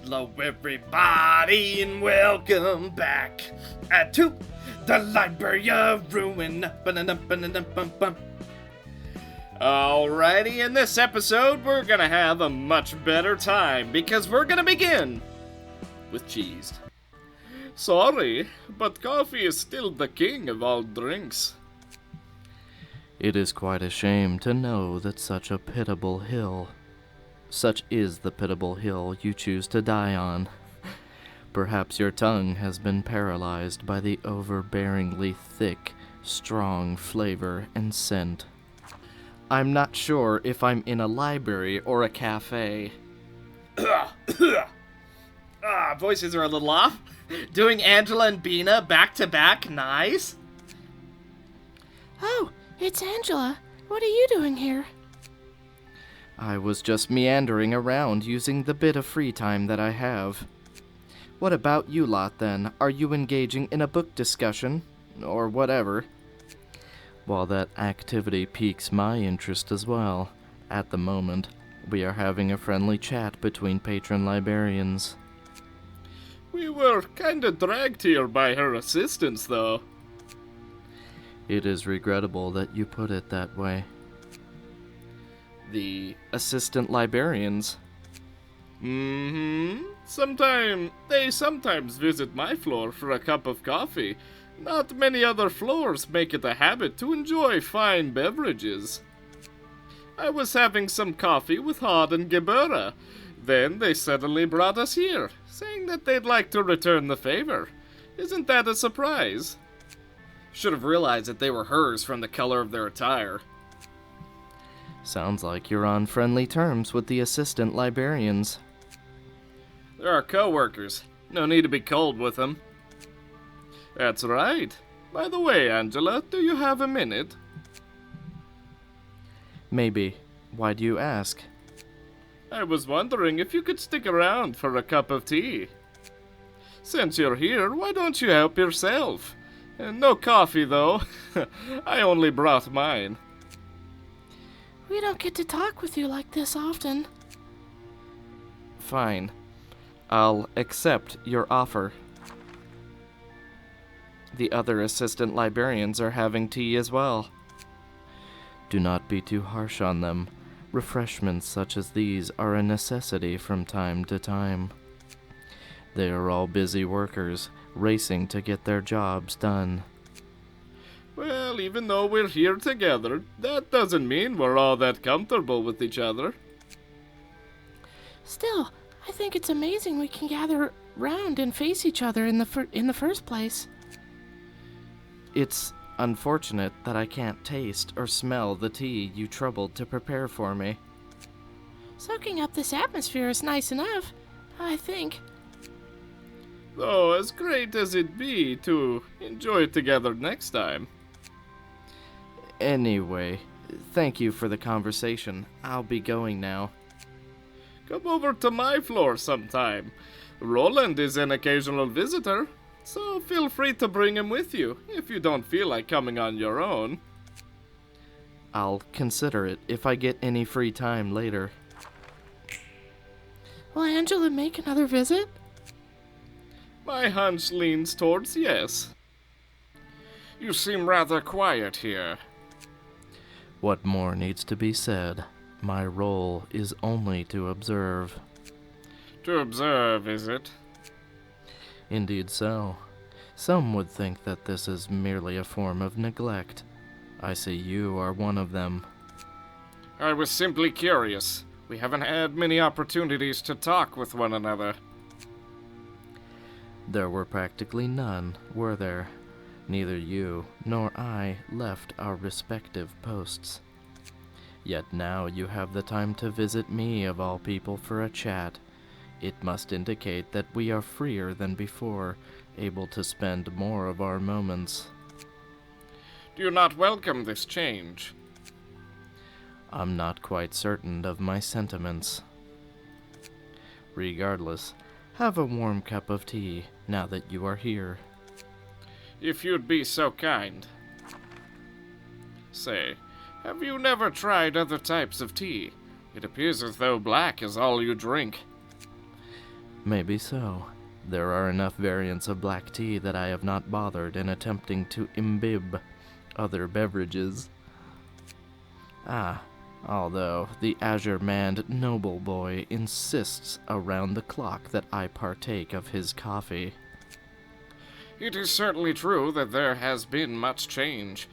Hello everybody and welcome back to the Library of Ruin. Alrighty, in this episode we're gonna have a much better time because we're gonna begin with cheese. Sorry, but coffee is still the king of all drinks. It is quite a shame to know that such a pitiable hill. Such is the pitiable hill you choose to die on. Perhaps your tongue has been paralyzed by the overbearingly thick, strong flavor and scent. I'm not sure if I'm in a library or a cafe. Voices are a little off. Doing Angela and Bina back to back, nice. Oh, it's Angela. What are you doing here? I was just meandering around using the bit of free time that I have. What about you lot then? Are you engaging in a book discussion? Or whatever? While that activity piques my interest as well, at the moment, we are having a friendly chat between patron librarians. We were kinda dragged here by her assistants, though. It is regrettable that you put it that way. The assistant librarians? They sometimes visit my floor for a cup of coffee. Not many other floors make it a habit to enjoy fine beverages. I was having some coffee with Hod and Gebera. Then they suddenly brought us here, saying that they'd like to return the favor. Isn't that a surprise? Should have realized that they were hers from the color of their attire. Sounds like you're on friendly terms with the assistant librarians. They're our co-workers. No need to be cold with them. That's right. By the way, Angela, do you have a minute? Maybe. Why do you ask? I was wondering if you could stick around for a cup of tea. Since you're here, why don't you help yourself? No coffee, though. I only brought mine. We don't get to talk with you like this often. Fine. I'll accept your offer. The other assistant librarians are having tea as well. Do not be too harsh on them. Refreshments such as these are a necessity from time to time. They are all busy workers, racing to get their jobs done. Well, even though we're here together, that doesn't mean we're all that comfortable with each other. Still, I think it's amazing we can gather round and face each other in the first place. It's unfortunate that I can't taste or smell the tea you troubled to prepare for me. Soaking up this atmosphere is nice enough, I think. Though, as great as it'd be to enjoy it together next time. Anyway, thank you for the conversation. I'll be going now. Come over to my floor sometime. Roland is an occasional visitor, so feel free to bring him with you if you don't feel like coming on your own. I'll consider it if I get any free time later. Will Angela make another visit? My hunch leans towards yes. You seem rather quiet here. What more needs to be said? My role is only to observe. To observe, is it? Indeed so. Some would think that this is merely a form of neglect. I see you are one of them. I was simply curious. We haven't had many opportunities to talk with one another. There were practically none, were there? Neither you nor I left our respective posts. Yet now you have the time to visit me, of all people, for a chat. It must indicate that we are freer than before, able to spend more of our moments. Do you not welcome this change? I'm not quite certain of my sentiments. Regardless, have a warm cup of tea now that you are here. If you'd be so kind. Say, have you never tried other types of tea? It appears as though black is all you drink. Maybe so. There are enough variants of black tea that I have not bothered in attempting to imbibe other beverages. Although the azure-manned noble boy insists around the clock that I partake of his coffee. It is certainly true that there has been much change.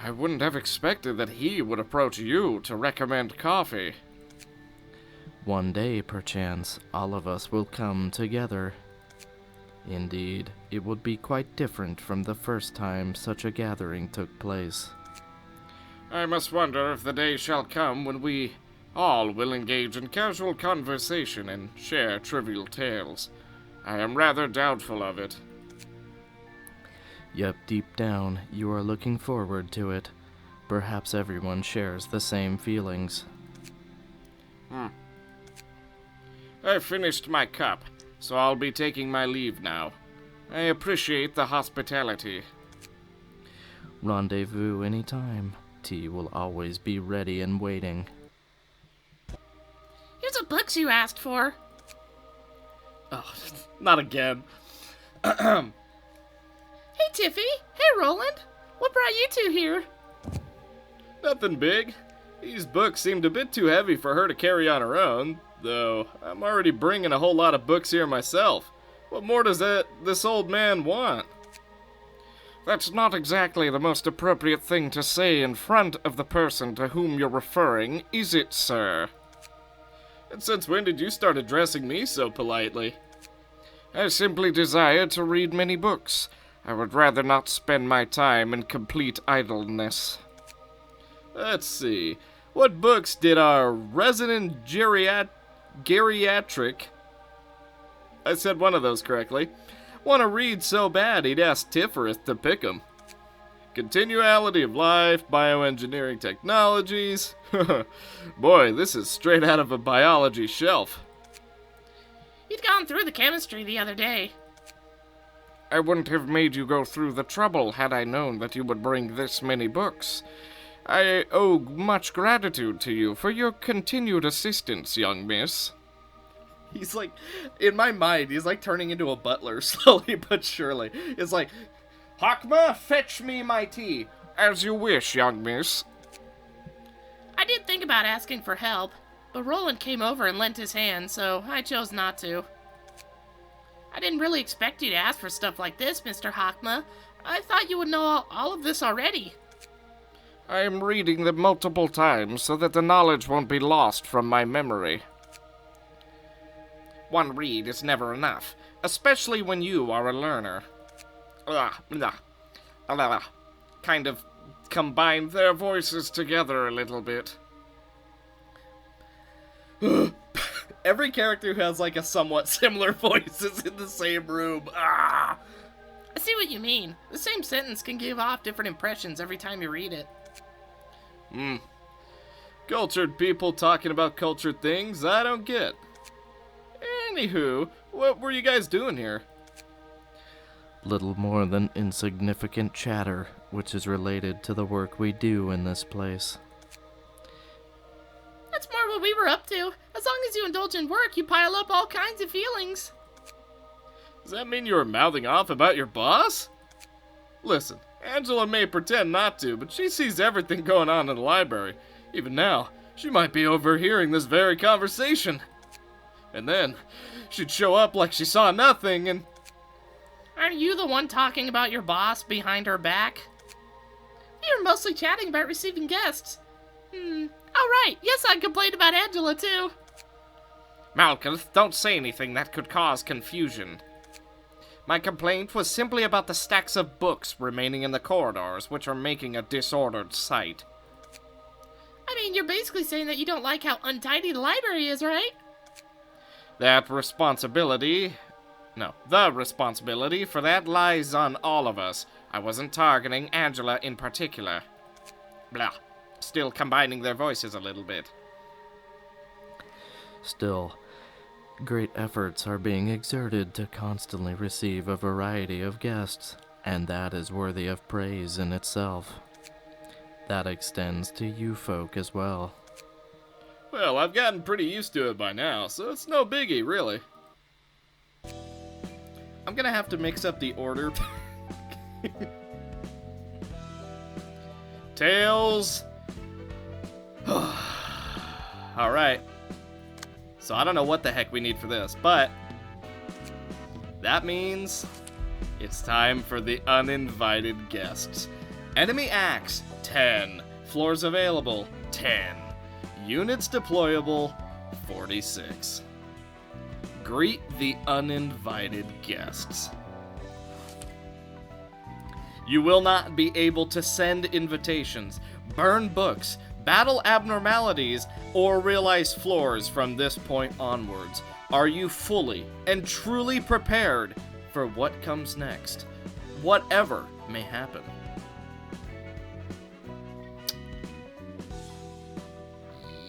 I wouldn't have expected that he would approach you to recommend coffee. One day, perchance, all of us will come together. Indeed, it would be quite different from the first time such a gathering took place. I must wonder if the day shall come when we all will engage in casual conversation and share trivial tales. I am rather doubtful of it. Yep, deep down, you are looking forward to it. Perhaps everyone shares the same feelings. I've finished my cup, so I'll be taking my leave now. I appreciate the hospitality. Rendezvous anytime. Tea will always be ready and waiting. Here's the books you asked for. Oh, not again. Hey, Tiffy. Hey, Roland. What brought you two here? Nothing big. These books seemed a bit too heavy for her to carry on her own, though I'm already bringing a whole lot of books here myself. What more does this old man want? That's not exactly the most appropriate thing to say in front of the person to whom you're referring, is it, sir? And since when did you start addressing me so politely? I simply desire to read many books. I would rather not spend my time in complete idleness. Let's see. What books did our resident geriatric... I said one of those correctly. Want to read so bad he'd ask Tiffereth to pick 'em. Continuality of life, bioengineering technologies. Boy, this is straight out of a biology shelf. You'd gone through the chemistry the other day. I wouldn't have made you go through the trouble had I known that you would bring this many books. I owe much gratitude to you for your continued assistance, young miss. He's like, in my mind, he's like turning into a butler, slowly but surely. It's like, Hakma, fetch me my tea. As you wish, young miss. I did think about asking for help, but Roland came over and lent his hand, so I chose not to. I didn't really expect you to ask for stuff like this, Mr. Hakma. I thought you would know all of this already. I am reading them multiple times so that the knowledge won't be lost from my memory. One read is never enough, especially when you are a learner. Kind of combine their voices together a little bit. Every character who has like a somewhat similar voice is in the same room. I see what you mean. The same sentence can give off different impressions every time you read it. Cultured people talking about cultured things I don't get. Anywho, what were you guys doing here? Little more than insignificant chatter, which is related to the work we do in this place. That's more what we were up to. As long as you indulge in work, you pile up all kinds of feelings. Does that mean you were mouthing off about your boss? Listen, Angela may pretend not to, but she sees everything going on in the library. Even now, she might be overhearing this very conversation. And then, she'd show up like she saw nothing and... Aren't you the one talking about your boss behind her back? You were mostly chatting about receiving guests. Alright, yes, I complained about Angela too. Malkuth, don't say anything that could cause confusion. My complaint was simply about the stacks of books remaining in the corridors, which are making a disordered sight. I mean, you're basically saying that you don't like how untidy the library is, right? The responsibility for that lies on all of us. I wasn't targeting Angela in particular. Blah. Still combining their voices a little bit. Still, great efforts are being exerted to constantly receive a variety of guests, and that is worthy of praise in itself. That extends to you folk as well. Well, I've gotten pretty used to it by now, so it's no biggie, really. I'm gonna have to mix up the order. Tails. Alright. So I don't know what the heck we need for this, but that means it's time for the uninvited guests. Enemy axe, 10. Floors available, 10. Units deployable, 46. Greet the uninvited guests. You will not be able to send invitations, burn books, battle abnormalities, or realize floors from this point onwards. Are you fully and truly prepared for what comes next? Whatever may happen.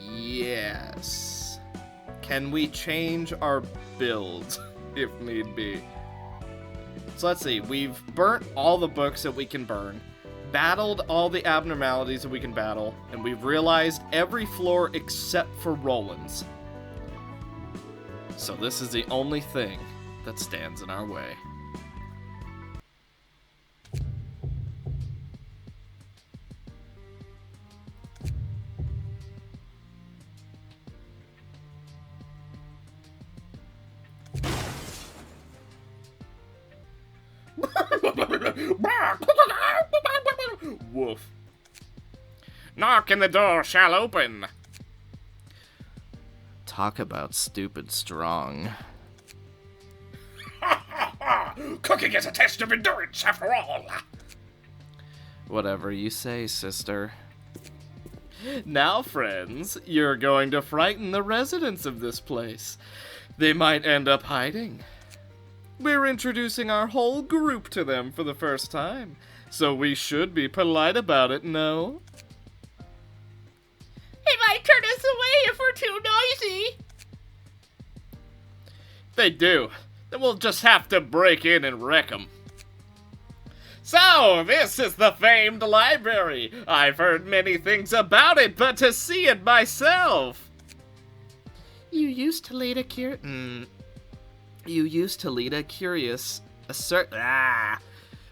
Yes. Can we change our builds if need be? So let's see, we've burnt all the books that we can burn, battled all the abnormalities that we can battle, and we've realized every floor except for Roland's. So this is the only thing that stands in our way. Woof. Knock and the door shall open. Talk about stupid strong. Cooking is a test of endurance, after all. Whatever you say, sister. Now, friends, you're going to frighten the residents of this place. They might end up hiding. We're introducing our whole group to them for the first time, so we should be polite about it, no? They might turn us away if we're too noisy. They do. Then we'll just have to break in and wreck them. So, this is the famed library. I've heard many things about it, but to see it myself. You used to lead a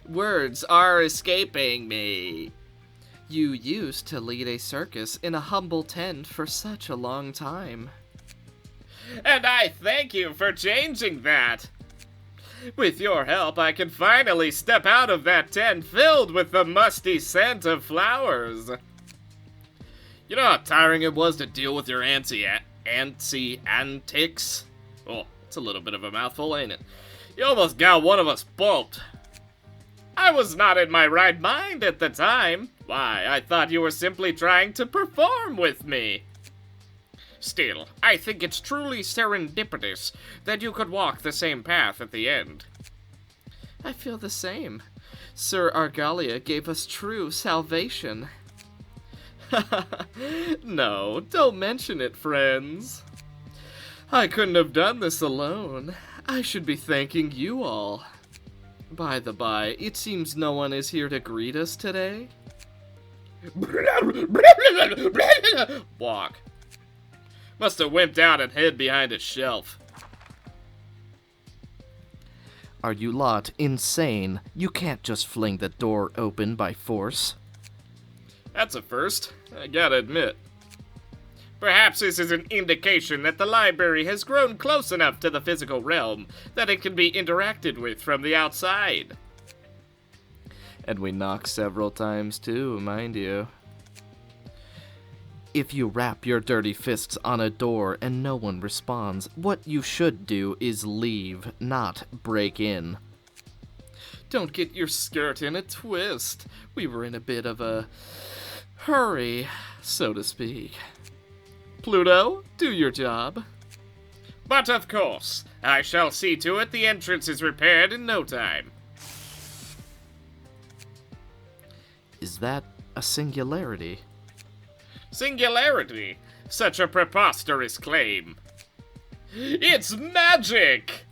Words are escaping me. You used to lead a circus in a humble tent for such a long time. And I thank you for changing that. With your help, I can finally step out of that tent filled with the musty scent of flowers. You know how tiring it was to deal with your antsy antics? Oh, it's a little bit of a mouthful, ain't it? You almost got one of us bolt. I was not in my right mind at the time. Why, I thought you were simply trying to perform with me. Still, I think it's truly serendipitous that you could walk the same path at the end. I feel the same. Sir Argalia gave us true salvation. No, don't mention it, friends. I couldn't have done this alone. I should be thanking you all. By the by, it seems no one is here to greet us today. Walk. Must have wimped out and hid behind a shelf. Are you lot insane? You can't just fling the door open by force. That's a first, I gotta admit. Perhaps this is an indication that the library has grown close enough to the physical realm that it can be interacted with from the outside. And we knock several times too, mind you. If you rap your dirty fists on a door and no one responds, what you should do is leave, not break in. Don't get your skirt in a twist. We were in a bit of a hurry, so to speak. Pluto, do your job. But of course, I shall see to it the entrance is repaired in no time. Is that a singularity? Singularity? Such a preposterous claim. It's magic!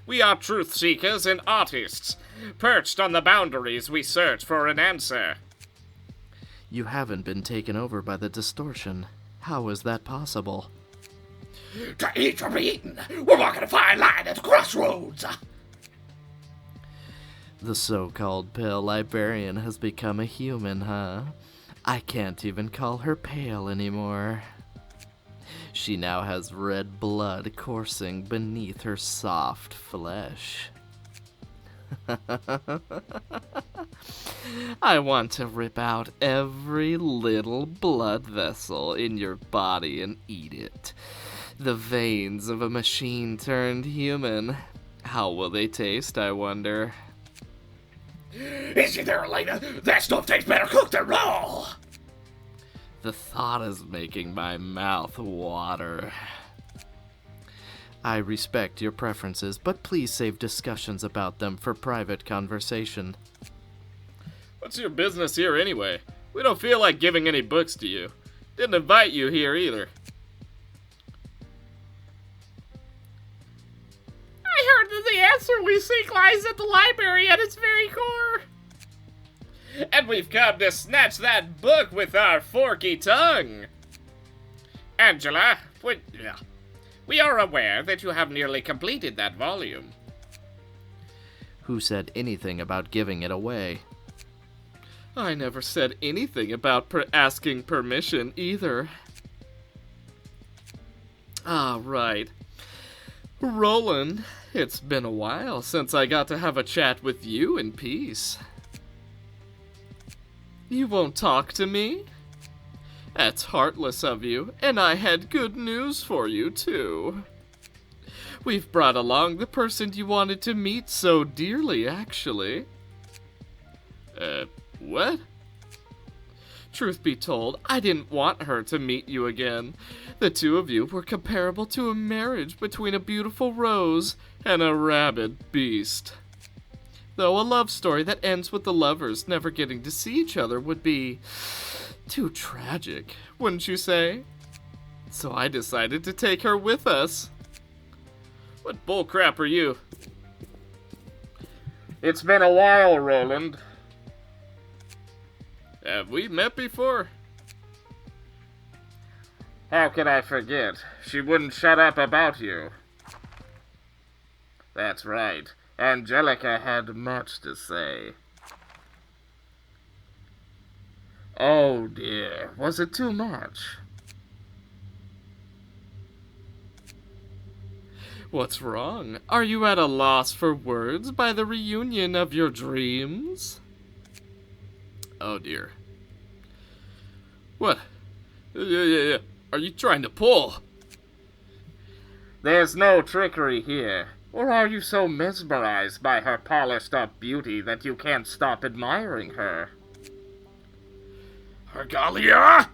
We are truth seekers and artists. Perched on the boundaries, we search for an answer. You haven't been taken over by the distortion. How is that possible? To eat or be eaten, we're walking a fine line at the crossroads. The so-called pale librarian has become a human, huh? I can't even call her pale anymore. She now has red blood coursing beneath her soft flesh. I want to rip out every little blood vessel in your body and eat it. The veins of a machine turned human. How will they taste, I wonder? Easy there, Elena. That stuff tastes better cooked than raw. The thought is making my mouth water. I respect your preferences, but please save discussions about them for private conversation. What's your business here anyway? We don't feel like giving any books to you. Didn't invite you here either. I heard that the answer we seek lies at the library at its very core. And we've come to snatch that book with our forky tongue. Angela, we are aware that you have nearly completed that volume. Who said anything about giving it away? I never said anything about asking permission either. Ah, right. Roland, it's been a while since I got to have a chat with you in peace. You won't talk to me? That's heartless of you, and I had good news for you, too. We've brought along the person you wanted to meet so dearly, actually. What? Truth be told, I didn't want her to meet you again. The two of you were comparable to a marriage between a beautiful rose and a rabid beast. Though a love story that ends with the lovers never getting to see each other would be too tragic, wouldn't you say? So I decided to take her with us. What bullcrap are you? It's been a while, Roland. Have we met before? How could I forget? She wouldn't shut up about you. That's right. Angelica had much to say. Oh dear, was it too much? What's wrong? Are you at a loss for words by the reunion of your dreams? Oh dear. What? Yeah. Are you trying to pull? There's no trickery here. Or are you so mesmerized by her polished-up beauty that you can't stop admiring her? Argalia?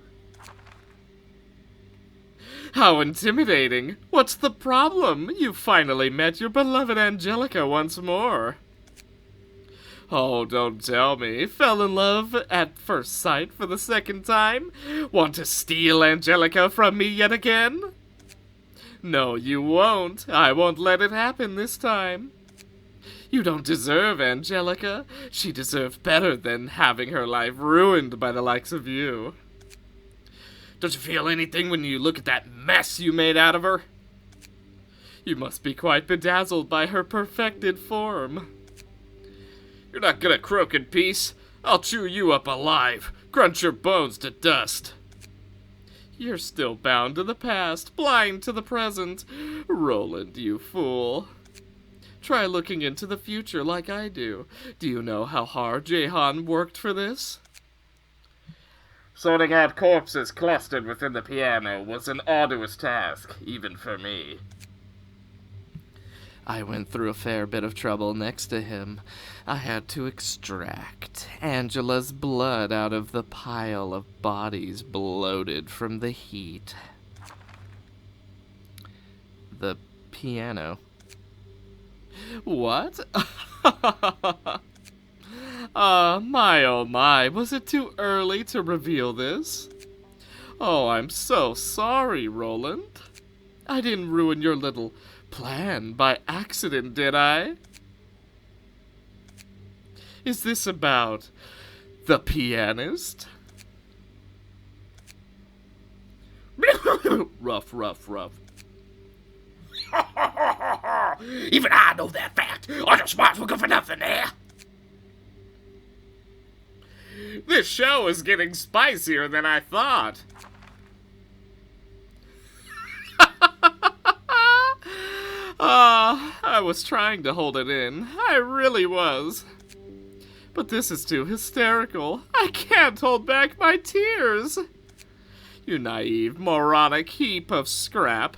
How intimidating! What's the problem? You finally met your beloved Angelica once more. Oh, don't tell me. Fell in love at first sight for the second time? Want to steal Angelica from me yet again? No, you won't. I won't let it happen this time. You don't deserve Angelica. She deserved better than having her life ruined by the likes of you. Don't you feel anything when you look at that mess you made out of her? You must be quite bedazzled by her perfected form. You're not gonna croak in peace. I'll chew you up alive, crunch your bones to dust. You're still bound to the past, blind to the present. Roland, you fool. Try looking into the future like I do. Do you know how hard Jehan worked for this? Sorting out corpses clustered within the piano was an arduous task, even for me. I went through a fair bit of trouble next to him. I had to extract Angela's blood out of the pile of bodies bloated from the heat. The piano. What? My oh my, was it too early to reveal this? Oh, I'm so sorry, Roland. I didn't ruin your little plan by accident, did I? Is this about the pianist? Rough. Even I know that fact. All your smarts were good for nothing there. This show is getting spicier than I thought. I was trying to hold it in. I really was. But this is too hysterical. I can't hold back my tears. You naive, moronic heap of scrap.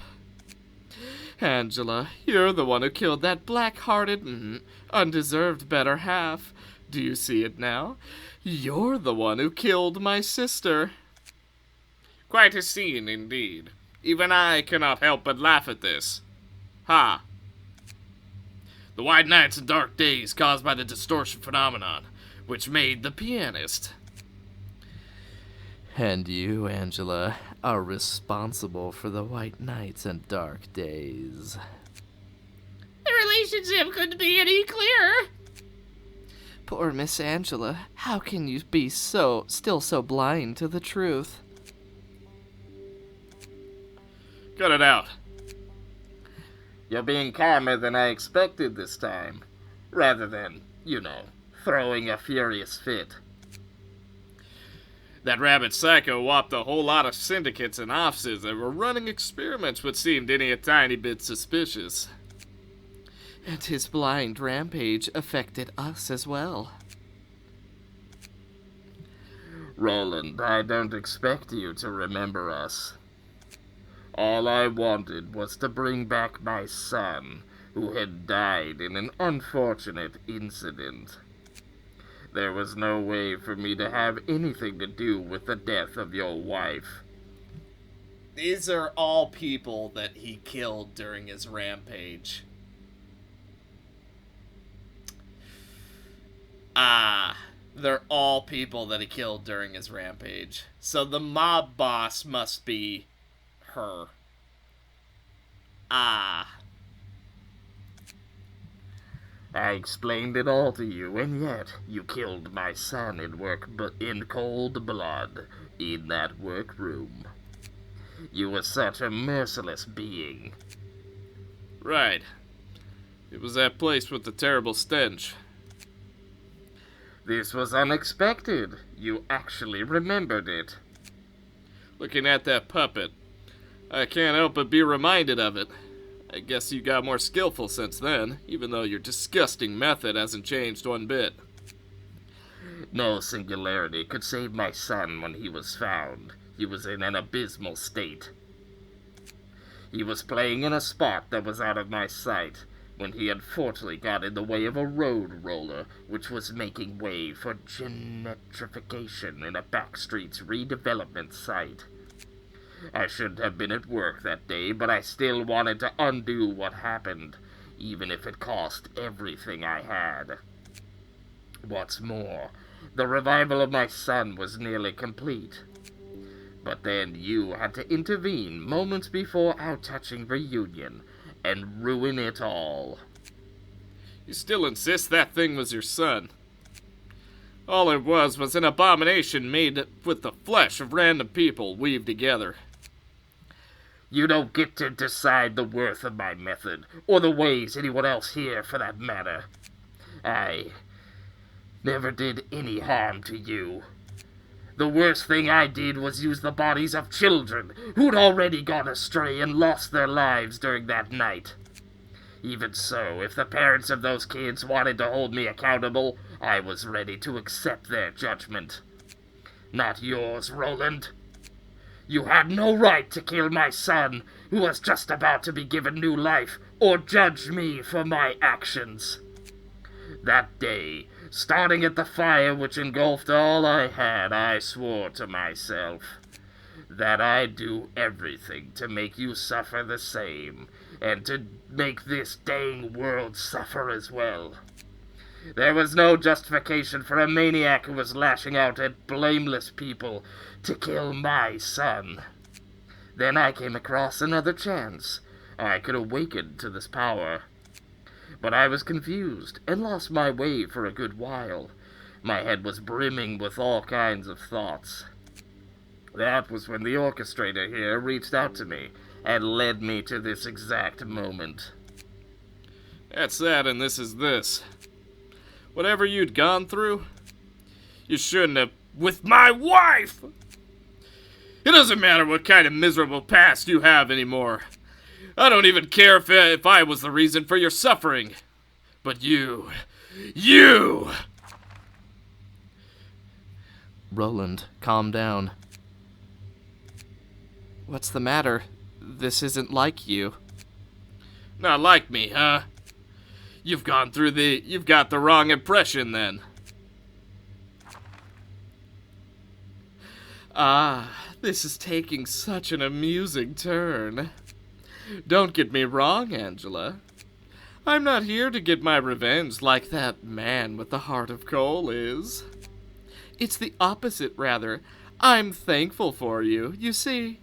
Angela, you're the one who killed that black-hearted, undeserved better half. Do you see it now? You're the one who killed my sister. Quite a scene, indeed. Even I cannot help but laugh at this. Ha! The white nights and dark days caused by the distortion phenomenon, which made the pianist. And you, Angela, are responsible for the white nights and dark days. The relationship couldn't be any clearer. Poor Miss Angela, how can you be still so blind to the truth? Cut it out. You're being calmer than I expected this time, rather than, throwing a furious fit. That rabbit psycho whopped a whole lot of syndicates and offices that were running experiments which seemed a tiny bit suspicious. And his blind rampage affected us as well. Roland, I don't expect you to remember us. All I wanted was to bring back my son, who had died in an unfortunate incident. There was no way for me to have anything to do with the death of your wife. These are all people that he killed during his rampage. They're all people that he killed during his rampage. So the mob boss must be her. I explained it all to you, and yet you killed my son in cold blood in that workroom. You were such a merciless being. Right. It was that place with the terrible stench. This was unexpected. You actually remembered it. Looking at that puppet, I can't help but be reminded of it. I guess you got more skillful since then, even though your disgusting method hasn't changed one bit. No singularity could save my son when he was found. He was in an abysmal state. He was playing in a spot that was out of my sight, when he unfortunately got in the way of a road roller, which was making way for gentrification in a backstreets redevelopment site. I shouldn't have been at work that day, but I still wanted to undo what happened, even if it cost everything I had. What's more, the revival of my son was nearly complete. But then you had to intervene moments before our touching reunion and ruin it all. You still insist that thing was your son? All it was an abomination made with the flesh of random people weaved together. You don't get to decide the worth of my method, or the ways anyone else here, for that matter. I never did any harm to you. The worst thing I did was use the bodies of children who'd already gone astray and lost their lives during that night. Even so, if the parents of those kids wanted to hold me accountable, I was ready to accept their judgment. Not yours, Roland. You had no right to kill my son, who was just about to be given new life, or judge me for my actions. That day, starting at the fire which engulfed all I had, I swore to myself that I'd do everything to make you suffer the same, and to make this dang world suffer as well. There was no justification for a maniac who was lashing out at blameless people to kill my son. Then I came across another chance. I could awaken to this power. But I was confused and lost my way for a good while. My head was brimming with all kinds of thoughts. That was when the orchestrator here reached out to me and led me to this exact moment. That's that, and this is this. Whatever you'd gone through, You shouldn't have. With my wife! It doesn't matter what kind of miserable past you have anymore. I don't even care if I was the reason for your suffering. But you... Roland, calm down. What's the matter? This isn't like you. Not like me, huh? You've got the wrong impression then. Ah, this is taking such an amusing turn. Don't get me wrong, Angela. I'm not here to get my revenge like that man with the heart of coal is. It's the opposite, rather. I'm thankful for you, you see.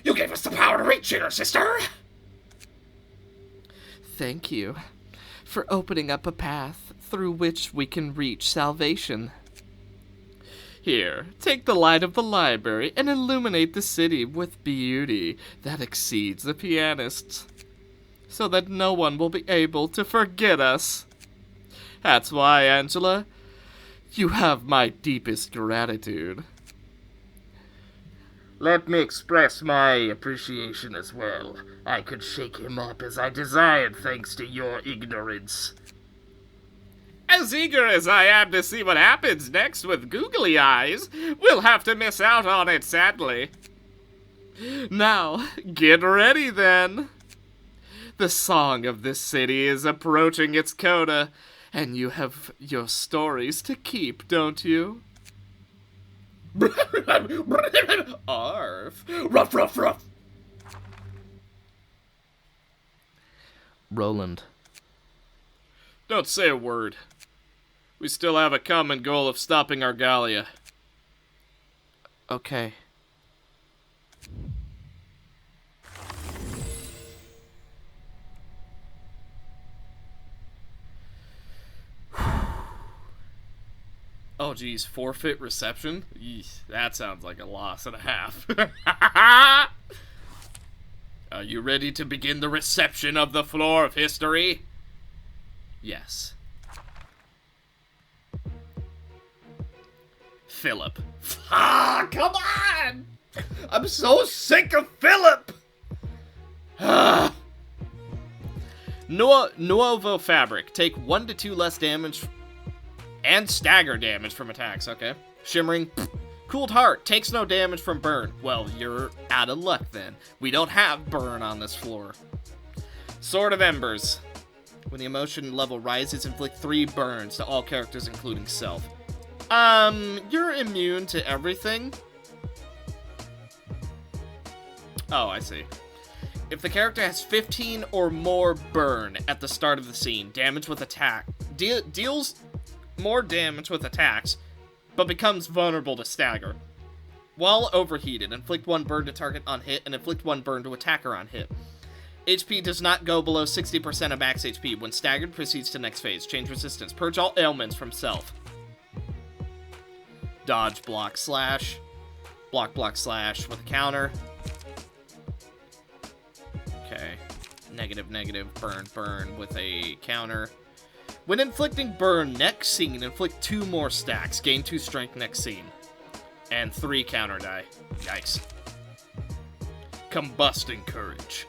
You gave us the power to reach here, sister! Thank you for opening up a path through which we can reach salvation. Here, take the light of the library and illuminate the city with beauty that exceeds the pianist's, so that no one will be able to forget us. That's why, Angela, you have my deepest gratitude. Let me express my appreciation as well. I could shake him up as I desired thanks to your ignorance. As eager as I am to see what happens next with googly eyes, we'll have to miss out on it, sadly. Now, get ready then. The song of this city is approaching its coda, and you have your stories to keep, don't you? Arf. Ruff, ruff, ruff. Roland. Don't say a word. We still have a common goal of stopping Argalia. Okay. Oh geez, forfeit reception? Eesh, that sounds like a loss and a half. Are you ready to begin the reception of the floor of history? Yes. Philip. Ah, come on! I'm so sick of Philip! Nuovo Fabric. Take 1 to 2 less damage and stagger damage from attacks, okay. Shimmering. Cooled Heart. Takes no damage from burn. Well, you're out of luck then. We don't have burn on this floor. Sword of Embers. When the emotion level rises, inflict 3 burns to all characters, including self. You're immune to everything. Oh, I see. If the character has 15 or more burn at the start of the scene, damage with attack deals more damage with attacks, but becomes vulnerable to stagger. While overheated, inflict 1 burn to target on hit, and inflict 1 burn to attacker on hit. HP does not go below 60% of max HP. When staggered, proceeds to next phase. Change resistance. Purge all ailments from self. Dodge, block, slash. Block, block, slash with a counter. Okay. Negative, negative, burn, burn with a counter. When inflicting burn next scene, inflict 2 more stacks. Gain 2 strength next scene. And 3 counter die. Yikes. Combusting Courage.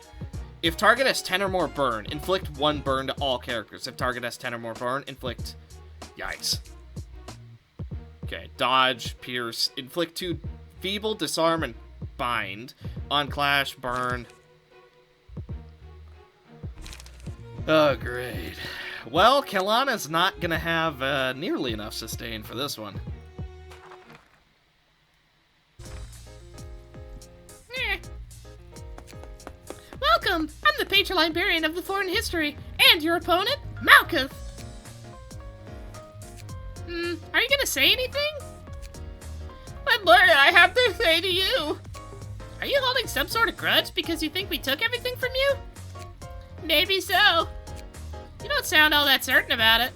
If target has 10 or more burn, inflict 1 burn to all characters. If target has 10 or more burn, inflict... Yikes. Okay, dodge, pierce, inflict 2 feeble, disarm, and bind. On clash, burn. Oh, great. Well, Kelana's not gonna have nearly enough sustain for this one. Welcome! I'm the patron librarian of the foreign history, and your opponent, Malkuth. Are you gonna say anything? What more do I have to say to you? Are you holding some sort of grudge because you think we took everything from you? Maybe so. You don't sound all that certain about it.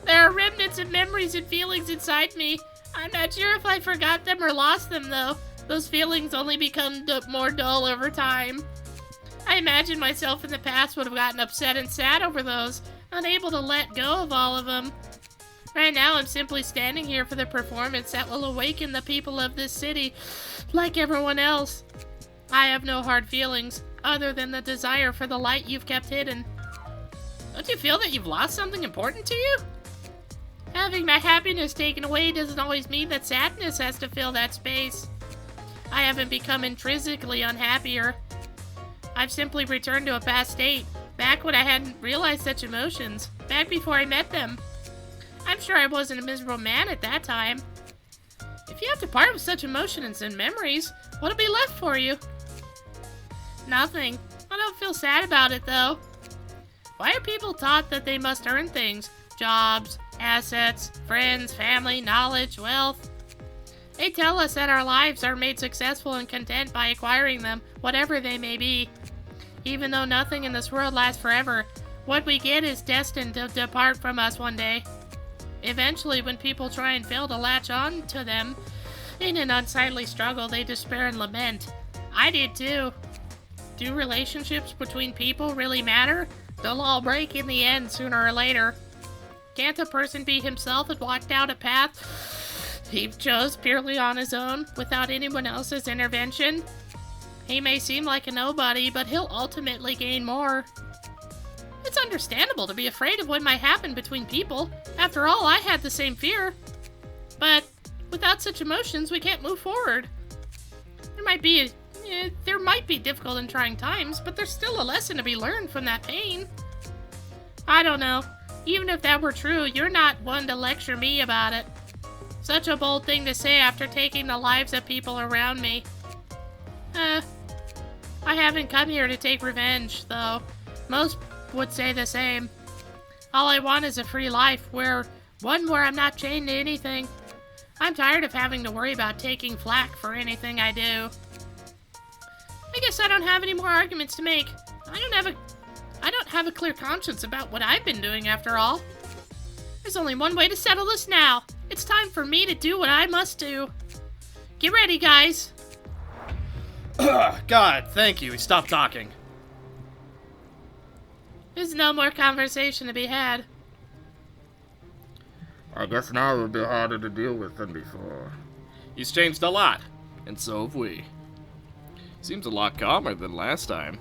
There are remnants of memories and feelings inside me. I'm not sure if I forgot them or lost them, though. Those feelings only become more dull over time. I imagine myself in the past would have gotten upset and sad over those, unable to let go of all of them. Right now, I'm simply standing here for the performance that will awaken the people of this city, like everyone else. I have no hard feelings, other than the desire for the light you've kept hidden. Don't you feel that you've lost something important to you? Having my happiness taken away doesn't always mean that sadness has to fill that space. I haven't become intrinsically unhappier. I've simply returned to a past state, back when I hadn't realized such emotions, back before I met them. I'm sure I wasn't a miserable man at that time. If you have to part with such emotions and memories, what'll be left for you? Nothing. I don't feel sad about it, though. Why are people taught that they must earn things? Jobs, assets, friends, family, knowledge, wealth? They tell us that our lives are made successful and content by acquiring them, whatever they may be. Even though nothing in this world lasts forever, what we get is destined to depart from us one day. Eventually, when people try and fail to latch on to them, in an unsightly struggle, they despair and lament. I did too. Do relationships between people really matter? They'll all break in the end sooner or later. Can't a person be himself and walk down a path he chose purely on his own, without anyone else's intervention? He may seem like a nobody, but he'll ultimately gain more. It's understandable to be afraid of what might happen between people. After all, I had the same fear. But without such emotions, we can't move forward. There might be difficult and trying times, but there's still a lesson to be learned from that pain. I don't know. Even if that were true, you're not one to lecture me about it. Such a bold thing to say after taking the lives of people around me. I haven't come here to take revenge, though. Most would say the same. All I want is a free life, where I'm not chained to anything. I'm tired of having to worry about taking flack for anything I do. I guess I don't have any more arguments to make. I don't have a clear conscience about what I've been doing after all. There's only one way to settle this now. It's time for me to do what I must do. Get ready, guys. God, thank you. He stopped talking. There's no more conversation to be had. I guess now it will be harder to deal with than before. He's changed a lot, and so have we. Seems a lot calmer than last time.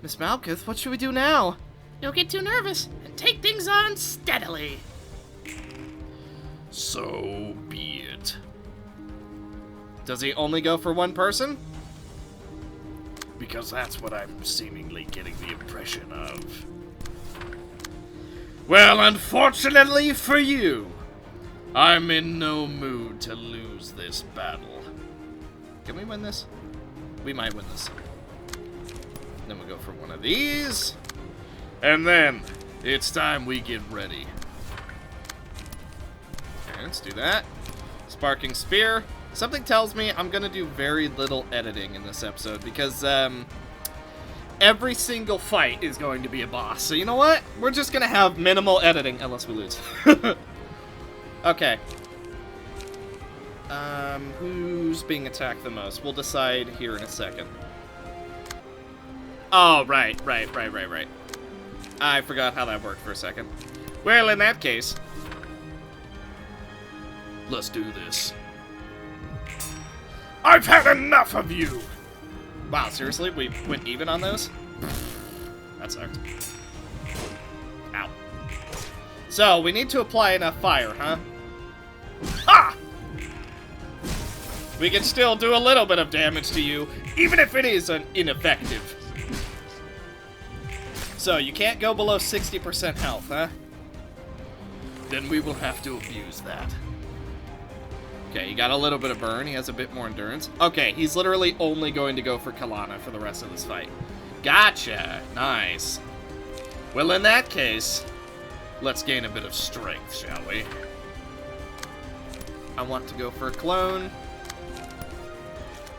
Miss Malkuth, what should we do now? Don't get too nervous and take things on steadily. So be it. Does he only go for one person? Because that's what I'm seemingly getting the impression of. Well, unfortunately for you, I'm in no mood to lose this battle. Can we win this? We might win this. Then we'll go for one of these. And then, it's time we get ready. Okay, let's do that. Sparking Spear. Something tells me I'm going to do very little editing in this episode because every single fight is going to be a boss. So you know what? We're just going to have minimal editing unless we lose. Okay. Who's being attacked the most? We'll decide here in a second. Oh, right. I forgot how that worked for a second. Well, in that case, let's do this. I've had enough of you! Wow, seriously? We went even on those? That sucked. Ow. So, we need to apply enough fire, huh? Ha! We can still do a little bit of damage to you, even if it is ineffective. So, you can't go below 60% health, huh? Then we will have to abuse that. Okay, he got a little bit of burn. He has a bit more endurance. Okay, he's literally only going to go for Kalana for the rest of this fight. Gotcha. Nice. Well, in that case, let's gain a bit of strength, shall we? I want to go for a clone.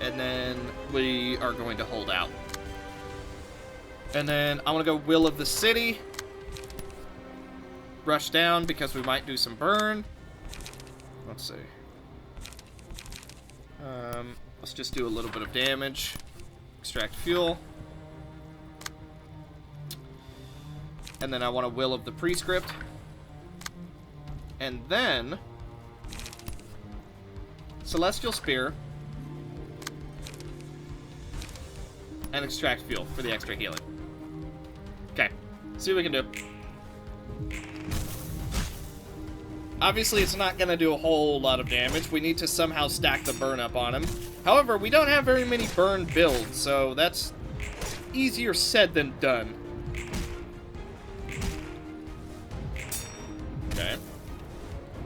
And then we are going to hold out. And then I want to go Will of the City. Rush down because we might do some burn. Let's see. Let's just do a little bit of damage. Extract fuel. And then I want a Will of the Prescript. And then... Celestial Spear. And Extract Fuel for the extra healing. Okay. See what we can do. Obviously, it's not going to do a whole lot of damage. We need to somehow stack the burn up on him. However, we don't have very many burn builds, so that's easier said than done. Okay.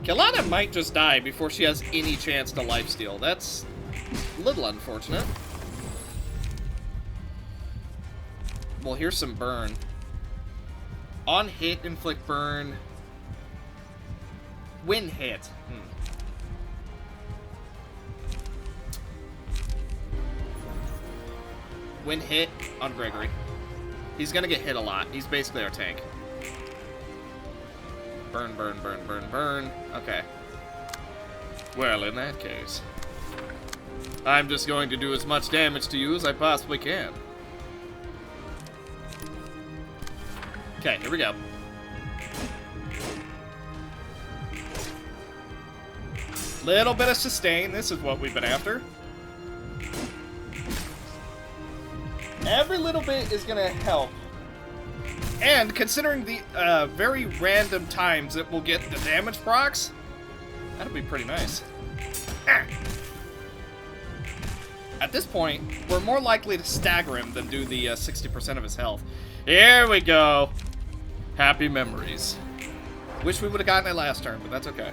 Kelana might just die before she has any chance to lifesteal. That's a little unfortunate. Well, here's some burn. On hit, inflict burn. When hit. When hit on Gregory. He's gonna get hit a lot. He's basically our tank. Burn, burn, burn, burn, burn. Okay. Well, in that case, I'm just going to do as much damage to you as I possibly can. Okay, here we go. Little bit of sustain. This is what we've been after. Every little bit is going to help. And considering the very random times that we'll get the damage procs, that'll be pretty nice. At this point, we're more likely to stagger him than do the 60% of his health. Here we go. Happy memories. Wish we would have gotten it last turn, but that's okay.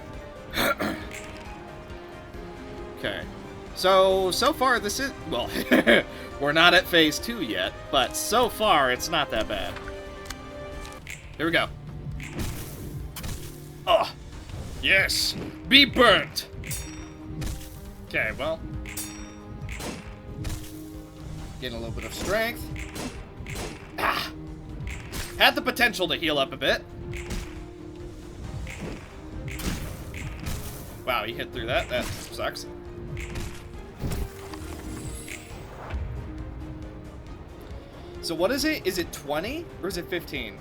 Okay. So far this is... Well, we're not at phase 2 yet, but so far it's not that bad. Here we go. Oh! Yes! Be burnt! Okay, well... Getting a little bit of strength. Ah! Had the potential to heal up a bit. Wow, he hit through that. That sucks. So what is it? Is it 20 or is it 15?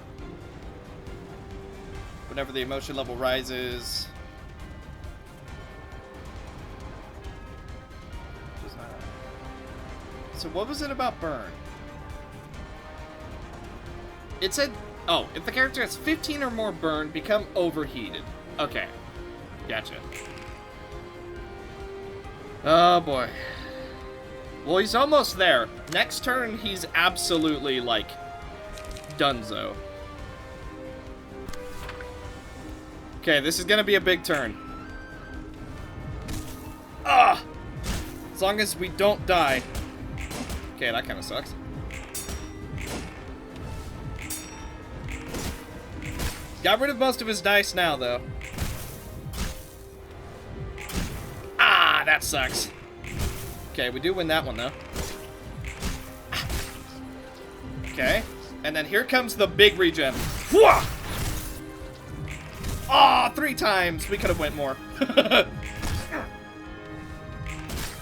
Whenever the emotion level rises. So what was it about burn? It said, oh, if the character has 15 or more burn, become overheated. Okay. Gotcha. Oh boy. Well, he's almost there. Next turn, he's absolutely, like, donezo. Okay, this is gonna be a big turn. Ah! As long as we don't die. Okay, that kind of sucks. Got rid of most of his dice now, though. Ah, that sucks. Okay, we do win that one, though. Okay, and then here comes the big regen. Ah, 3 times. We could have went more.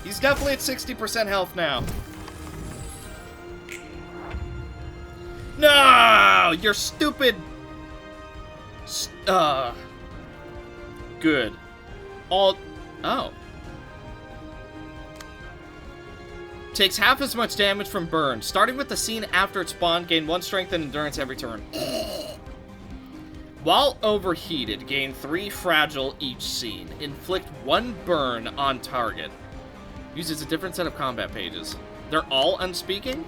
He's definitely at 60% health now. No! You're stupid... Good. Oh. Takes half as much damage from burn. Starting with the scene after its spawn, gain 1 strength and endurance every turn. While overheated, gain 3 fragile each scene. Inflict 1 burn on target. Uses a different set of combat pages. They're all unspeaking?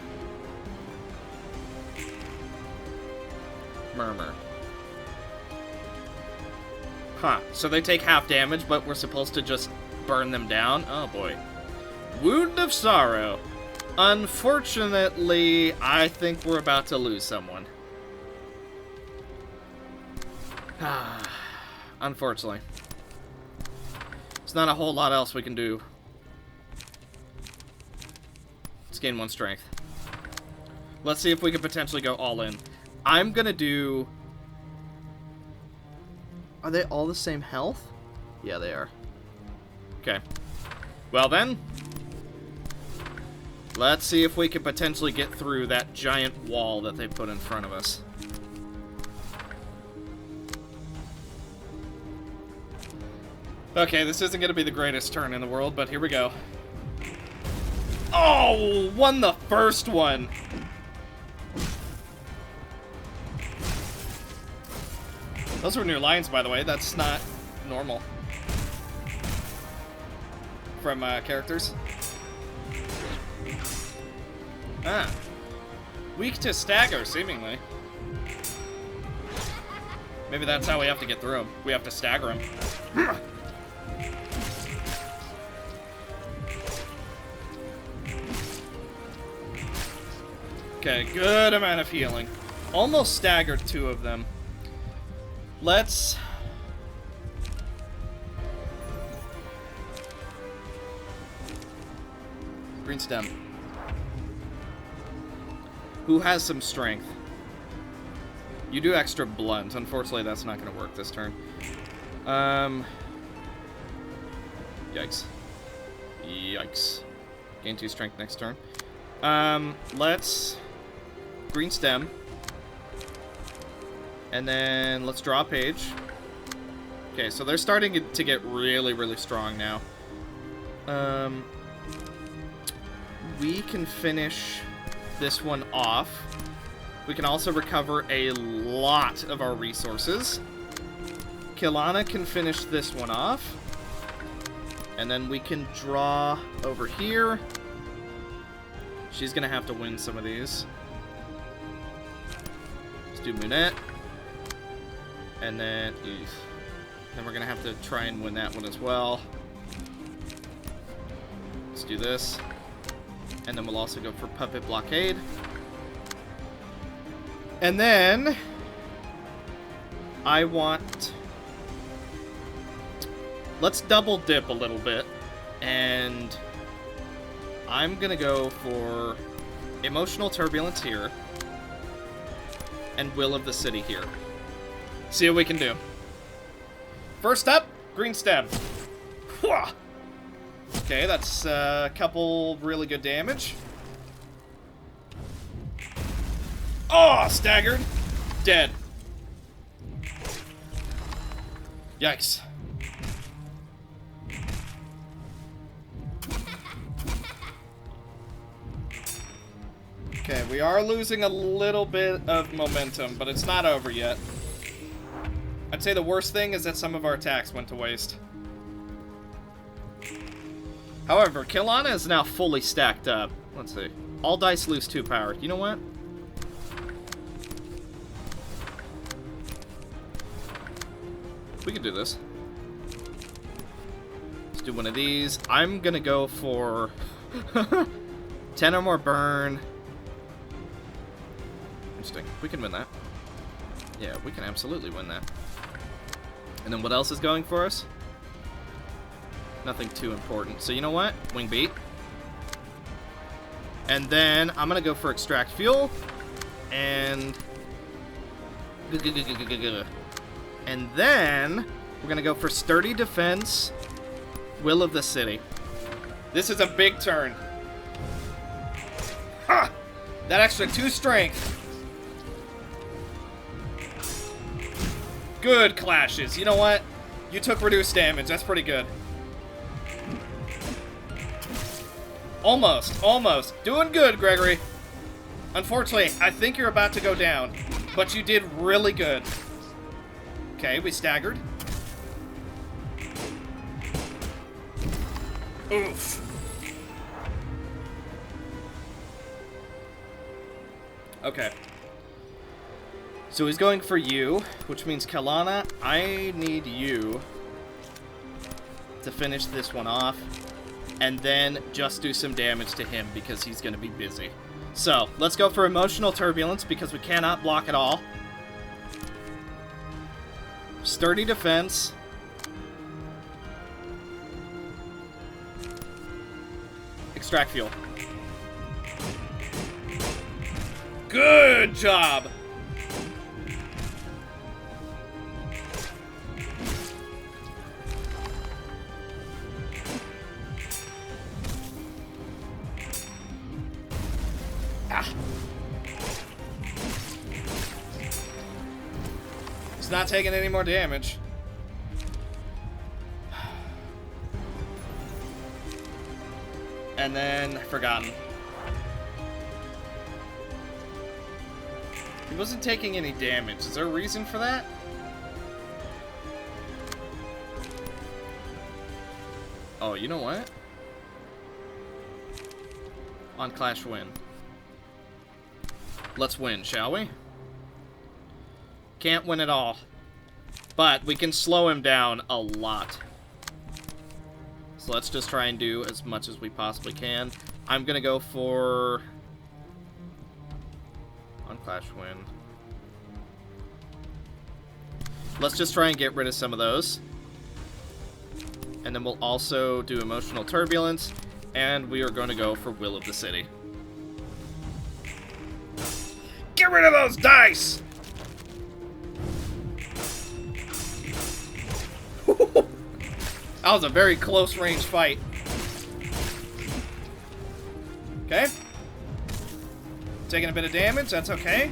Murmur. Huh, so they take half damage, but we're supposed to just burn them down? Oh boy. Wound of Sorrow. Unfortunately, I think we're about to lose someone. Unfortunately. There's not a whole lot else we can do. Let's gain 1 strength. Let's see if we can potentially go all in. I'm gonna do... Are they all the same health? Yeah, they are. Okay. Well then, let's see if we can potentially get through that giant wall that they put in front of us. Okay, this isn't gonna be the greatest turn in the world, but here we go. Oh, won the first one. Those were new lines, by the way. That's not normal from characters. Ah. Weak to stagger, seemingly. Maybe that's how we have to get through him. We have to stagger him. Okay, good amount of healing. Almost staggered two of them. Let's... Green stem. Who has some strength? You do extra blunt. Unfortunately, that's not going to work this turn. Yikes. Yikes. Gain 2 strength next turn. Let's... Green stem. And then let's draw a page. Okay, so they're starting to get really, really strong now. We can finish this one off. We can also recover a lot of our resources. Kilana can finish this one off. And then we can draw over here. She's gonna have to win some of these. Let's do Moonette. And then, then we're gonna have to try and win that one as well. Let's do this. And then we'll also go for Puppet Blockade. And then I want... Let's double dip a little bit. And I'm gonna go for Emotional Turbulence here. And Will of the City here. See what we can do. First up, Green Stem. Okay, that's a couple really good damage. Oh, staggered. Dead. Yikes. Okay, we are losing a little bit of momentum, but it's not over yet. I'd say the worst thing is that some of our attacks went to waste. However, Kilana is now fully stacked up. Let's see. All dice lose 2 power. You know what? We can do this. Let's do one of these. I'm gonna go for 10 or more burn. Interesting. We can win that. Yeah, we can absolutely win that. And then what else is going for us? Nothing too important. So you know what? Wing beat. And then I'm gonna go for extract fuel. And and then we're gonna go for sturdy defense. Will of the City. This is a big turn. Ha! That extra 2 strength. Good clashes. You know what? You took reduced damage. That's pretty good. Almost. Almost. Doing good, Gregory. Unfortunately, I think you're about to go down. But you did really good. Okay, we staggered. Oof. Okay. So he's going for you, which means Kalana, I need you to finish this one off, and then just do some damage to him because he's going to be busy. So, let's go for Emotional Turbulence because we cannot block at all. Sturdy Defense. Extract Fuel. Good job! He's not taking any more damage. And then Forgotten. He wasn't taking any damage. Is there a reason for that? Oh, you know what? On Clash win. Let's win, shall we? Can't win at all. But we can slow him down a lot. So let's just try and do as much as we possibly can. I'm gonna go for... on Clash win. Let's just try and get rid of some of those. And then we'll also do Emotional Turbulence. And we are going to go for Will of the City. Get rid of those dice! That was a very close range fight. Okay. Taking a bit of damage, that's okay.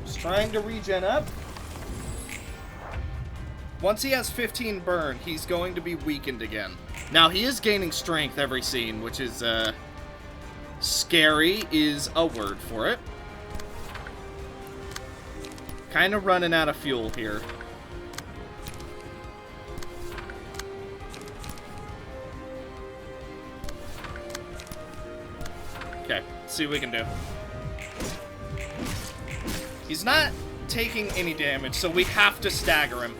Just trying to regen up. Once he has 15 burn, he's going to be weakened again. Now, he is gaining strength every scene, which is, scary is a word for it. Kind of running out of fuel here. Okay, let's see what we can do. He's not taking any damage, so we have to stagger him.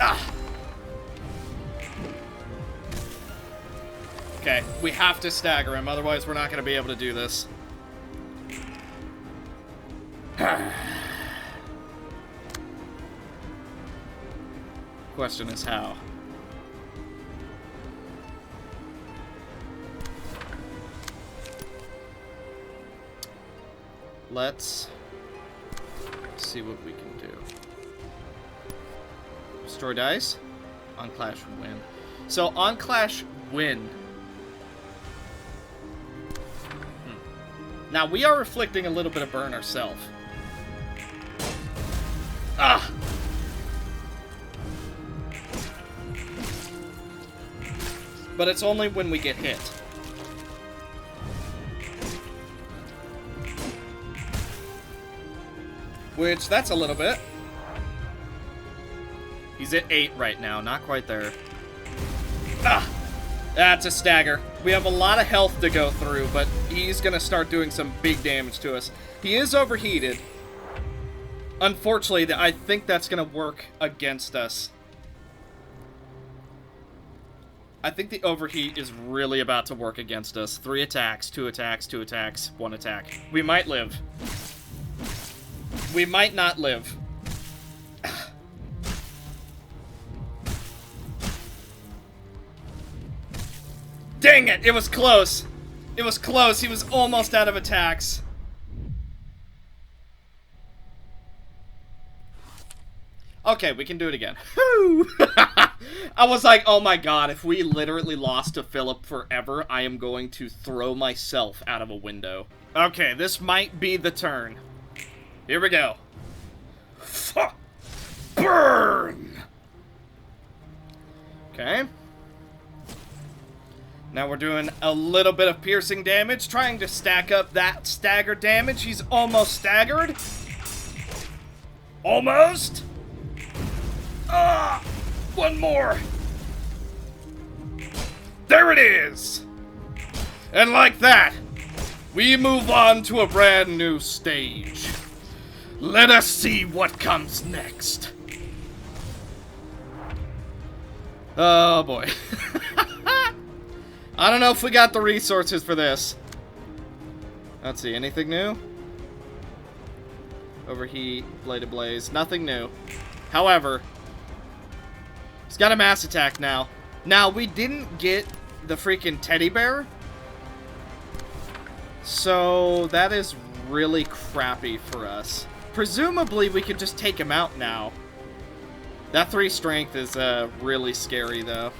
Ah! Okay, we have to stagger him, otherwise we're not going to be able to do this. Question is how. Let's see what we can do. Destroy dice. On Clash win. So on Clash win. Now we are inflicting a little bit of burn ourselves. Ah! But it's only when we get hit. Which, that's a little bit. He's at 8 right now, not quite there. Ah! That's a stagger. We have a lot of health to go through, but he's gonna start doing some big damage to us. He is overheated. Unfortunately, I think that's gonna work against us. I think the overheat is really about to work against us. 3 attacks, 2 attacks, 2 attacks, 1 attack. We might live. We might not live. Dang it! It was close. It was close. He was almost out of attacks. Okay, we can do it again. I was like, oh my god, if we literally lost to Philip forever, I am going to throw myself out of a window. Okay, this might be the turn. Here we go. Burn! Okay. Now we're doing a little bit of piercing damage, trying to stack up that stagger damage. He's almost staggered. Almost. Ah! One more. There it is. And like that, we move on to a brand new stage. Let us see what comes next. Oh boy. I don't know if we got the resources for this. Let's see, anything new? Overheat, Bladed Blaze, nothing new. However, he's got a mass attack now. Now, we didn't get the freaking teddy bear. So, that is really crappy for us. Presumably, we could just take him out now. That 3 strength is really scary, though.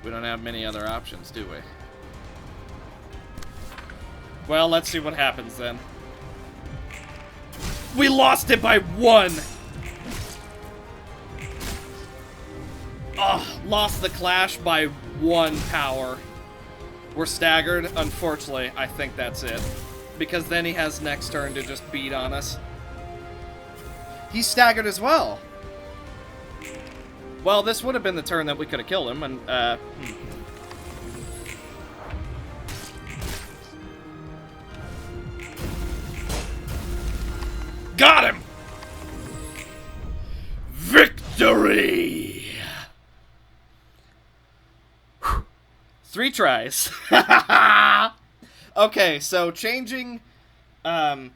We don't have many other options, do we? Well, let's see what happens then. We lost it by 1! Lost the clash by 1 power. We're staggered. Unfortunately, I think that's it. Because then he has next turn to just beat on us. He's staggered as well. Well, this would have been the turn that we could have killed him, and, Got him! Victory! 3 tries. Okay, so changing, Evo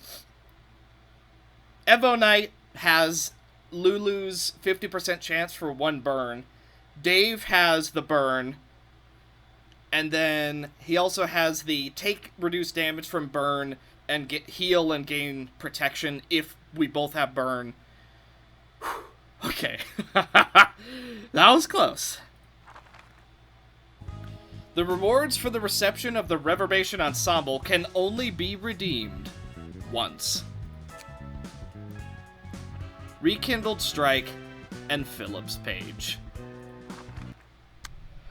Knight has Lulu's 50% chance for 1 burn. Dave has the burn. And then he also has the take reduced damage from burn and get heal and gain protection if we both have burn. Whew. Okay. That was close. The rewards for the reception of the Reverberation Ensemble can only be redeemed once. Rekindled Strike and Phillips Page.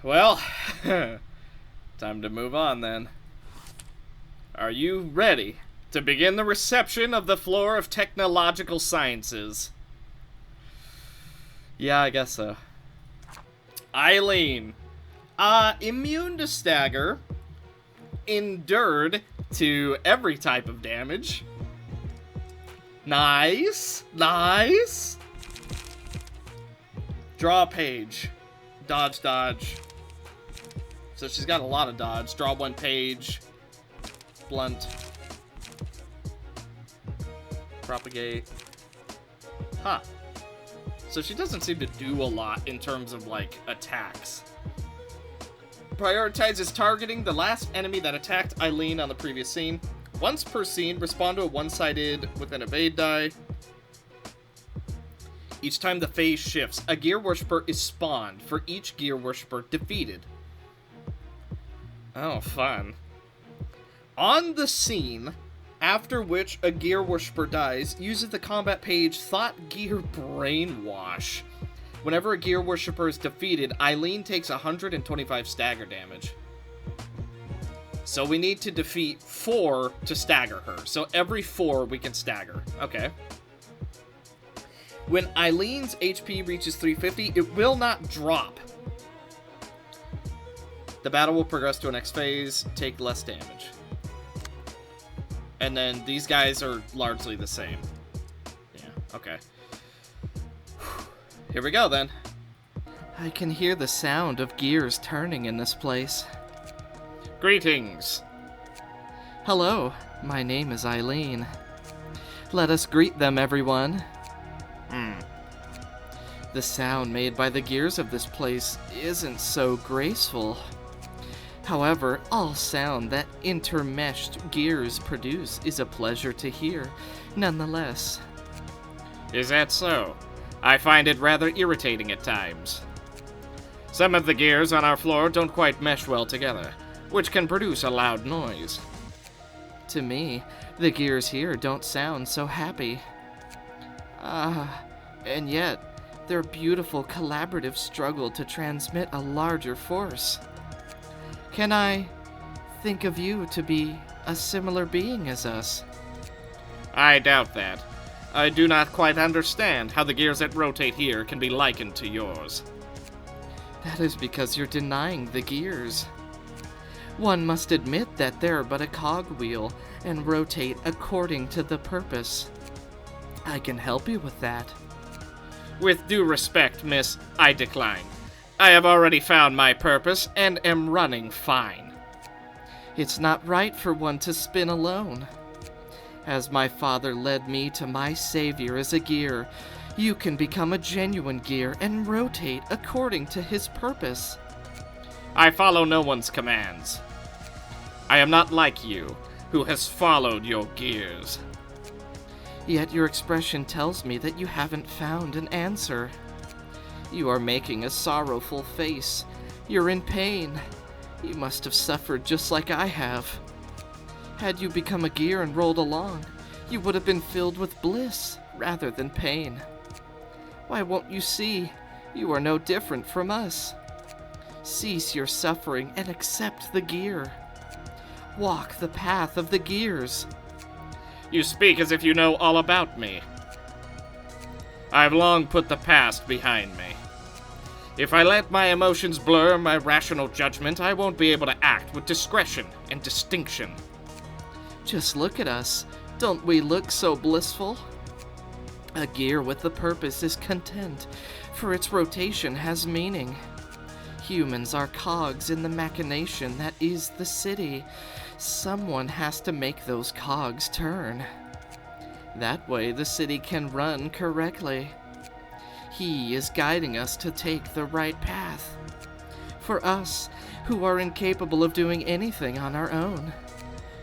Well, time to move on then. Are you ready to begin the reception of the floor of technological sciences? Yeah, I guess so. Eileen. Immune to stagger. Endured to every type of damage. Nice. Nice. Draw a page. Dodge, dodge. So she's got a lot of dodge. Draw 1 page. Blunt. Propagate. Huh. So she doesn't seem to do a lot in terms of, like, attacks. Prioritizes targeting the last enemy that attacked Eileen on the previous scene. Once per scene, respond to a one-sided with an evade die. Each time the phase shifts, a Gear Worshipper is spawned for each Gear Worshipper defeated. Oh, fun. On the scene, after which a Gear Worshipper dies, uses the combat page Thought Gear Brainwash. Whenever a Gear Worshipper is defeated, Eileen takes 125 stagger damage. So we need to defeat 4 to stagger her. So every 4 we can stagger. Okay. When Eileen's HP reaches 350, it will not drop. The battle will progress to a next phase, take less damage. And then these guys are largely the same. Yeah, okay. Here we go, then. I can hear the sound of gears turning in this place. Greetings. Hello, my name is Eileen. Let us greet them, everyone. The sound made by the gears of this place isn't so graceful. However, all sound that intermeshed gears produce is a pleasure to hear, nonetheless. Is that so? I find it rather irritating at times. Some of the gears on our floor don't quite mesh well together, which can produce a loud noise. To me, the gears here don't sound so happy. And yet, their beautiful collaborative struggle to transmit a larger force. Can I think of you to be a similar being as us? I doubt that. I do not quite understand how the gears that rotate here can be likened to yours. That is because you're denying the gears. One must admit that they're but a cogwheel and rotate according to the purpose. I can help you with that. With due respect, miss, I decline. I have already found my purpose and am running fine. It's not right for one to spin alone. As my father led me to my savior as a gear, you can become a genuine gear and rotate according to his purpose. I follow no one's commands. I am not like you, who has followed your gears. Yet your expression tells me that you haven't found an answer. You are making a sorrowful face. You're in pain. You must have suffered just like I have. Had you become a gear and rolled along, you would have been filled with bliss rather than pain. Why won't you see? You are no different from us. Cease your suffering and accept the gear. Walk the path of the gears. You speak as if you know all about me. I've long put the past behind me. If I let my emotions blur my rational judgment, I won't be able to act with discretion and distinction. Just look at us. Don't we look so blissful? A gear with a purpose is content, for its rotation has meaning. Humans are cogs in the machination that is the city. Someone has to make those cogs turn. That way the city can run correctly. He is guiding us to take the right path. For us, who are incapable of doing anything on our own.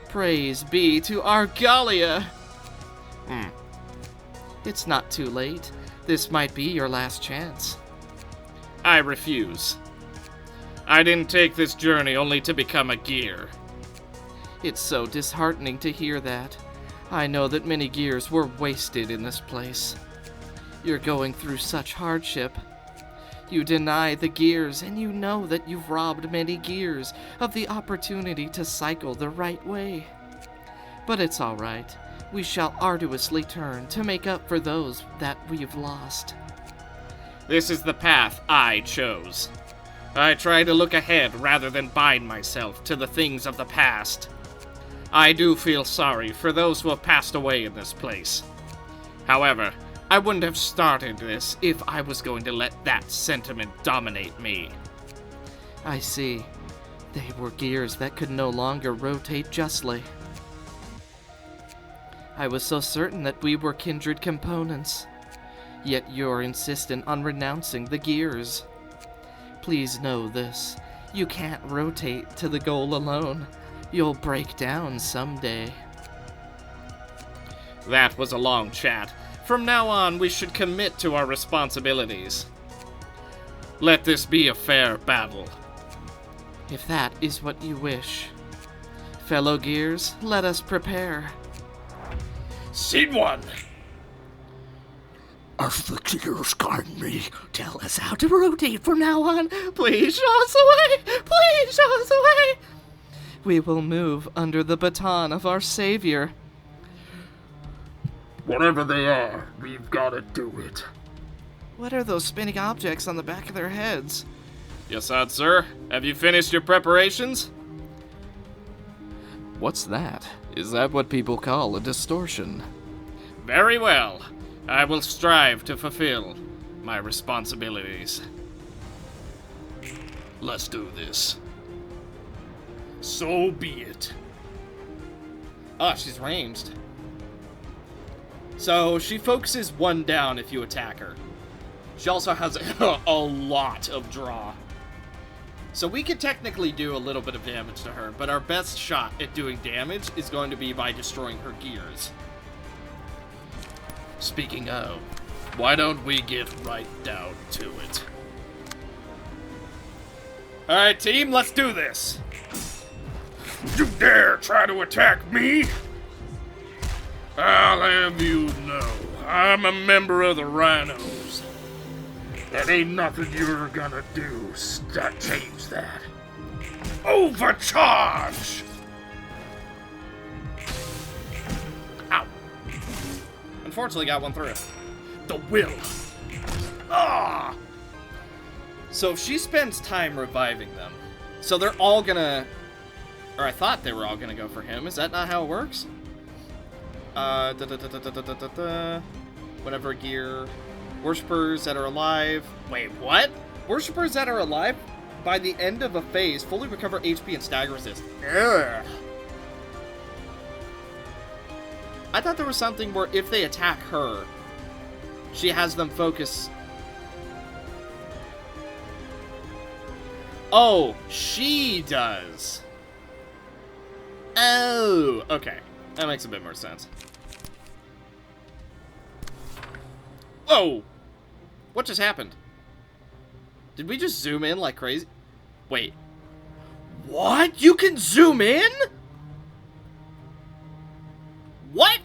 Praise be to Argalia! It's not too late. This might be your last chance. I refuse. I didn't take this journey only to become a gear. It's so disheartening to hear that. I know that many gears were wasted in this place. You're going through such hardship. You deny the gears, and you know that you've robbed many gears of the opportunity to cycle the right way. But it's all right. We shall arduously turn to make up for those that we've lost. This is the path I chose. I try to look ahead rather than bind myself to the things of the past. I do feel sorry for those who have passed away in this place. However, I wouldn't have started this if I was going to let that sentiment dominate me. I see. They were gears that could no longer rotate justly. I was so certain that we were kindred components. Yet you're insistent on renouncing the gears. Please know this. You can't rotate to the goal alone. You'll break down someday. That was a long chat. From now on, we should commit to our responsibilities. Let this be a fair battle. If that is what you wish. Fellow gears, let us prepare. Scene 1. As the gears guide me, tell us how to rotate from now on. Please show us the way! Please show us the way! We will move under the baton of our savior. Whatever they are, we've got to do it. What are those spinning objects on the back of their heads? Yes, sir. Have you finished your preparations? What's that? Is that what people call a distortion? Very well. I will strive to fulfill my responsibilities. Let's do this. So be it. Oh, she's ranged. So she focuses 1 down if you attack her. She also has a lot of draw. So we could technically do a little bit of damage to her, but our best shot at doing damage is going to be by destroying her gears. Speaking of, why don't we get right down to it? Alright, team, let's do this. You dare try to attack me? I'll have you know, I'm a member of the Rhinos. That ain't nothing you're gonna do to change that. Overcharge! Ow. Unfortunately, got one through. The will. Ah! So she spends time reviving them. So they're all gonna... Or I thought they were all gonna go for him. Is that not how it works? Whatever gear. Worshippers that are alive. Wait, what? Worshippers that are alive by the end of a phase fully recover HP and stagger resist. Ugh. I thought there was something where if they attack her, she has them focus. Oh, she does. Oh, okay. That makes a bit more sense. Whoa! What just happened? Did we just zoom in like crazy? Wait. What? You can zoom in? What?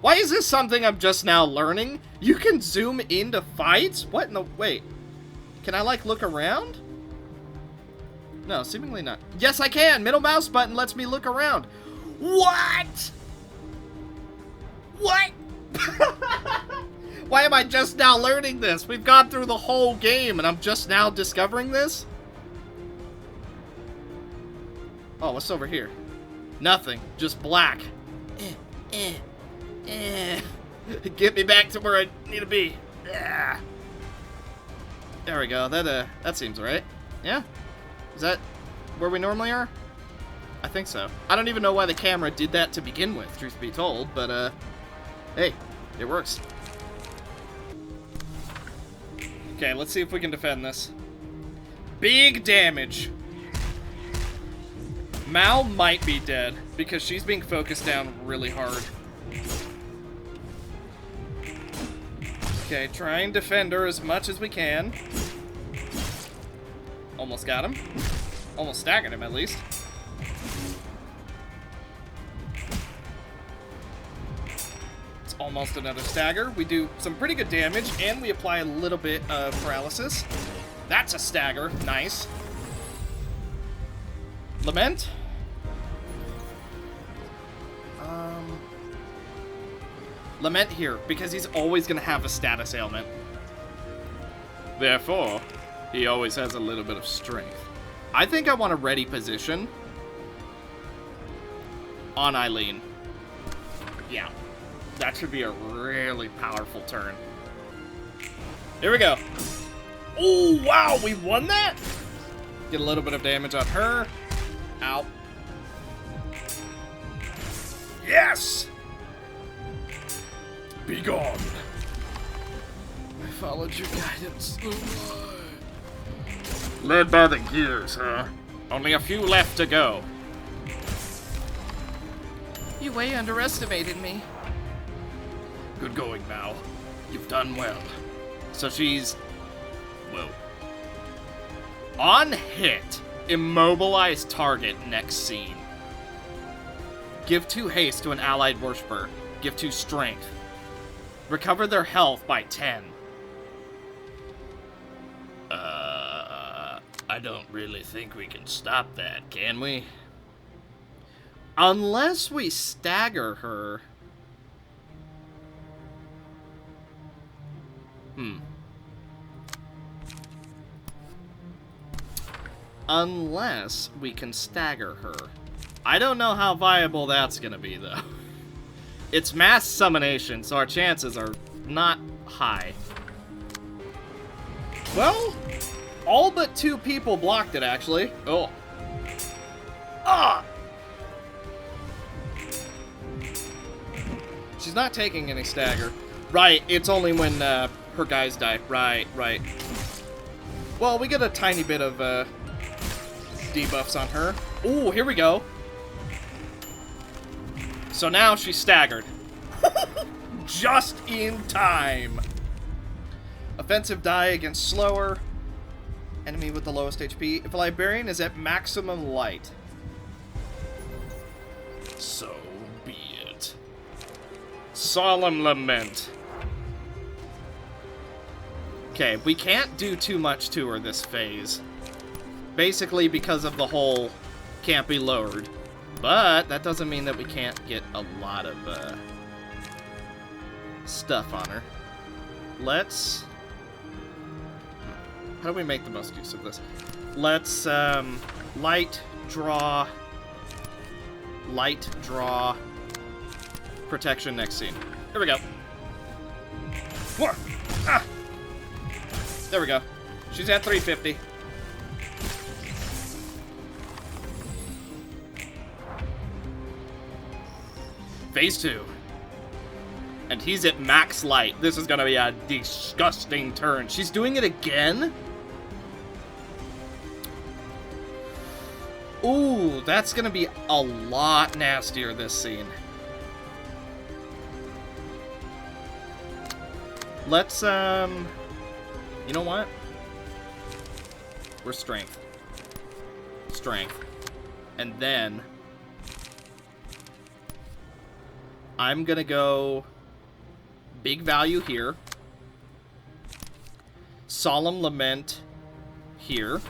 Why Why is this something I'm just now learning? You can zoom into fights? What in the... Wait. Can I, like, look around? No, seemingly not. Yes, I can! Middle mouse button lets me look around. What? What? Why am I just now learning this? We've gone through the whole game and I'm just now discovering this? Oh, what's over here? Nothing. Just black. Get me back to where I need to be. There we go. That seems right. Yeah? Is that where we normally are? I think so. I don't even know why the camera did that to begin with, truth be told, but, hey, it works. Okay, let's see if we can defend this. Big damage. Mal might be dead, because she's being focused down really hard. Okay, try and defend her as much as we can. Almost got him. Almost staggered him, at least. It's almost another stagger. We do some pretty good damage, and we apply a little bit of paralysis. That's a stagger. Nice. Lament. Lament here, because he's always going to have a status ailment. Therefore, he always has a little bit of strength. I think I want a ready position on Eileen. Yeah. That should be a really powerful turn. Here we go. Oh, wow, we won that? Get a little bit of damage on her. Ow. Yes! Be gone. I followed your guidance. Led by the gears, huh? Only a few left to go. You way underestimated me. Good going, Mal. You've done well. So she's... Whoa. On hit. Immobilize target next scene. Give 2 haste to an allied worshipper. Give 2 strength. Recover their health by 10. I don't really think we can stop that, can we? Unless we stagger her. Unless we can stagger her. I don't know how viable that's gonna be, though. It's mass summonation, so our chances are not high. Well, all but 2 people blocked it, actually. Oh. Ah! She's not taking any stagger. Right, it's only when her guys die. Right. Well, we get a tiny bit of debuffs on her. Ooh, here we go. So now she's staggered. Just in time. Offensive die against slower. Enemy with the lowest HP. If a librarian is at maximum light. So be it. Solemn lament. Okay, we can't do too much to her this phase. Basically because of the whole can't be lowered. But that doesn't mean that we can't get a lot of stuff on her. Let's... How do we make the most use of this? Let's light draw, protection next scene. Here we go. Ah. There we go. She's at 350. Phase 2. And he's at max light. This is gonna be a disgusting turn. She's doing it again? Ooh, that's gonna be a lot nastier this scene. Let's, you know what? We're strength. Strength. And then I'm gonna go Big value here. Solemn Lament here.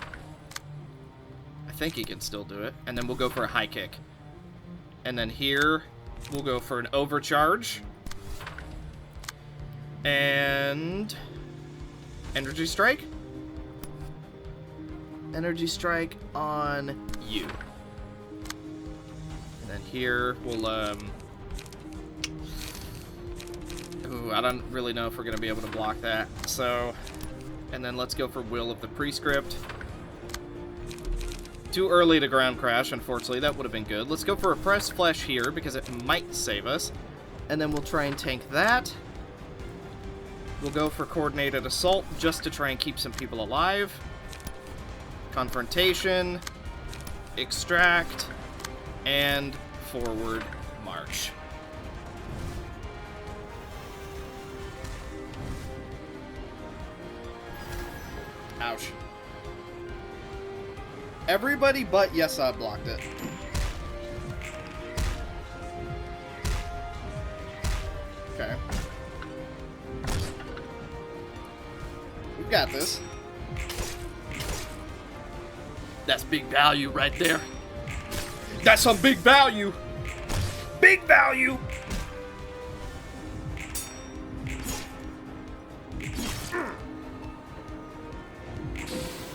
I think he can still do it. And then we'll go for a high kick. And then here, we'll go for an overcharge. And Energy Strike. Energy Strike on you. And then here, we'll, ooh, I don't really know if we're going to be able to block that. So, and then let's go for Will of the Prescript. Too early to ground crash, unfortunately. That would have been good. Let's go for a Press Flesh here, because it might save us. And then we'll try and tank that. We'll go for Coordinated Assault, just to try and keep some people alive. Confrontation. Extract. And Forward March. Ouch. Everybody but Yesod blocked it. Okay. We've got this. That's big value right there. That's some big value. Big value.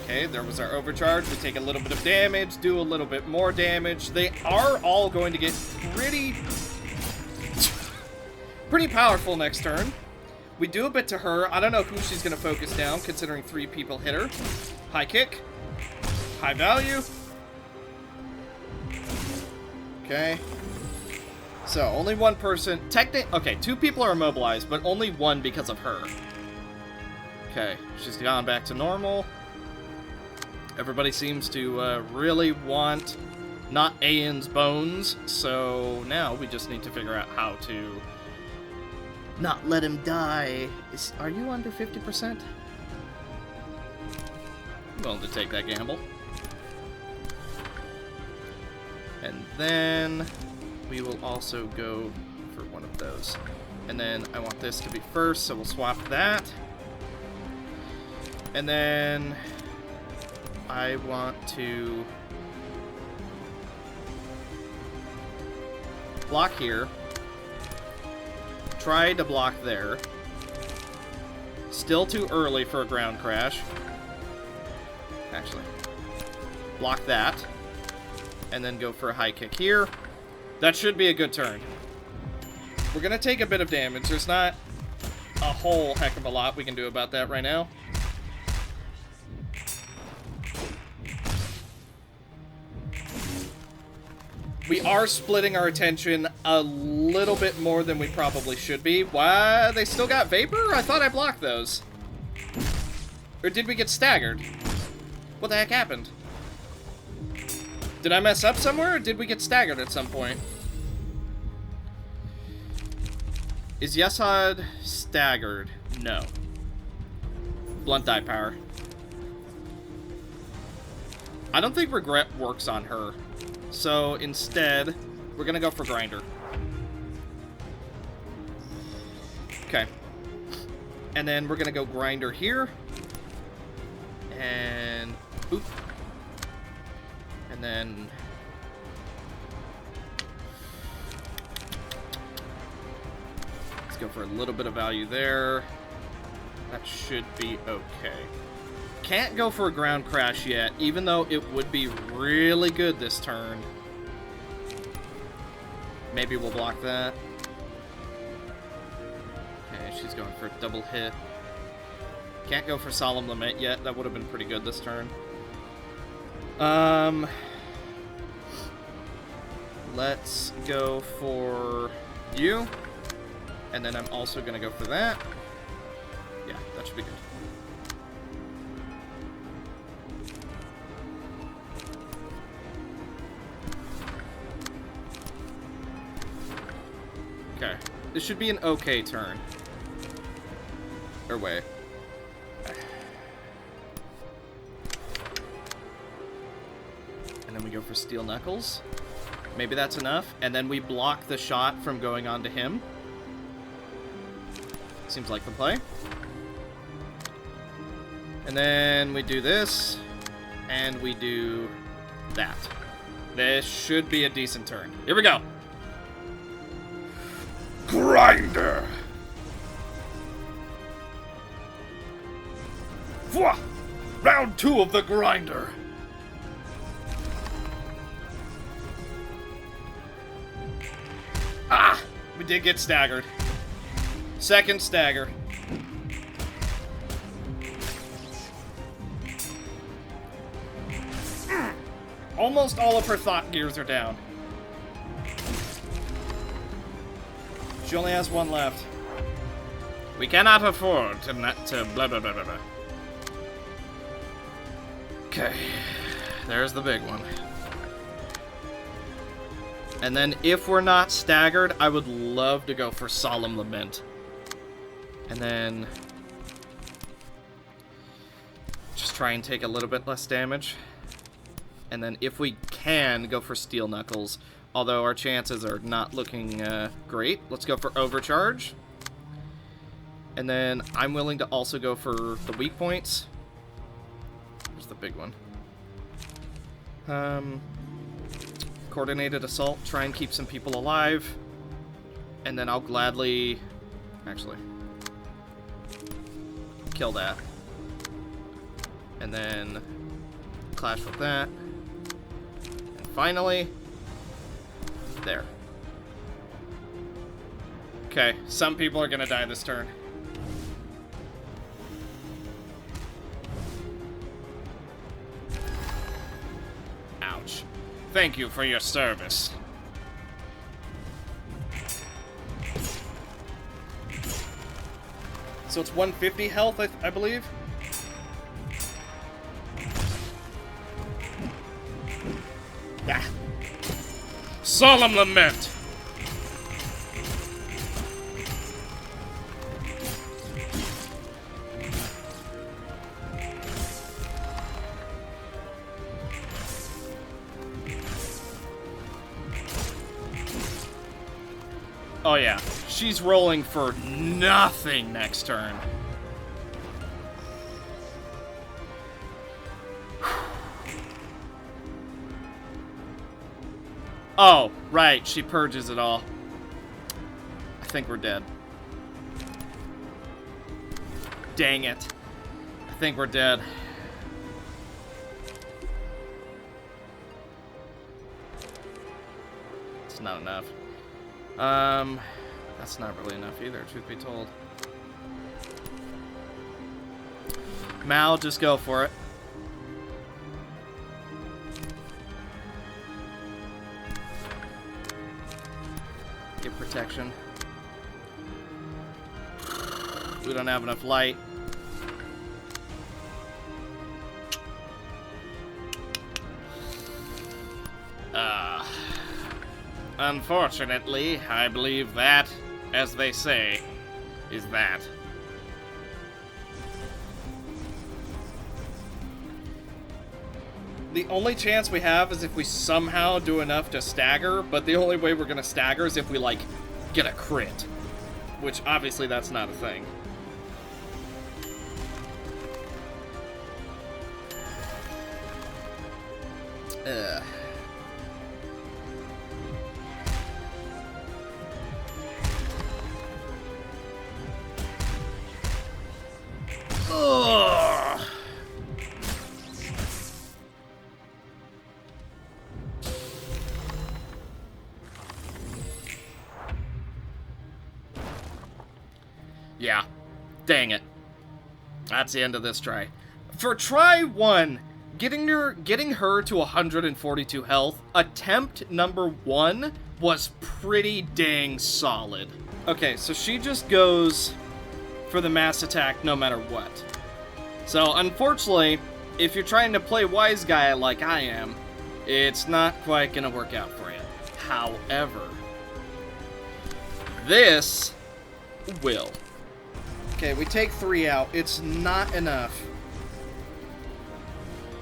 Okay, there was our overcharge. We take a little bit of damage, do a little bit more damage. They are all going to get pretty powerful next turn. We do a bit to her. I don't know who she's going to focus down, considering 3 people hit her. High kick. High value. Okay. So, only one person. Okay, 2 people are immobilized, but only 1 because of her. Okay, she's gone back to normal. Everybody seems to really want not Aen's bones, so now we just need to figure out how to not let him die. Are you under 50%? I'm willing to take that gamble. And then we will also go for one of those. And then I want this to be first, so we'll swap that. And then I want to block here. Try to block there. Still too early for a ground crash. Actually, block that. And then go for a high kick here. That should be a good turn. We're going to take a bit of damage. There's not a whole heck of a lot we can do about that right now. We are splitting our attention a little bit more than we probably should be. Why? They still got Vapor? I thought I blocked those. Or did we get staggered? What the heck happened? Did I mess up somewhere, or did we get staggered at some point? Is Yesod staggered? No. Blunt die power. I don't think Regret works on her. So instead, we're gonna go for Grinder. Okay. And then we're gonna go Grinder here. And oop. And then let's go for a little bit of value there. That should be okay. Can't go for a ground crash yet, even though it would be really good this turn. Maybe we'll block that. Okay, she's going for a double hit. Can't go for Solemn Lament yet. That would have been pretty good this turn. Let's go for you. And then I'm also going to go for that. Yeah, that should be good. Okay. This should be an okay turn. Or wait. And then we go for Steel Knuckles. Maybe that's enough. And then we block the shot from going on to him. seems like the play. And then we do this, and we do that. This should be a decent turn. Here we go. Grinder! Vwah! Round 2 of the grinder. Ah! We did get staggered. Second stagger. Almost all of her thought gears are down. She only has one left. We cannot afford to not to blah blah blah blah blah. Okay, there's the big one. And then if we're not staggered, I would love to go for Solemn Lament. And then just try and take a little bit less damage. And then if we can, go for Steel Knuckles. Although our chances are not looking great. Let's go for Overcharge. And then I'm willing to also go for the weak points. Here's the big one. Coordinated Assault. Try and keep some people alive. And then I'll gladly... Actually... kill that. And then... clash with that. And finally... there. Okay, some people are gonna die this turn. Ouch. Thank you for your service. So it's 150 health, I believe. Ah. Solemn Lament. Oh yeah, she's rolling for nothing next turn. Oh, right, she purges it all. I think we're dead. Dang it. I think we're dead. It's not enough. That's not really enough either, truth be told. Mal, just go for it. Get protection. We don't have enough light. Unfortunately, I believe that, as they say, is that. The only chance we have is if we somehow do enough to stagger, but the only way we're gonna stagger is if we, like, get a crit. Which, obviously, that's not a thing. Ugh. Ugh. Yeah. Dang it. That's the end of this try. For try 1, getting her to 142 health, attempt number 1 was pretty dang solid. Okay, so she just goes for the mass attack no matter what. So, unfortunately, if you're trying to play wise guy like I am, it's not quite gonna work out for you. However, this will. Okay, we take 3 out. It's not enough.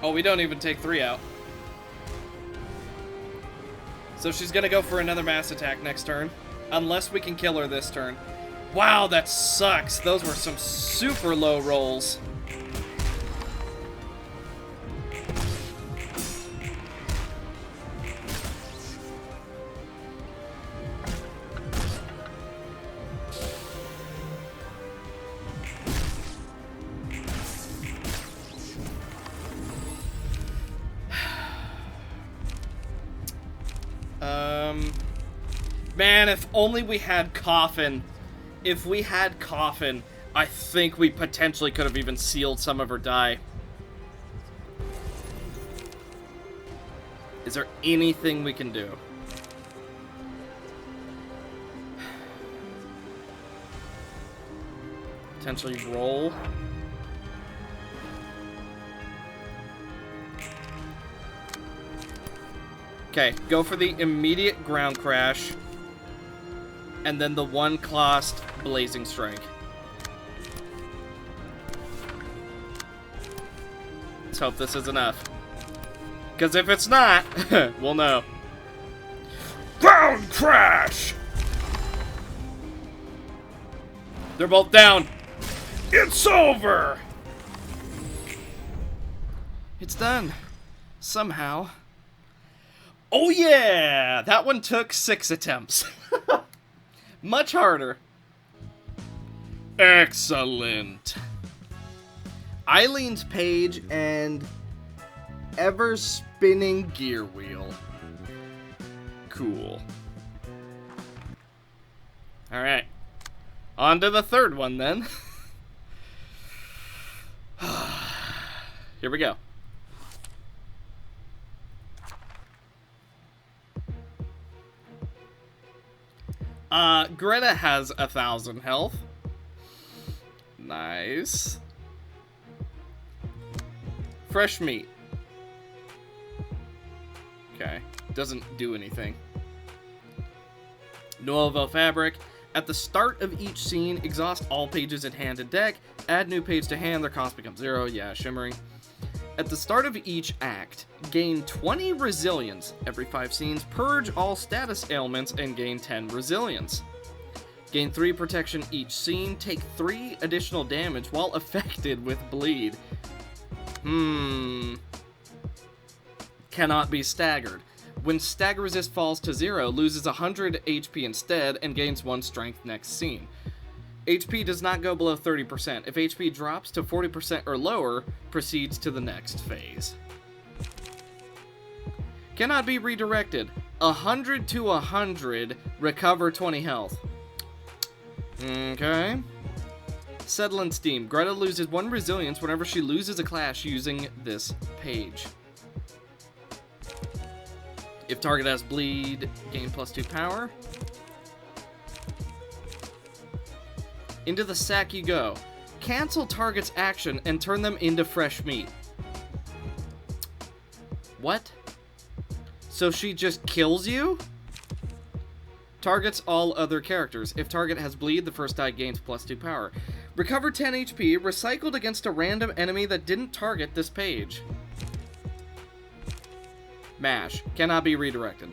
Oh, we don't even take 3 out. So she's gonna go for another mass attack next turn. Unless we can kill her this turn. Wow, that sucks. Those were some super low rolls. Man, if only we had Coffin. If we had Coffin, I think we potentially could have even sealed some of her die. Is there anything we can do? Potentially roll. Okay, go for the immediate ground crash. And then the one cost blazing strike. Let's hope this is enough. Because if it's not, we'll know. Ground crash! They're both down. It's over! It's done. Somehow. Oh yeah! That one took 6 attempts. Much harder. Excellent. Eileen's page and ever spinning gear wheel. Cool. Alright. On to the third one then. Here we go. Greta has 1,000 health. Nice. Fresh meat. Okay. Doesn't do anything. Nuovo fabric. At the start of each scene, exhaust all pages in hand and deck. Add new page to hand, their cost becomes 0. Yeah, shimmering. At the start of each act, gain 20 resilience. Every 5 scenes, purge all status ailments and gain 10 resilience. Gain 3 protection each scene, take 3 additional damage while affected with bleed. Cannot be staggered. When stagger resist falls to 0, loses 100 HP instead and gains 1 strength next scene. HP does not go below 30%. If HP drops to 40% or lower, proceeds to the next phase. Cannot be redirected. 100 to 100, recover 20 health. Okay. Settle and Steam. Greta loses 1 resilience whenever she loses a clash using this page. If target has bleed, gain +2 power. Into the sack you go. Cancel target's action and turn them into fresh meat. What? So she just kills you? Targets all other characters. If target has bleed, the first die gains +2 power. Recover 10 HP, recycled against a random enemy that didn't target this page. Mash. Cannot be redirected.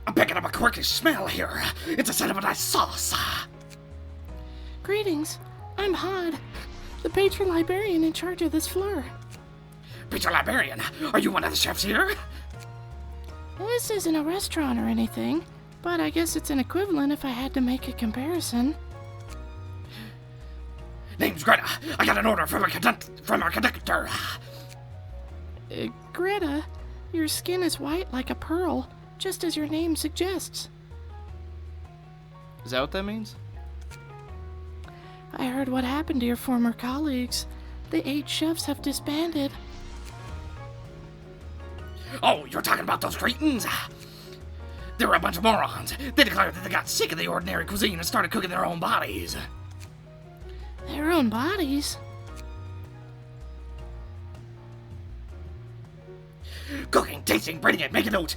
I'm picking up a quirky smell here. It's a scent of a nice sauce. Greetings. I'm Hod, the patron librarian in charge of this floor. Peter Librarian, are you one of the chefs here? This isn't a restaurant or anything, but I guess it's an equivalent if I had to make a comparison. Name's Greta. I got an order from our conductor. Greta, your skin is white like a pearl, just as your name suggests. Is that what that means? I heard what happened to your former colleagues. The 8 chefs have disbanded. Oh, you're talking about those cretins? They were a bunch of morons. They declared that they got sick of the ordinary cuisine and started cooking their own bodies. Their own bodies? Cooking, tasting, braiding it, making notes,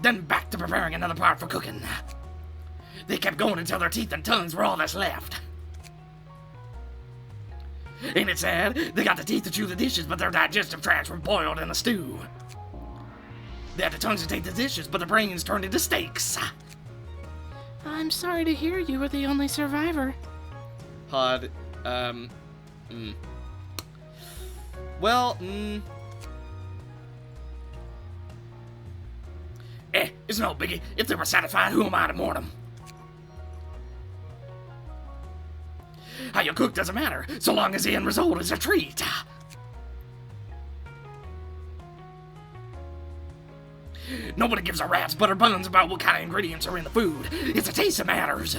then back to preparing another part for cooking. They kept going until their teeth and tongues were all that's left. Ain't it sad? They got the teeth to chew the dishes, but their digestive tracts were boiled in a stew. They had the tongues to take the dishes, but the brains turned into steaks. I'm sorry to hear you were the only survivor. Pod, Well, It's no biggie. If they were satisfied, who am I to mourn them? How you cook doesn't matter, so long as the end result is a treat. Nobody gives a rat's butter buns about what kind of ingredients are in the food. It's the taste that matters.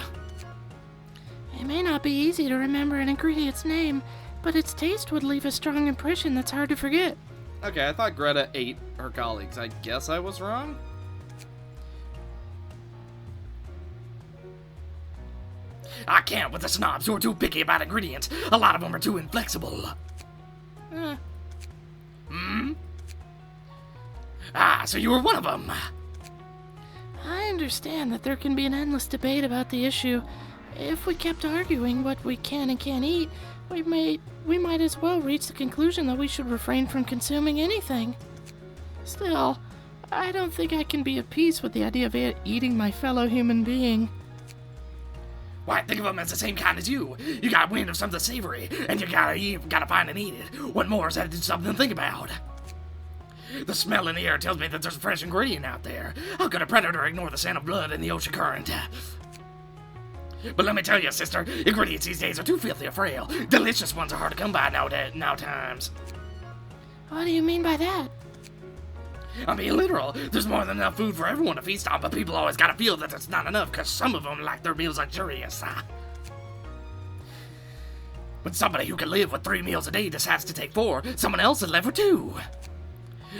It may not be easy to remember an ingredient's name, but its taste would leave a strong impression that's hard to forget. okay, I thought Greta ate her colleagues. I guess I was wrong? I can't with the snobs who are too picky about ingredients. A lot of them are too inflexible. So you were one of them. I understand that there can be an endless debate about the issue. If we kept arguing what we can and can't eat, we might as well reach the conclusion that we should refrain from consuming anything. Still, I don't think I can be at peace with the idea of eating my fellow human being. Why, think of them as the same kind as you. You got wind of something savory, and you gotta find and eat it. What more is that something to think about? The smell in the air tells me that there's a fresh ingredient out there. How could a predator ignore the scent of blood in the ocean current? But let me tell you, sister, ingredients these days are too filthy or frail. Delicious ones are hard to come by nowadays. What do you mean by that? I'm being literal. There's more than enough food for everyone to feast on, but people always gotta feel that it's not enough because some of them like their meals luxurious. When somebody who can live with 3 meals a day decides to take 4, someone else is left with 2.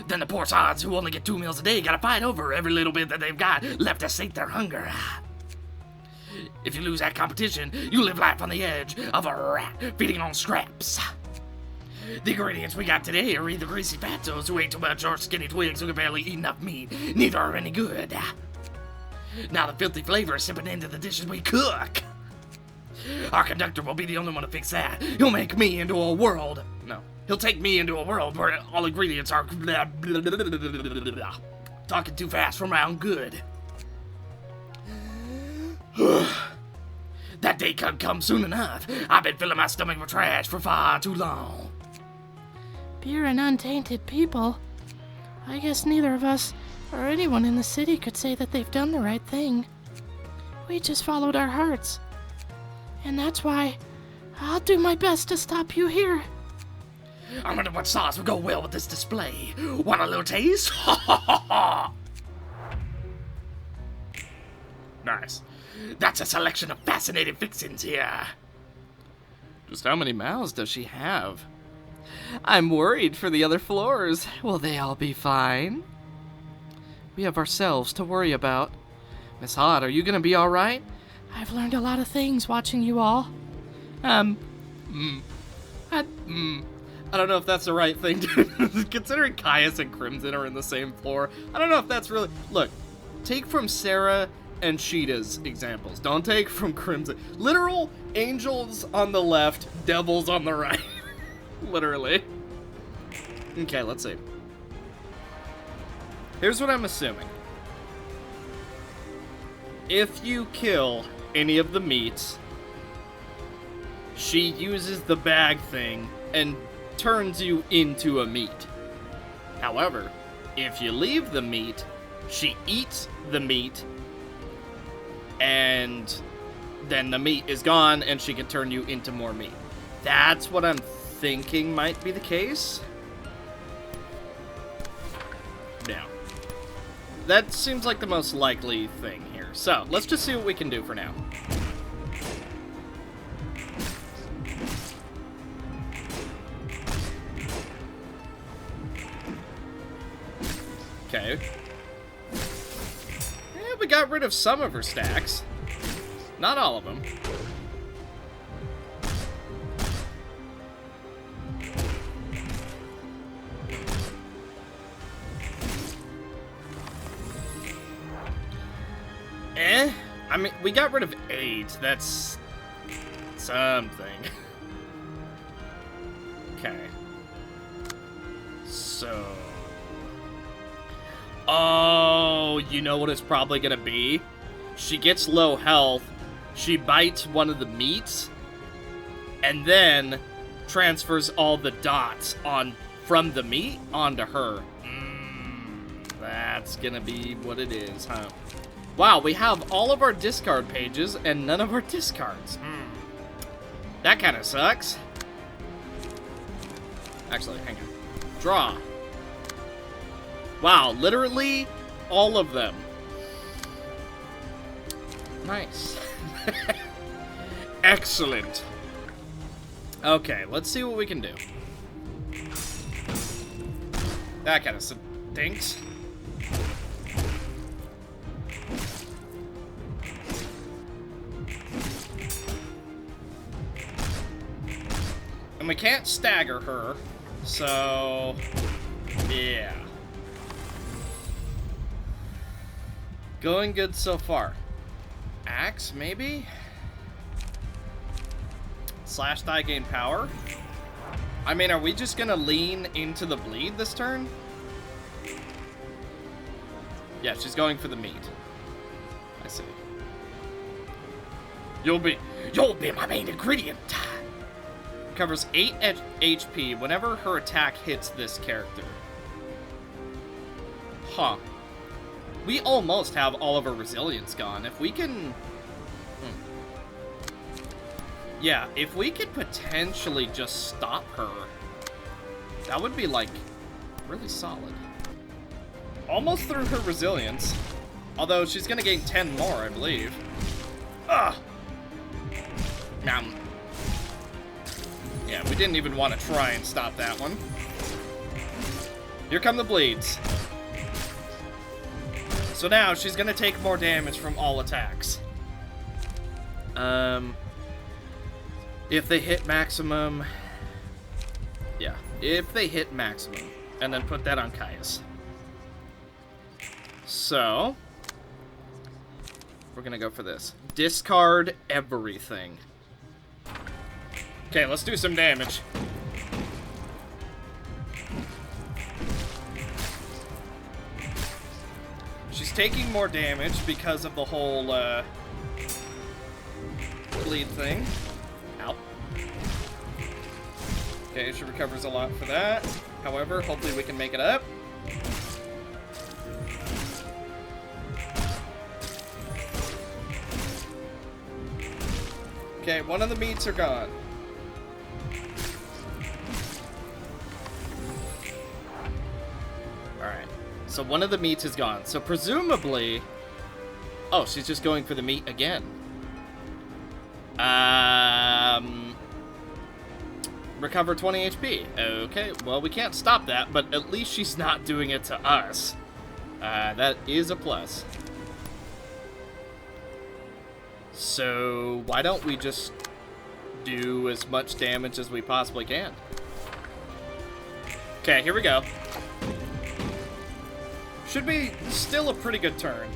Then the poor sods who only get 2 meals a day gotta fight over every little bit that they've got left to sate their hunger. If you lose that competition, you live life on the edge of a rat feeding on scraps. The ingredients we got today are either greasy fatos who ate too much or skinny twigs who can barely eat enough meat. Neither are any good. Now the filthy flavor is sipping into the dishes we cook. Our conductor will be the only one to fix that. He'll make me into a world. No, he'll take me into a world where all ingredients are talking too fast for my own good. That day could come soon enough. I've been filling my stomach with trash for far too long. Pure and untainted people. I guess neither of us or anyone in the city could say that they've done the right thing. We just followed our hearts. And that's why I'll do my best to stop you here. I wonder what sauce would go well with this display. Want a little taste? Ha ha ha ha! Nice. That's a selection of fascinating fixings here. Just how many mouths does she have? I'm worried for the other floors. Will they all be fine? We have ourselves to worry about. Miss Hod, are you gonna be alright? I've learned a lot of things watching you all. I don't know if that's the right thing to considering Caius and Crimson are in the same floor. I don't know if that's really... Look, take from Sarah and Sheeta's examples. Don't take from Crimson. Literal angels on the left, devils on the right. Literally. Okay, let's see. Here's what I'm assuming. If you kill any of the meats, she uses the bag thing and turns you into a meat. However, if you leave the meat, she eats the meat, and then the meat is gone and she can turn you into more meat. That's what I'm thinking might be the case. Now, that seems like the most likely thing here. So, let's just see what we can do for now. Okay. Yeah, we got rid of some of her stacks. Not all of them. I mean, we got rid of 8. That's something. Okay. So... Oh, you know what it's probably gonna be? she gets low health, she bites one of the meats, and then transfers all the dots from the meat onto her. That's gonna be what it is, huh? Wow, we have all of our discard pages and none of our discards. That kind of sucks. Actually, hang on. Draw. Wow, literally all of them. Nice. Excellent. Okay, let's see what we can do. That kind of stinks. And we can't stagger her, so yeah. Going good so far. Axe, maybe? Slash die gain power? I mean, are we just gonna lean into the bleed this turn? Yeah, she's going for the meat. I see. You'll be my main ingredient. Covers 8 HP whenever her attack hits this character. Huh. We almost have all of our resilience gone. If we can... Yeah, if we could potentially just stop her, that would be, like, really solid. Almost through her resilience. Although she's gonna gain 10 more, I believe. Ugh! Yeah, we didn't even want to try and stop that one. Here come the bleeds. So now she's gonna take more damage from all attacks. If they hit maximum... Yeah, if they hit maximum. And then put that on Caius. So... we're gonna go for this. Discard everything. Okay, let's do some damage. She's taking more damage because of the whole, bleed thing. Ow. Okay, she recovers a lot for that. However, hopefully we can make it up. Okay, one of the meats are gone. Alright, so one of the meats is gone. So presumably... Oh, she's just going for the meat again. Recover 20 HP. Okay, well, we can't stop that, but at least she's not doing it to us. That is a plus. So, why don't we just do as much damage as we possibly can? Okay, here we go. Should be still a pretty good turn.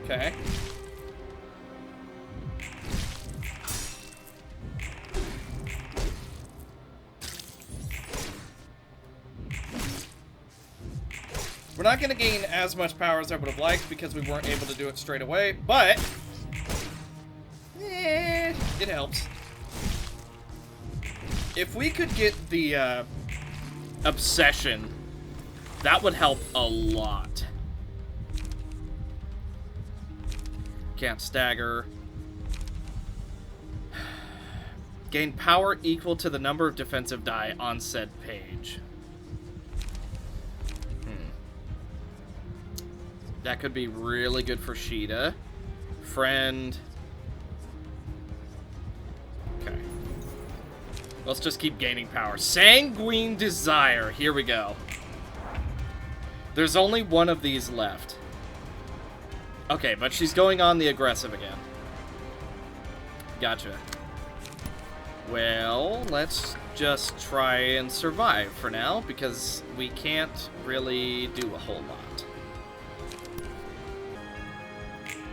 Okay. We're not going to gain as much power as I would have liked because we weren't able to do it straight away, but it helps. If we could get the obsession, that would help a lot. Can't stagger. Gain power equal to the number of defensive die on said page. That could be really good for Sheeta. Friend. Okay. Let's just keep gaining power. Sanguine Desire. Here we go. There's only one of these left. Okay, but she's going on the aggressive again. Gotcha. Well, let's just try and survive for now, because we can't really do a whole lot.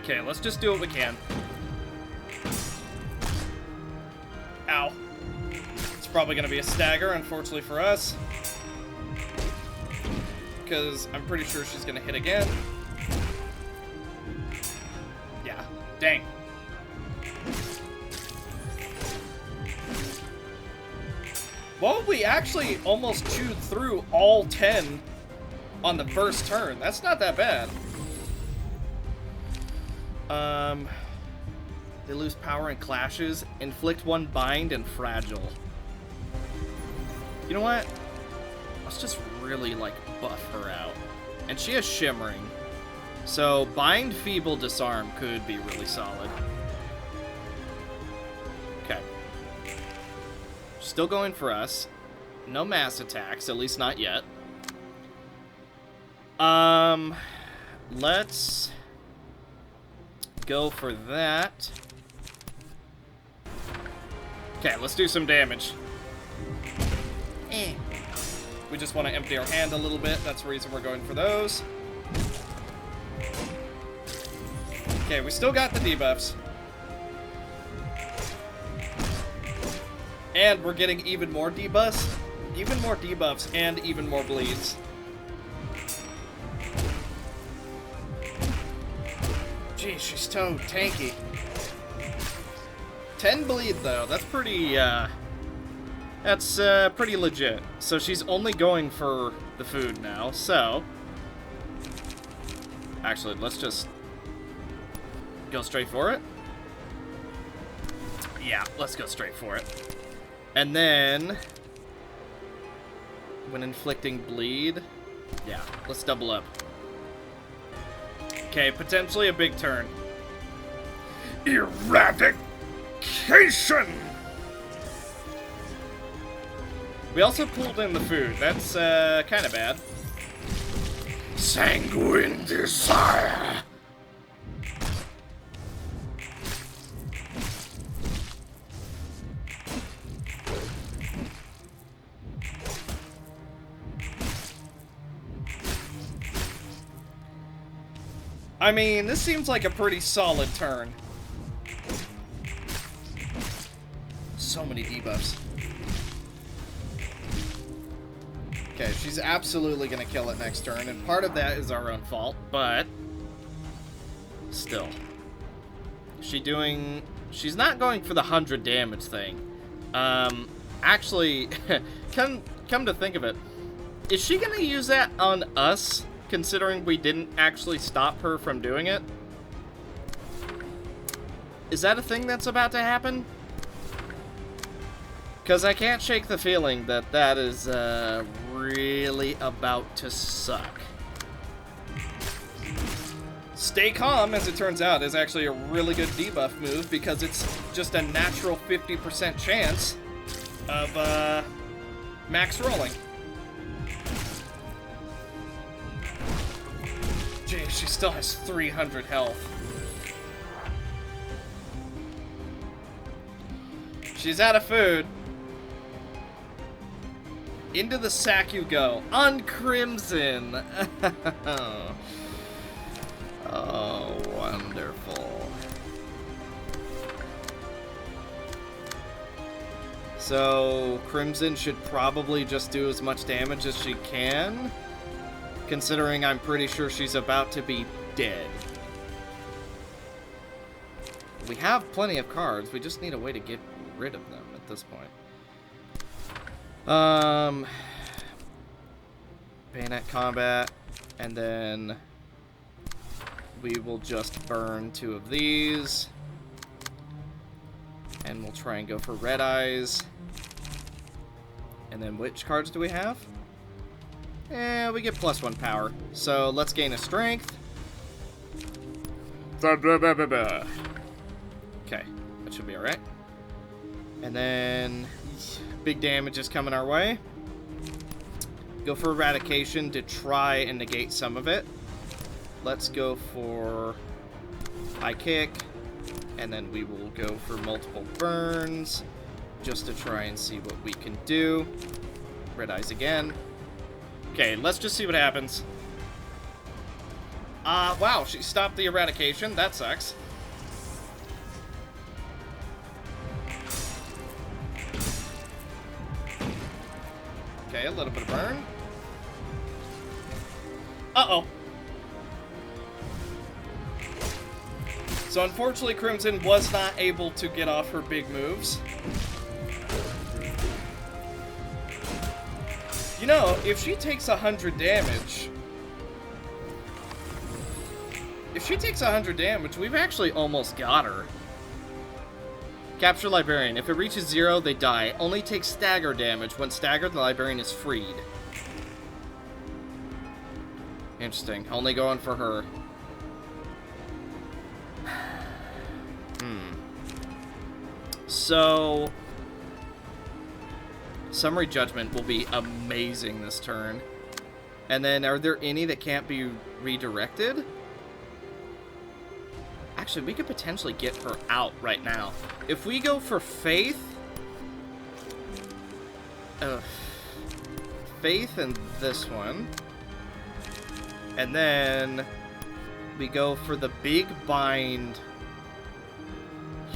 Okay, let's just do what we can. Ow. It's probably going to be a stagger, unfortunately for us. because I'm pretty sure she's gonna hit again. Yeah, dang. Well, we actually almost chewed through all 10 on the first turn. That's not that bad. They lose power in clashes. Inflict 1 bind and fragile. You know what? Let's just really, like, buff her out. And she has shimmering. So, bind, feeble, disarm could be really solid. Okay. Still going for us. No mass attacks, at least not yet. Let's go for that. Okay, let's do some damage. We just want to empty our hand a little bit. That's the reason we're going for those. Okay, we still got the debuffs. And we're getting even more debuffs. Even more debuffs and even more bleeds. Jeez, she's so tanky. 10 bleed, though. That's pretty, pretty legit. So she's only going for the food now, so... Actually, let's just go straight for it. Yeah, let's go straight for it. And then... when inflicting bleed... Yeah, let's double up. Okay, potentially a big turn. Eradication! We also pulled in the food. That's, kind of bad. Sanguine desire! I mean, this seems like a pretty solid turn. So many debuffs. Okay, she's absolutely gonna kill it next turn, and part of that is our own fault, but... still. She's not going for the 100 damage thing. Actually, come to think of it, is she gonna use that on us? Considering we didn't actually stop her from doing it? Is that a thing that's about to happen? Because I can't shake the feeling that that is really about to suck. Stay Calm, as it turns out, is actually a really good debuff move because it's just a natural 50% chance of max rolling. Jeez, she still has 300 health. She's out of food. Into the sack you go. On Crimson. Oh, wonderful. So, Crimson should probably just do as much damage as she can. Considering I'm pretty sure she's about to be dead. We have plenty of cards, we just need a way to get rid of them at this point. Bayonet combat, and then we will just burn 2 of these. And we'll try and go for Red Eyes. And then which cards do we have? We get +1 power. So let's gain a strength. Okay, that should be alright. And then big damage is coming our way. Go for Eradication to try and negate some of it. Let's go for High Kick. And then we will go for multiple burns just to try and see what we can do. Red Eyes again. Okay, let's just see what happens. Wow, she stopped the Eradication. That sucks. Okay, a little bit of burn. Uh-oh. So unfortunately, Crimson was not able to get off her big moves. You know, if she takes 100 damage... If she takes 100 damage, we've actually almost got her. Capture Librarian. If it reaches 0, they die. Only takes stagger damage. When staggered, the Librarian is freed. Interesting. Only going for her. So... Summary Judgment will be amazing this turn. And then, are there any that can't be redirected? Actually, we could potentially get her out right now. If we go for Faith... Faith and this one. And then we go for the big bind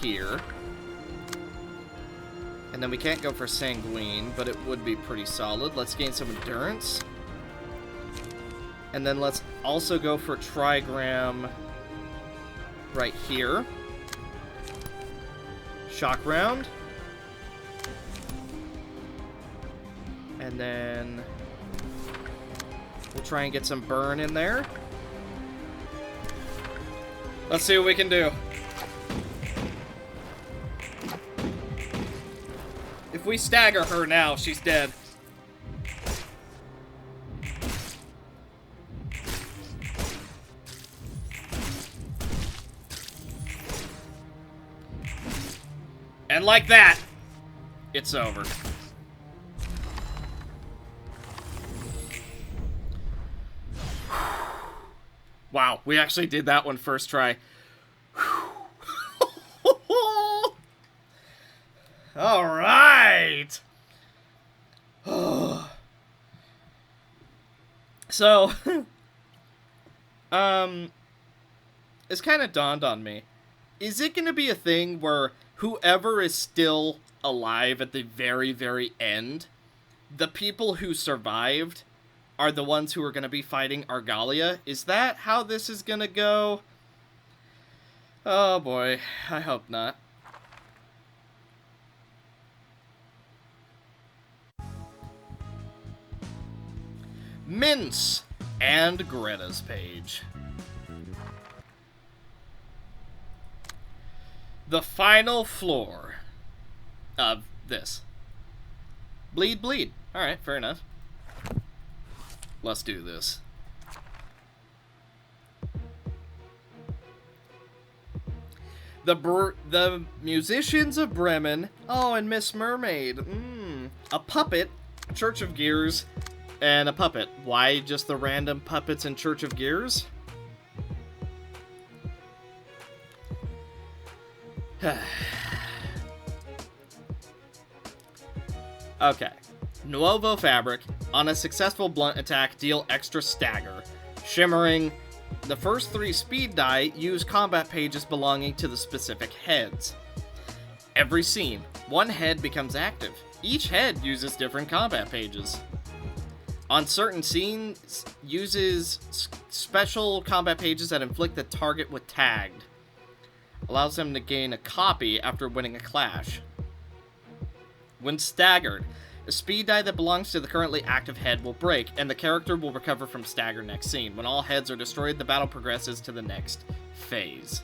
here. And then we can't go for Sanguine, but it would be pretty solid. Let's gain some endurance. And then let's also go for Trigram right here. Shock round. And then we'll try and get some burn in there. Let's see what we can do. If we stagger her now, she's dead. And like that, it's over. Wow, we actually did that one first try. All right. So, it's kind of dawned on me. Is it going to be a thing where whoever is still alive at the very, very end, the people who survived are the ones who are going to be fighting Argalia? Is that how this is going to go? Oh boy, I hope not. Mince and Greta's page. The final floor of this. Bleed, bleed. Alright, fair enough. Let's do this. The musicians of Bremen. Oh, and Miss Mermaid. A puppet, Church of Gears, and a puppet. Why just the random puppets in Church of Gears? Okay. Nuovo Fabric. On a successful blunt attack, deal extra stagger. Shimmering. The first 3 speed die use combat pages belonging to the specific heads. Every scene, 1 head becomes active. Each head uses different combat pages. On certain scenes, uses special combat pages that inflict the target with tagged. Allows them to gain a copy after winning a clash. When staggered, a speed die that belongs to the currently active head will break, and the character will recover from stagger next scene. When all heads are destroyed, the battle progresses to the next phase.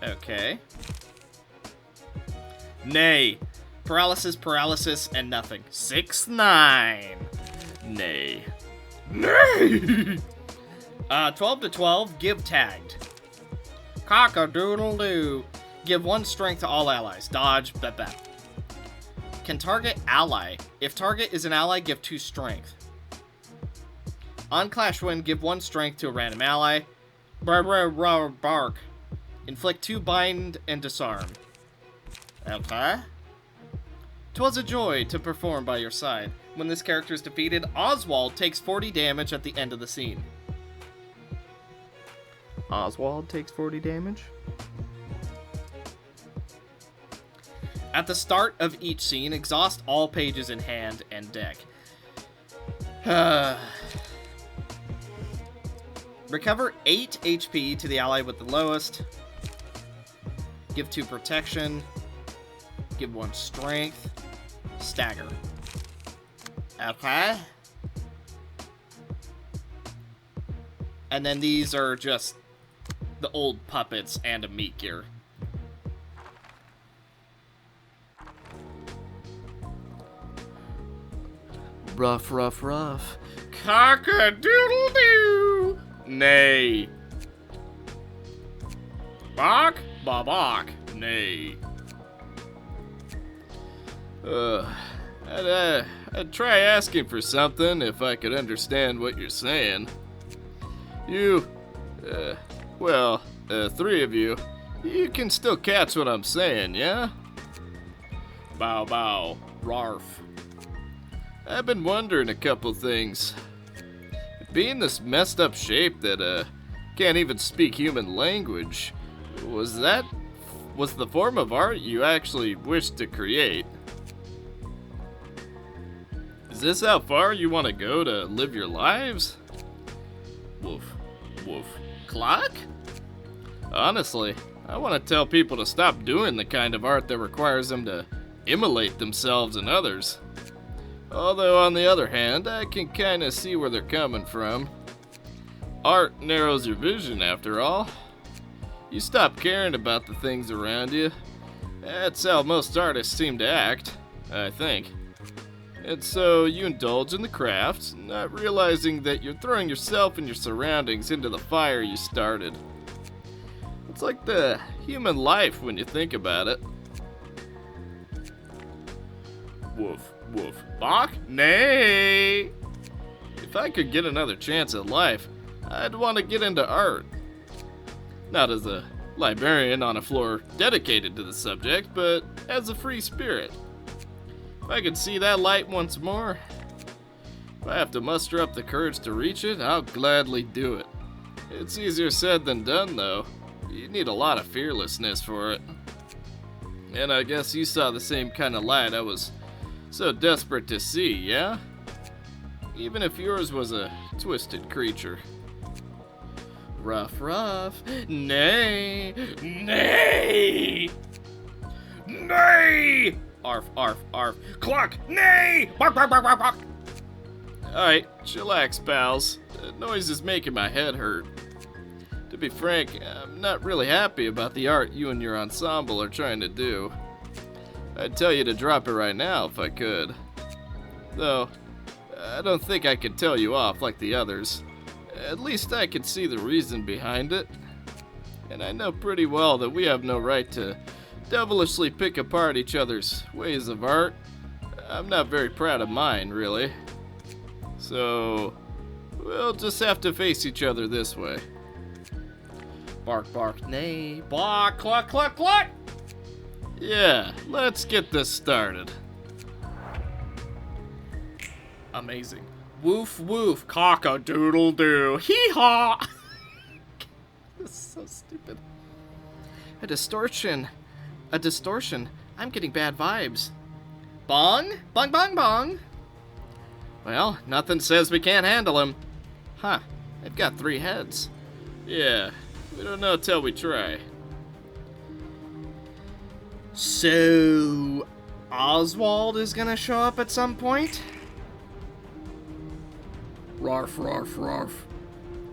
Okay. Nay. Paralysis, paralysis, and nothing. 6-9. Nay. Nay! 12 to 12, give tagged. Cock-a-doodle-doo. Give 1 strength to all allies. Dodge, blah. Can target ally. If target is an ally, give 2 strength. On Clash Win, give 1 strength to a random ally. Bark. Inflict 2 bind and disarm. Okay. 'Twas a joy to perform by your side. When this character is defeated, Oswald takes 40 damage at the end of the scene. Oswald takes 40 damage? At the start of each scene, exhaust all pages in hand and deck. Recover 8 HP to the ally with the lowest. Give 2 protection. Give 1 strength. Stagger. Okay. And then these are just the old puppets and a meat gear. Rough, rough, rough. Cock-a-doodle-doo! Nay. Bok? Babak. Nay. I'd try asking for something if I could understand what you're saying. You, well, 3 of you, you can still catch what I'm saying, yeah? Bow bow, rarf. I've been wondering a couple things. Being this messed up shape that, can't even speak human language, was the form of art you actually wished to create? Is this how far you want to go to live your lives? Woof, woof. Clock? Honestly, I want to tell people to stop doing the kind of art that requires them to immolate themselves and others. Although, on the other hand, I can kinda see where they're coming from. Art narrows your vision, after all. You stop caring about the things around you. That's how most artists seem to act, I think. And so you indulge in the craft, not realizing that you're throwing yourself and your surroundings into the fire you started. It's like the human life when you think about it. Woof, woof. Bok? Nay! If I could get another chance at life, I'd want to get into art. Not as a librarian on a floor dedicated to the subject, but as a free spirit. If I could see that light once more, if I have to muster up the courage to reach it, I'll gladly do it. It's easier said than done, though. You need a lot of fearlessness for it. And I guess you saw the same kind of light I was so desperate to see, yeah? Even if yours was a twisted creature. Rough, rough. Nay! Nay! Nay! Arf, arf, arf. Cluck! Nay! Bark, bark, bark, bark, bark! Alright, chillax, pals. The noise is making my head hurt. To be frank, I'm not really happy about the art you and your ensemble are trying to do. I'd tell you to drop it right now if I could. Though, I don't think I could tell you off like the others. At least I could see the reason behind it. And I know pretty well that we have no right to devilishly pick apart each other's ways of art. I'm not very proud of mine, really. So, we'll just have to face each other this way. Bark, bark, nay. Bark, cluck, cluck, cluck! Yeah, let's get this started. Amazing. Woof, woof, cock-a-doodle-doo. Hee-haw! This is so stupid. A distortion. A distortion. I'm getting bad vibes. Bong? Bong, bong, bong. Well, nothing says we can't handle him. Huh. They've got 3 heads. Yeah, we don't know till we try. So, Oswald is gonna show up at some point? Rarf, rarf, rarf.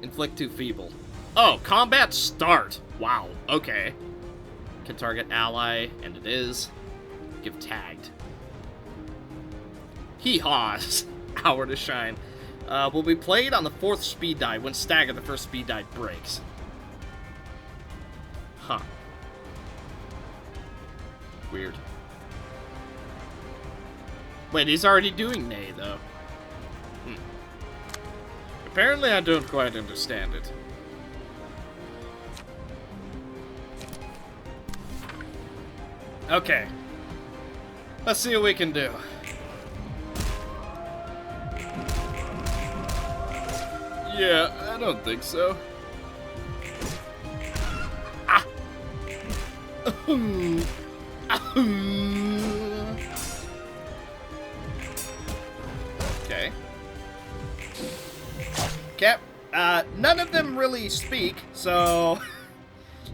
Inflict 2 feeble. Oh, combat start. Wow, okay. Can target ally, and it is. Give tagged. Hee-haws. Hour to shine. Will be played on the 4th speed die. When staggered, the 1st speed die breaks. Huh. Weird. Wait, he's already doing nay, though. Apparently I don't quite understand it. Okay. Let's see what we can do. Yeah, I don't think so. Ah! Okay. Okay. None of them really speak, so...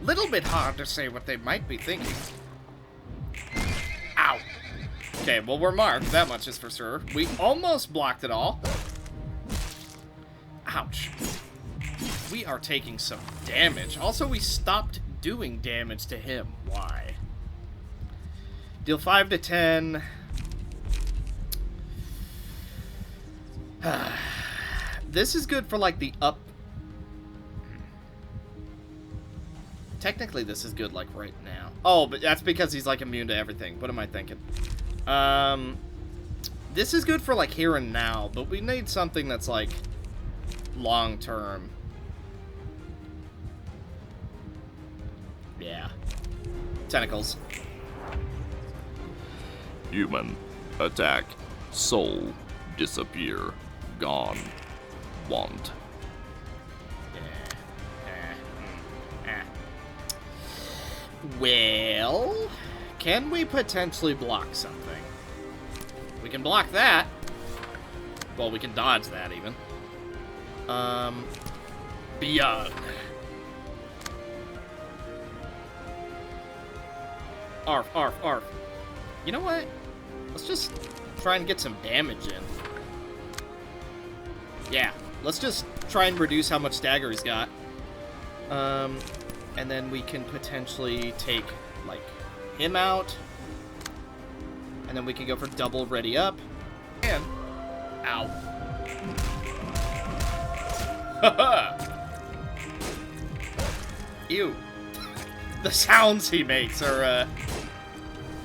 little bit hard to say what they might be thinking. Ow. Okay, well, we're marked. That much is for sure. We almost blocked it all. Ouch. We are taking some damage. Also, we stopped doing damage to him. Why? Deal 5 to 10. This is good for, like, the up... Technically, this is good, like, right now. Oh, but that's because he's, like, immune to everything. What am I thinking? This is good for, like, here and now, but we need something that's, like, long-term. Yeah. Tentacles. Human. Attack. Soul. Disappear. Gone. Want. Well, can we potentially block something? We can block that. Well, we can dodge that even. Beyond. Arf, arf, arf. You know what? Let's just try and get some damage in. Yeah, let's just try and reduce how much stagger he's got. And then we can potentially take, like, him out. And then we can go for double ready up. And... ow. Haha! Ew. The sounds he makes are,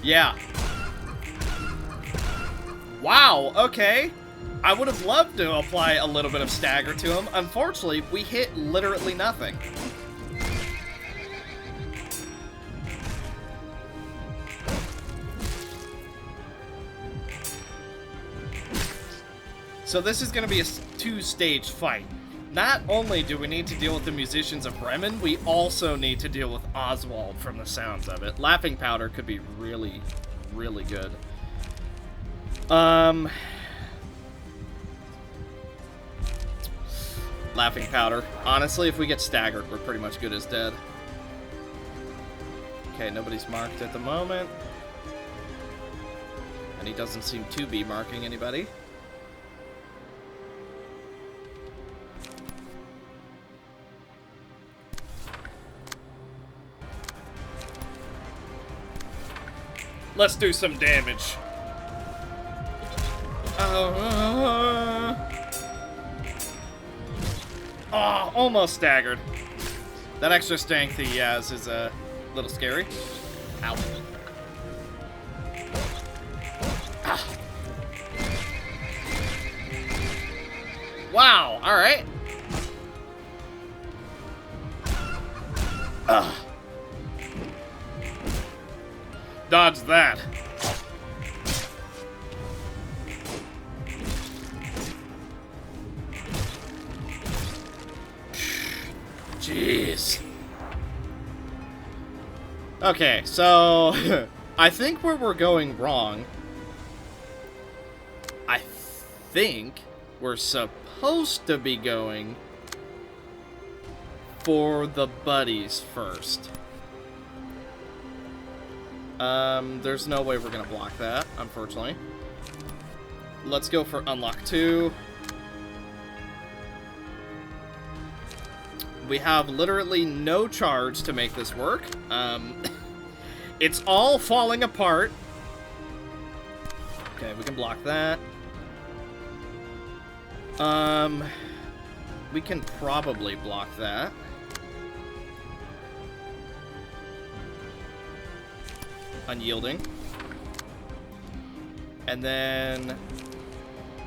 yeah. Wow, okay. I would have loved to apply a little bit of stagger to him. Unfortunately, we hit literally nothing. So this is going to be a two-stage fight. Not only do we need to deal with the musicians of Bremen, we also need to deal with Oswald from the sounds of it. Laughing Powder could be really, really good. Laughing Powder. Honestly, if we get staggered, we're pretty much good as dead. Okay, nobody's marked at the moment. And he doesn't seem to be marking anybody. Let's do some damage. Oh, almost staggered. That extra strength he has is a little scary. Ow. Ah. Wow, alright. Dodge that. Jeez. Okay, so I think where we're going wrong, I think we're supposed to be going for the buddies first. There's no way we're gonna block that, unfortunately. Let's go for unlock 2. We have literally no charge to make this work. It's all falling apart. Okay, we can block that. We can probably block that. Unyielding. And then...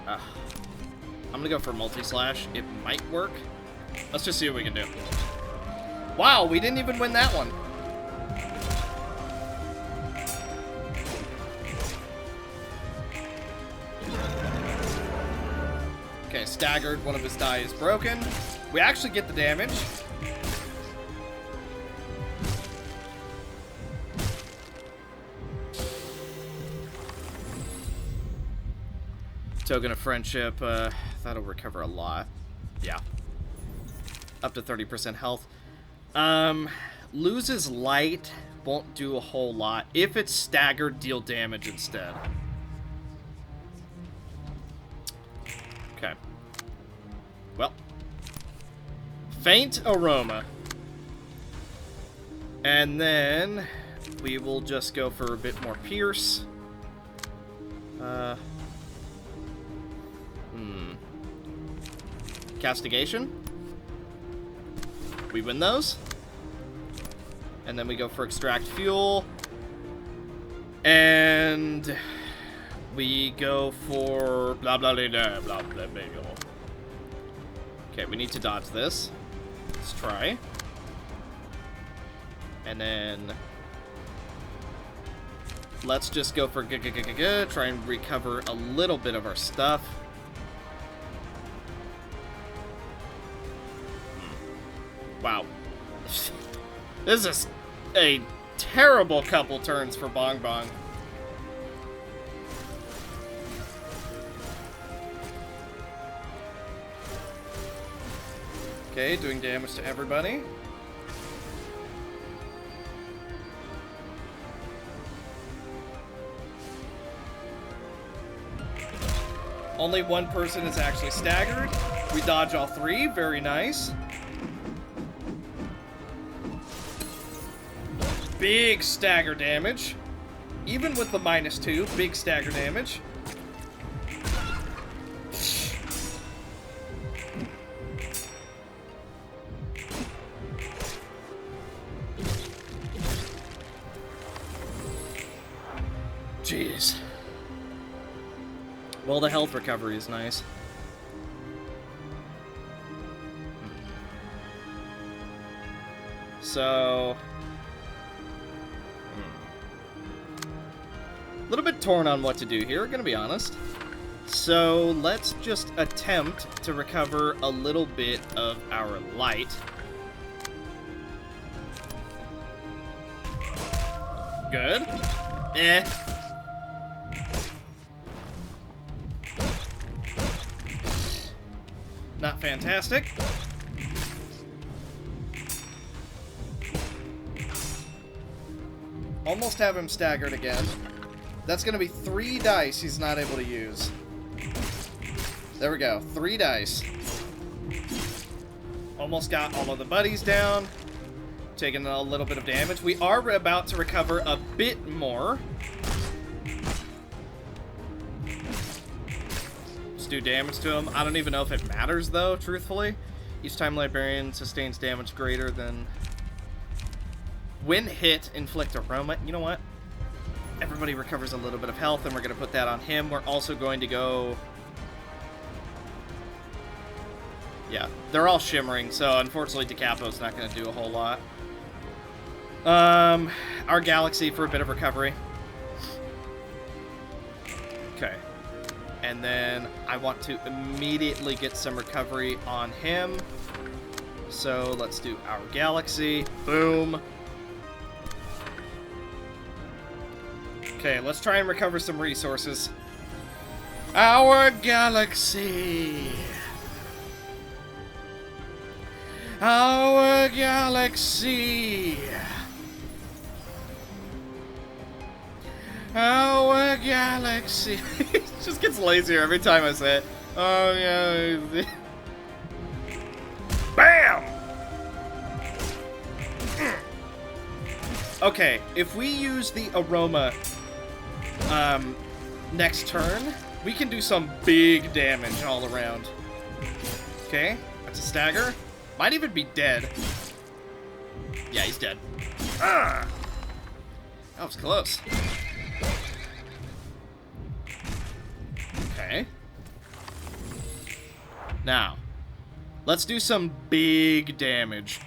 I'm gonna go for multi-slash. It might work. Let's just see what we can do. Wow, we didn't even win that one. Okay, staggered. One of his die is broken. We actually get the damage. Token of friendship. That'll recover a lot. Yeah. up to 30% health. Loses light, won't do a whole lot. If it's staggered, deal damage instead. Okay. Well. Faint aroma. And then we will just go for a bit more pierce. Castigation. We win those. And then we go for extract fuel. And we go for blah blah blah blah blah blah blah. Okay, we need to dodge this. Let's try. And then let's just go for try and recover a little bit of our stuff. Wow. This is a terrible couple turns for Bong Bong. Okay, doing damage to everybody. Only one person is actually staggered. We dodge all three. Very nice. Big stagger damage. Even with the -2, big stagger damage. Jeez. Well, the health recovery is nice. So... a little bit torn on what to do here, gonna be honest. So let's just attempt to recover a little bit of our light. Good. Eh. Not fantastic. Almost have him staggered again. That's going to be 3 dice he's not able to use. There we go. 3 dice. Almost got all of the buddies down. Taking a little bit of damage. We are about to recover a bit more. Let's do damage to him. I don't even know if it matters, though, truthfully. Each time Librarian sustains damage greater than... when hit, inflict aroma. You know what? Everybody recovers a little bit of health, and we're going to put that on him. We're also going to go... yeah, they're all shimmering, so unfortunately Decapo's not going to do a whole lot. Our Galaxy for a bit of recovery. Okay. And then I want to immediately get some recovery on him. So let's do our Galaxy. Boom. Okay, let's try and recover some resources. Our Galaxy. Our Galaxy. Our Galaxy. It just gets lazier every time I say it. Oh, yeah. Bam! Okay, if we use the aroma next turn, we can do some big damage all around. Okay, that's a stagger. Might even be dead. Yeah, he's dead. Ah! That was close. Okay. Now, let's do some big damage.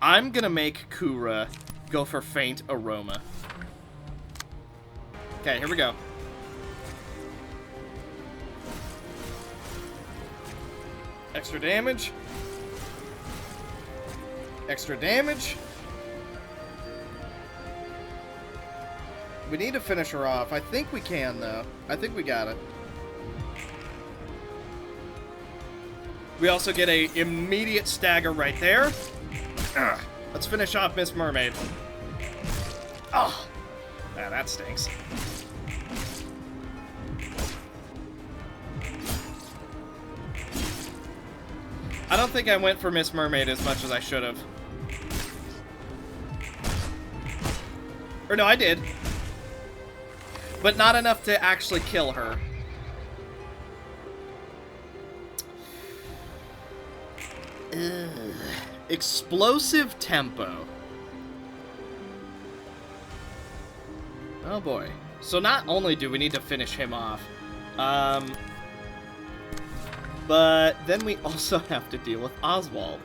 I'm gonna make Kura go for faint aroma. Okay, here we go. Extra damage. Extra damage. We need to finish her off. I think we can, though. I think we got it. We also get a immediate stagger right there. Ugh. Let's finish off Miss Mermaid. Oh, yeah, that stinks. I don't think I went for Miss Mermaid as much as I should have. Or no, I did. But not enough to actually kill her. Ugh. Explosive tempo. Oh boy. So not only do we need to finish him off, but then we also have to deal with Oswald.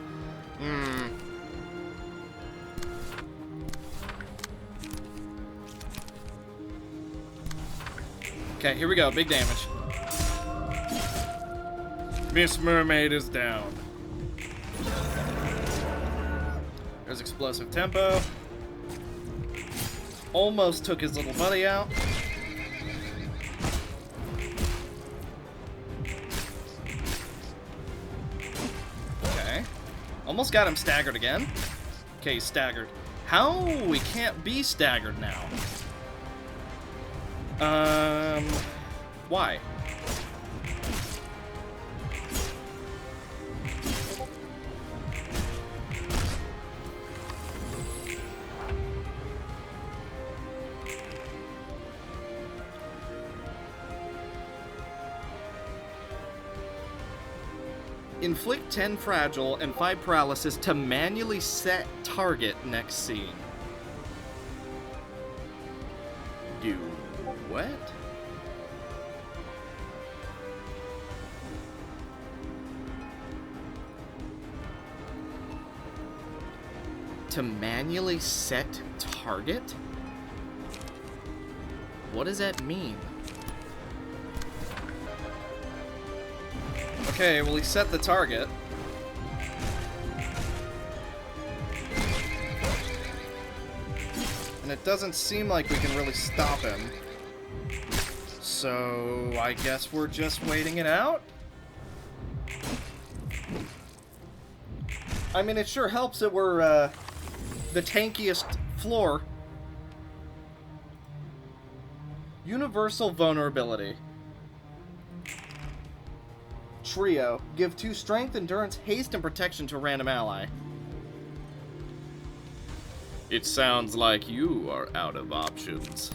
Okay, here we go. Big damage. Miss Mermaid is down. There's explosive tempo. Almost took his little buddy out. Okay. Almost got him staggered again. Okay, he's staggered. How? We can't be staggered now. Why? Inflict 10 fragile and 5 paralysis to manually set target next scene. Do what? To manually set target? What does that mean? Okay, well, he set the target. And it doesn't seem like we can really stop him. So, I guess we're just waiting it out? I mean, it sure helps that we're, the tankiest floor. Universal vulnerability. Trio. Give 2 strength, endurance, haste, and protection to a random ally. It sounds like you are out of options.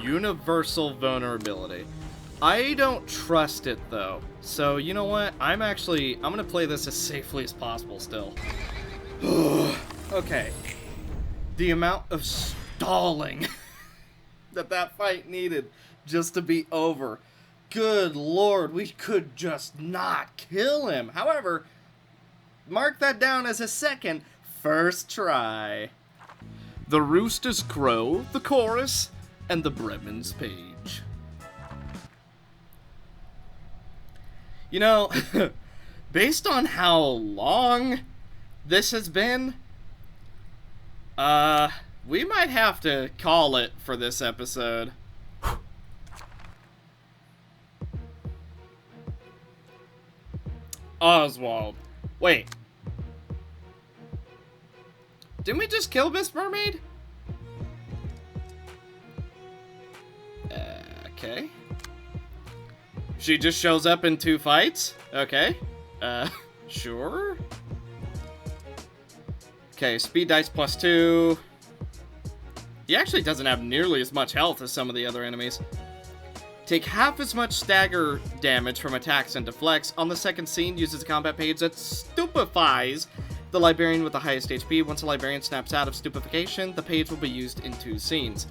Universal vulnerability. I don't trust it, though. So, you know what? I'm gonna play this as safely as possible still. Okay. The amount of stalling that fight needed just to be over. Good lord, we could just not kill him. However, mark that down as a second first try. The roosters crow, the chorus, and the Bremen's page. You know, based on how long this has been, we might have to call it for this episode. Oswald. Wait. Didn't we just kill Miss Mermaid? Okay. She just shows up in 2 fights? Okay. Sure. Okay, speed dice +2. He actually doesn't have nearly as much health as some of the other enemies. Take half as much stagger damage from attacks and deflects. On the second scene, uses a combat page that stupefies the librarian with the highest HP. Once a librarian snaps out of stupefaction, the page will be used in 2 scenes.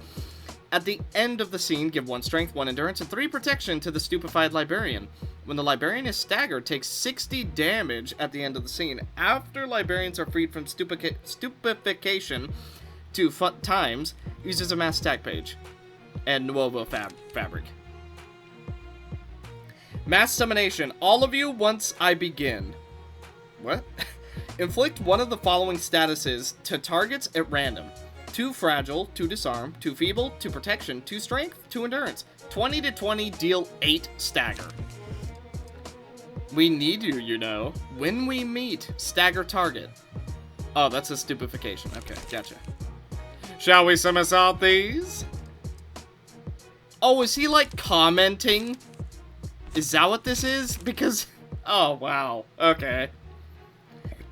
At the end of the scene, give 1 strength, 1 endurance, and 3 protection to the stupefied librarian. When the librarian is staggered, take 60 damage at the end of the scene. After librarians are freed from stupefaction 2 times, uses a mass stack page and Nuovo fabric. Mass summonation. All of you once I begin. What? Inflict one of the following statuses to targets at random. 2 fragile, 2 disarm, 2 feeble, 2 protection, 2 strength, 2 endurance. 20 to 20, deal 8 stagger. We need you, you know. When we meet, stagger target. Oh, that's a stupefaction. Okay, gotcha. Shall we somersault these? Oh, is he like commenting? Is that what this is? Because, oh wow, okay.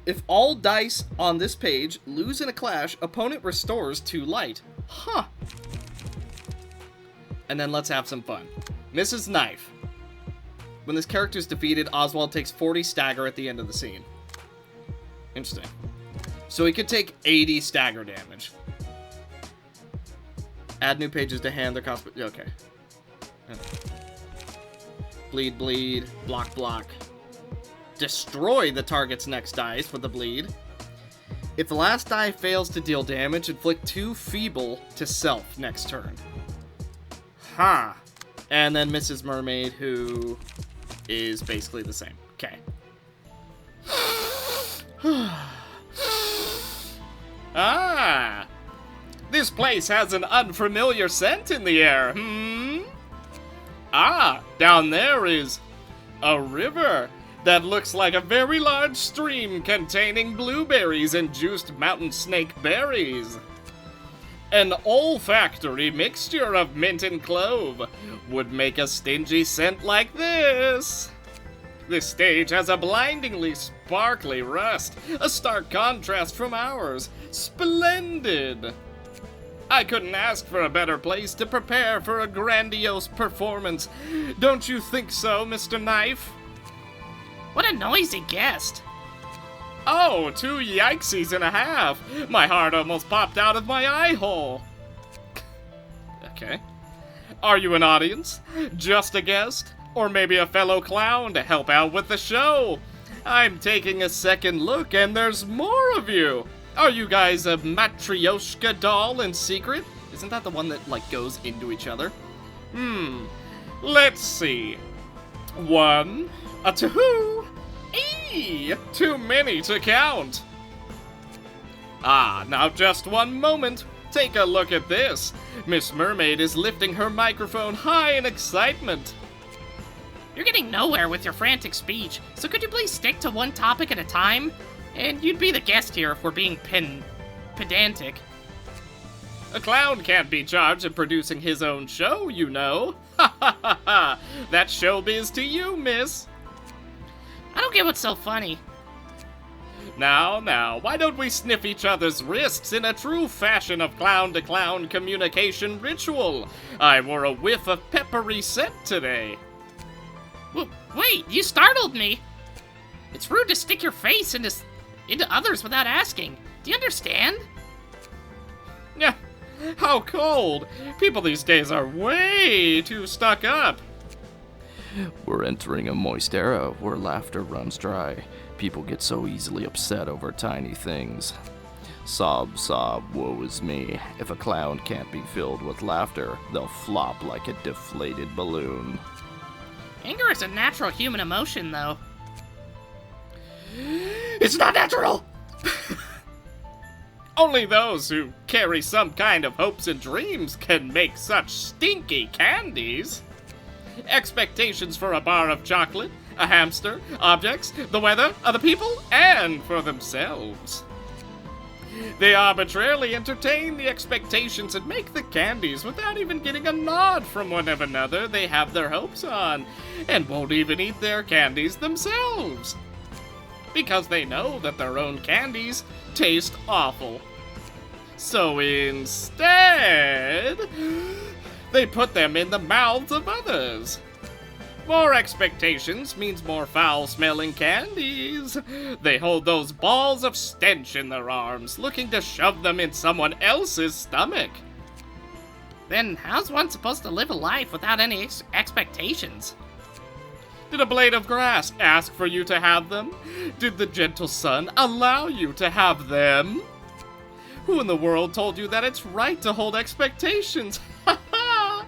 If all dice on this page lose in a clash, opponent restores 2 light. Huh. And then let's have some fun. Mrs. Knife. When this character is defeated, Oswald takes 40 stagger at the end of the scene. Interesting. So he could take 80 stagger damage. Add new pages to hand, their cost... Okay. Bleed, bleed, block, block. Destroy the target's next dice with the bleed. If the last die fails to deal damage, inflict 2 feeble to self next turn. Huh. And then Mrs. Mermaid, who is basically the same. Okay. Ah! This place has an unfamiliar scent in the air, Ah, down there is a river that looks like a very large stream containing blueberries and juiced mountain snake berries. An olfactory mixture of mint and clove would make a stingy scent like this. This stage has a blindingly sparkly rust, a stark contrast from ours. Splendid! I couldn't ask for a better place to prepare for a grandiose performance. Don't you think so, Mr. Knife? What a noisy guest. Oh, 2 yikesies and a half. My heart almost popped out of my eye hole. Okay. Are you an audience? Just a guest? Or maybe a fellow clown to help out with the show? I'm taking a second look and there's more of you. Are you guys a Matryoshka doll in secret? Isn't that the one that, like, goes into each other? Let's see. 1, a 2, too many to count. Ah, now just one moment. Take a look at this. Miss Mermaid is lifting her microphone high in excitement. You're getting nowhere with your frantic speech, so could you please stick to one topic at a time? And you'd be the guest here if we're being pedantic. A clown can't be charged of producing his own show, you know. Ha ha ha ha! That's showbiz to you, miss. I don't get what's so funny. Now, why don't we sniff each other's wrists in a true fashion of clown-to-clown communication ritual? I wore a whiff of peppery scent today. Wait, you startled me. It's rude to stick your face into others without asking. Do you understand? Yeah, how cold. People these days are way too stuck up. We're entering a moist era where laughter runs dry. People get so easily upset over tiny things. Sob, sob, woe is me. If a clown can't be filled with laughter, they'll flop like a deflated balloon. Anger is a natural human emotion, though. It's not natural! Only those who carry some kind of hopes and dreams can make such stinky candies. Expectations for a bar of chocolate, a hamster, objects, the weather, other people, and for themselves. They arbitrarily entertain the expectations and make the candies without even getting a nod from one another they have their hopes on, and won't even eat their candies themselves. Because they know that their own candies taste awful. So instead, they put them in the mouths of others. More expectations means more foul-smelling candies. They hold those balls of stench in their arms, looking to shove them in someone else's stomach. Then how's one supposed to live a life without any expectations? Did a blade of grass ask for you to have them? Did the gentle sun allow you to have them? Who in the world told you that it's right to hold expectations? Ha ha!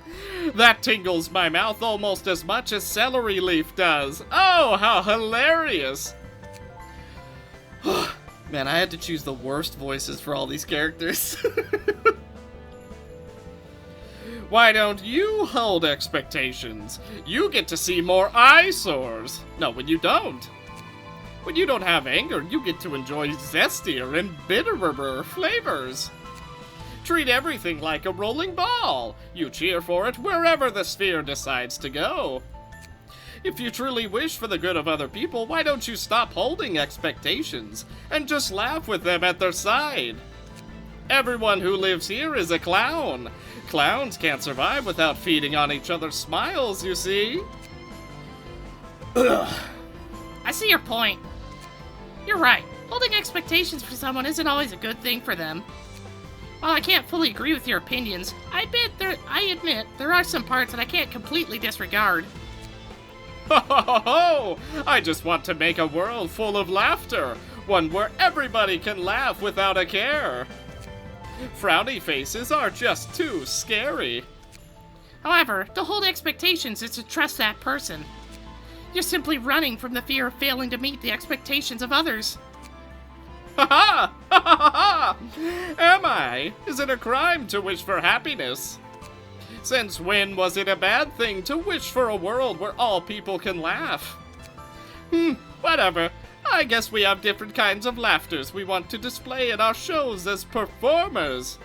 That tingles my mouth almost as much as celery leaf does. Oh, how hilarious! Man, I had to choose the worst voices for all these characters. Why don't you hold expectations? You get to see more eyesores. No, when you don't. When you don't have anger, you get to enjoy zestier and bitterer flavors. Treat everything like a rolling ball. You cheer for it wherever the sphere decides to go. If you truly wish for the good of other people, why don't you stop holding expectations and just laugh with them at their side? Everyone who lives here is a clown. Clowns can't survive without feeding on each other's smiles, you see? I see your point. You're right. Holding expectations for someone isn't always a good thing for them. While I can't fully agree with your opinions, I admit there are some parts that I can't completely disregard. Ho ho ho ho! I just want to make a world full of laughter. One where everybody can laugh without a care. Frowny faces are just too scary. However, to hold expectations is to trust that person. You're simply running from the fear of failing to meet the expectations of others. Ha ha! Ha ha ha! Am I? Is it a crime to wish for happiness? Since when was it a bad thing to wish for a world where all people can laugh? Whatever. I guess we have different kinds of laughters we want to display in our shows as performers.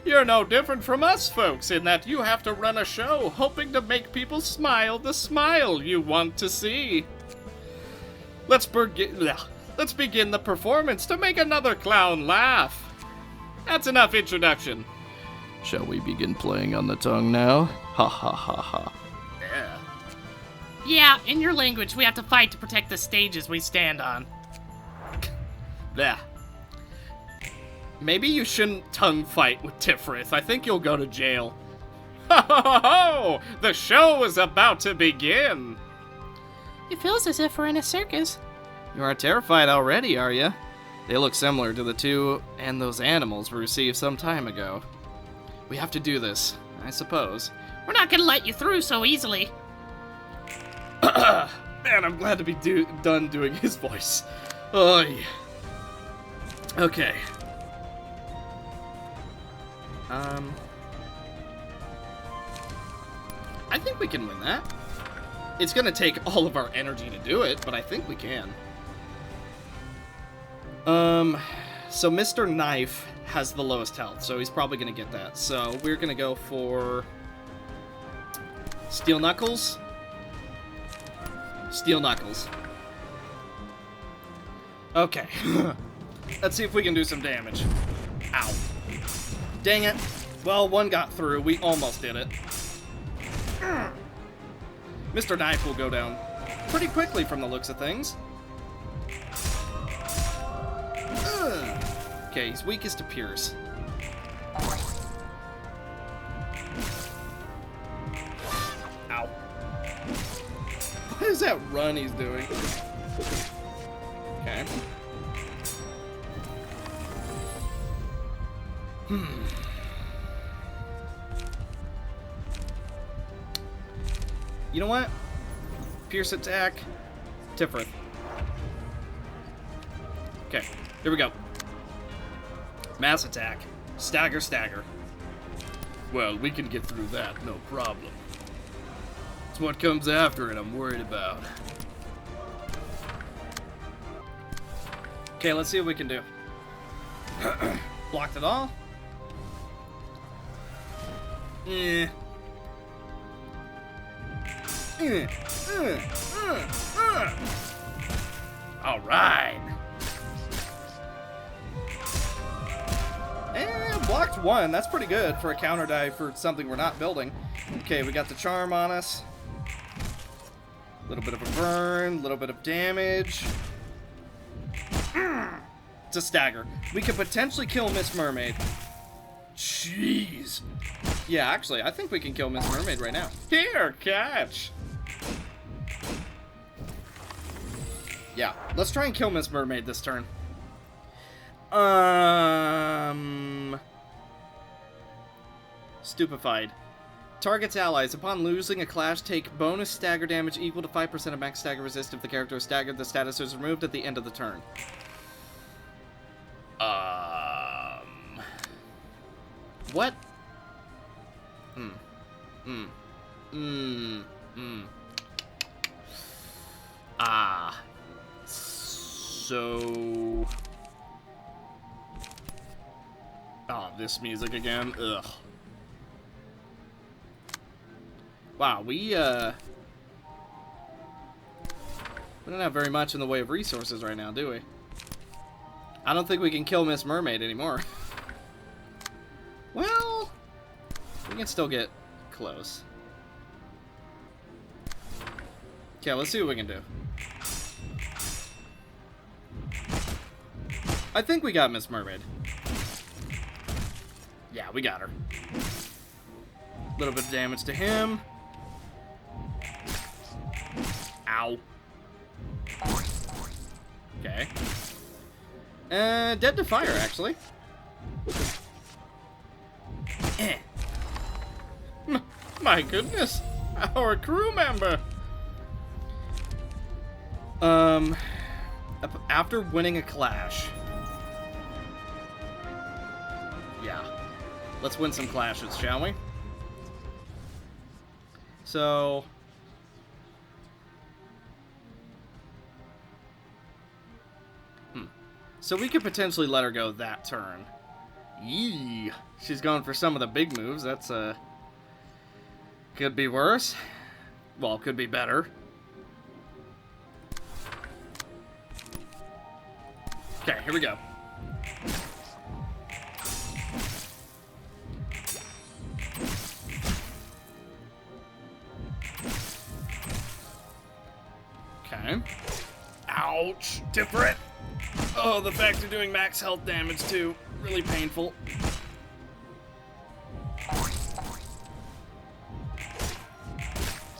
You're no different from us folks in that you have to run a show hoping to make people smile the smile you want to see. Let's begin the performance to make another clown laugh. That's enough introduction. Shall we begin playing on the tongue now? Ha ha ha ha. Yeah, in your language, we have to fight to protect the stages we stand on. Bleh. Maybe you shouldn't tongue fight with Tifrith. I think you'll go to jail. Ho ho ho ho! The show is about to begin! It feels as if we're in a circus. You are terrified already, are you? They look similar to the two and those animals we received some time ago. We have to do this, I suppose. We're not gonna let you through so easily. Man, I'm glad to be done doing his voice. Oh, yeah. Okay. I think we can win that. It's gonna take all of our energy to do it, but I think we can. So Mr. Knife has the lowest health, so he's probably gonna get that. So we're gonna go for Steel Knuckles. Steel Knuckles. Okay. Let's see if we can do some damage. Ow. Dang it. Well, one got through. We almost did it. Mr. Knife will go down pretty quickly from the looks of things. Okay, he's weakest to Pierce. Ow. What is that run he's doing? Okay. You know what? Pierce attack. Tifrith. Okay, here we go. Mass attack. Stagger, stagger. Well, we can get through that, no problem. It's what comes after it I'm worried about. Okay, let's see what we can do. Blocked it all. All right. And blocked one. That's pretty good for a counter die for something we're not building. Okay, we got the charm on us. A little bit of a burn, a little bit of damage. It's a stagger. We could potentially kill Miss Mermaid. Jeez. Yeah, actually, I think we can kill Miss Mermaid right now. Here, catch. Yeah, let's try and kill Miss Mermaid this turn. Stupefied. Target's allies, upon losing a clash, take bonus stagger damage equal to 5% of max stagger resist. If the character is staggered, the status is removed at the end of the turn. What? So... Oh, this music again. Ugh. Wow, we don't have very much in the way of resources right now, do we? I don't think we can kill Miss Mermaid anymore. Well, we can still get close. Okay, let's see what we can do. I think we got Miss Mermaid. Yeah, we got her. A little bit of damage to him. Ow. Okay. Dead to fire, actually. My goodness. Our crew member. After winning a clash. Yeah. Let's win some clashes, shall we? So... So we could potentially let her go that turn. Yee. She's going for some of the big moves. That's, could be worse. Well, could be better. Okay, here we go. Okay. Ouch. Different. Oh, the fact of doing max health damage, too. Really painful.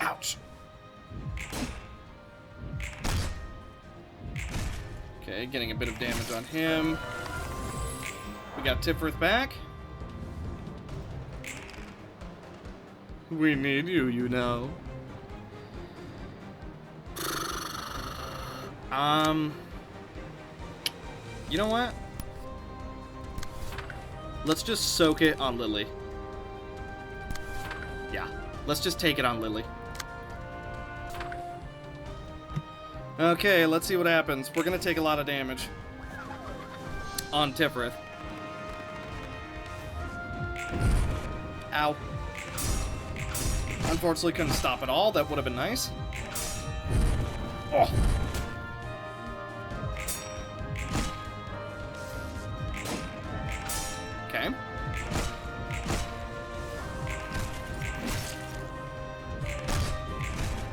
Ouch. Okay, getting a bit of damage on him. We got Tipworth back. We need you, you know. You know what? Let's just soak it on Lily. Yeah, let's just take it on Lily. Okay, let's see what happens. We're gonna take a lot of damage on Tipworth. Ow. Unfortunately, couldn't stop at all. That would have been nice. Oh. Okay.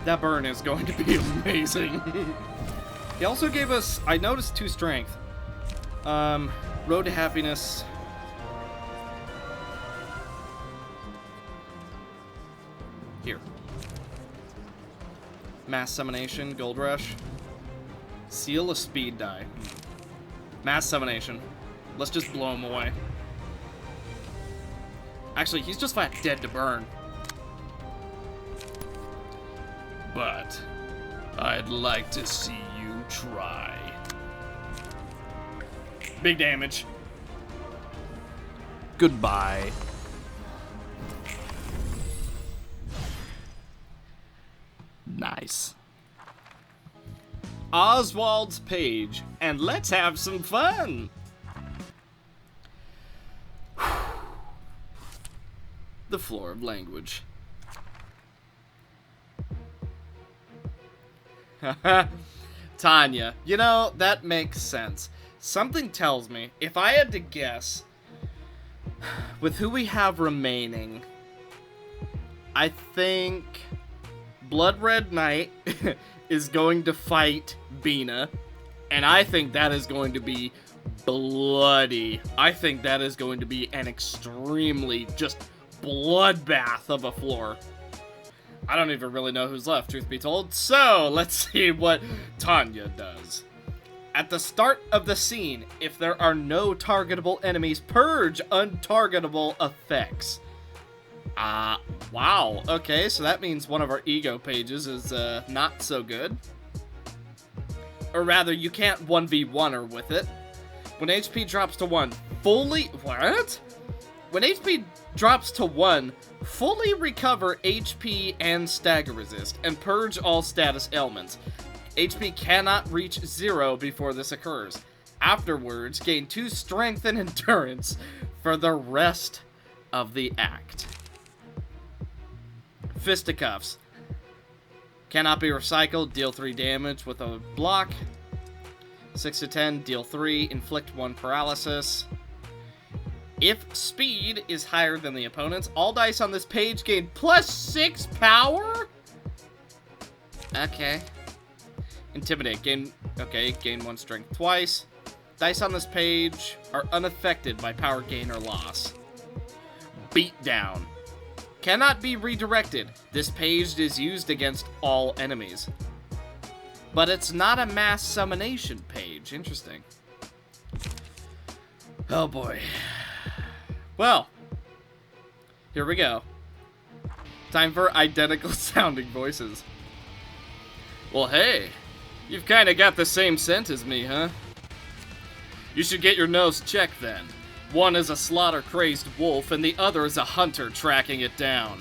That burn is going to be amazing. He also gave us, I noticed, 2 strength. Road to Happiness. Here. Mass Summonation, Gold Rush. Seal a speed die. Mass Summonation. Let's just blow him away. Actually, he's just flat dead to burn. But I'd like to see you try. Big damage. Goodbye. Nice. Oswald's page, and let's have some fun. The floor of language. Tanya, you know, that makes sense. Something tells me, if I had to guess, with who we have remaining, I think Blood Red Knight is going to fight Bina, and I think that is going to be bloody. I think that is going to be an extremely just bloodbath of a floor. I don't even really know who's left, truth be told. So, let's see what Tanya does. At the start of the scene, if there are no targetable enemies, purge untargetable effects. Wow. Okay, so that means one of our ego pages is, not so good. Or rather, you can't 1v1 her with it. When HP drops to 1, fully... What? When HP drops to 1, Fully recover HP and stagger resist, and purge all status ailments. HP cannot reach 0 before this occurs. Afterwards, gain 2 strength and endurance for the rest of the act. Fisticuffs. Cannot be recycled, deal 3 damage with a block. 6 to 10, deal 3, inflict 1 paralysis. If speed is higher than the opponent's, all dice on this page gain +6 power? Okay. Intimidate, gain 1 strength twice. Dice on this page are unaffected by power gain or loss. Beatdown. Cannot be redirected. This page is used against all enemies. But it's not a mass summonation page. Interesting. Oh boy. Well, here we go. Time for identical sounding voices. Well, hey, you've kind of got the same scent as me, huh? You should get your nose checked then. One is a slaughter-crazed wolf, and the other is a hunter tracking it down.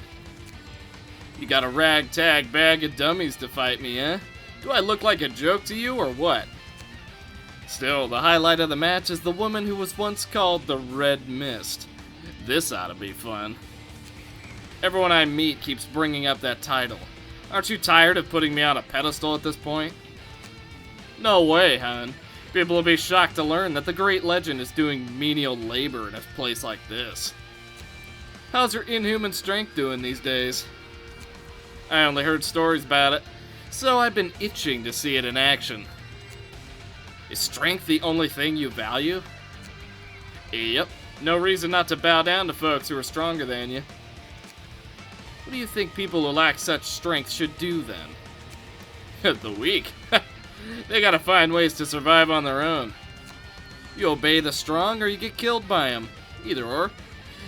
You got a ragtag bag of dummies to fight me, eh? Do I look like a joke to you, or what? Still, the highlight of the match is the woman who was once called the Red Mist. This ought to be fun. Everyone I meet keeps bringing up that title. Aren't you tired of putting me on a pedestal at this point? No way, hon. People will be shocked to learn that the great legend is doing menial labor in a place like this. How's your inhuman strength doing these days? I only heard stories about it, so I've been itching to see it in action. Is strength the only thing you value? Yep, no reason not to bow down to folks who are stronger than you. What do you think people who lack such strength should do then? The weak? They gotta find ways to survive on their own. You obey the strong or you get killed by them. Either or.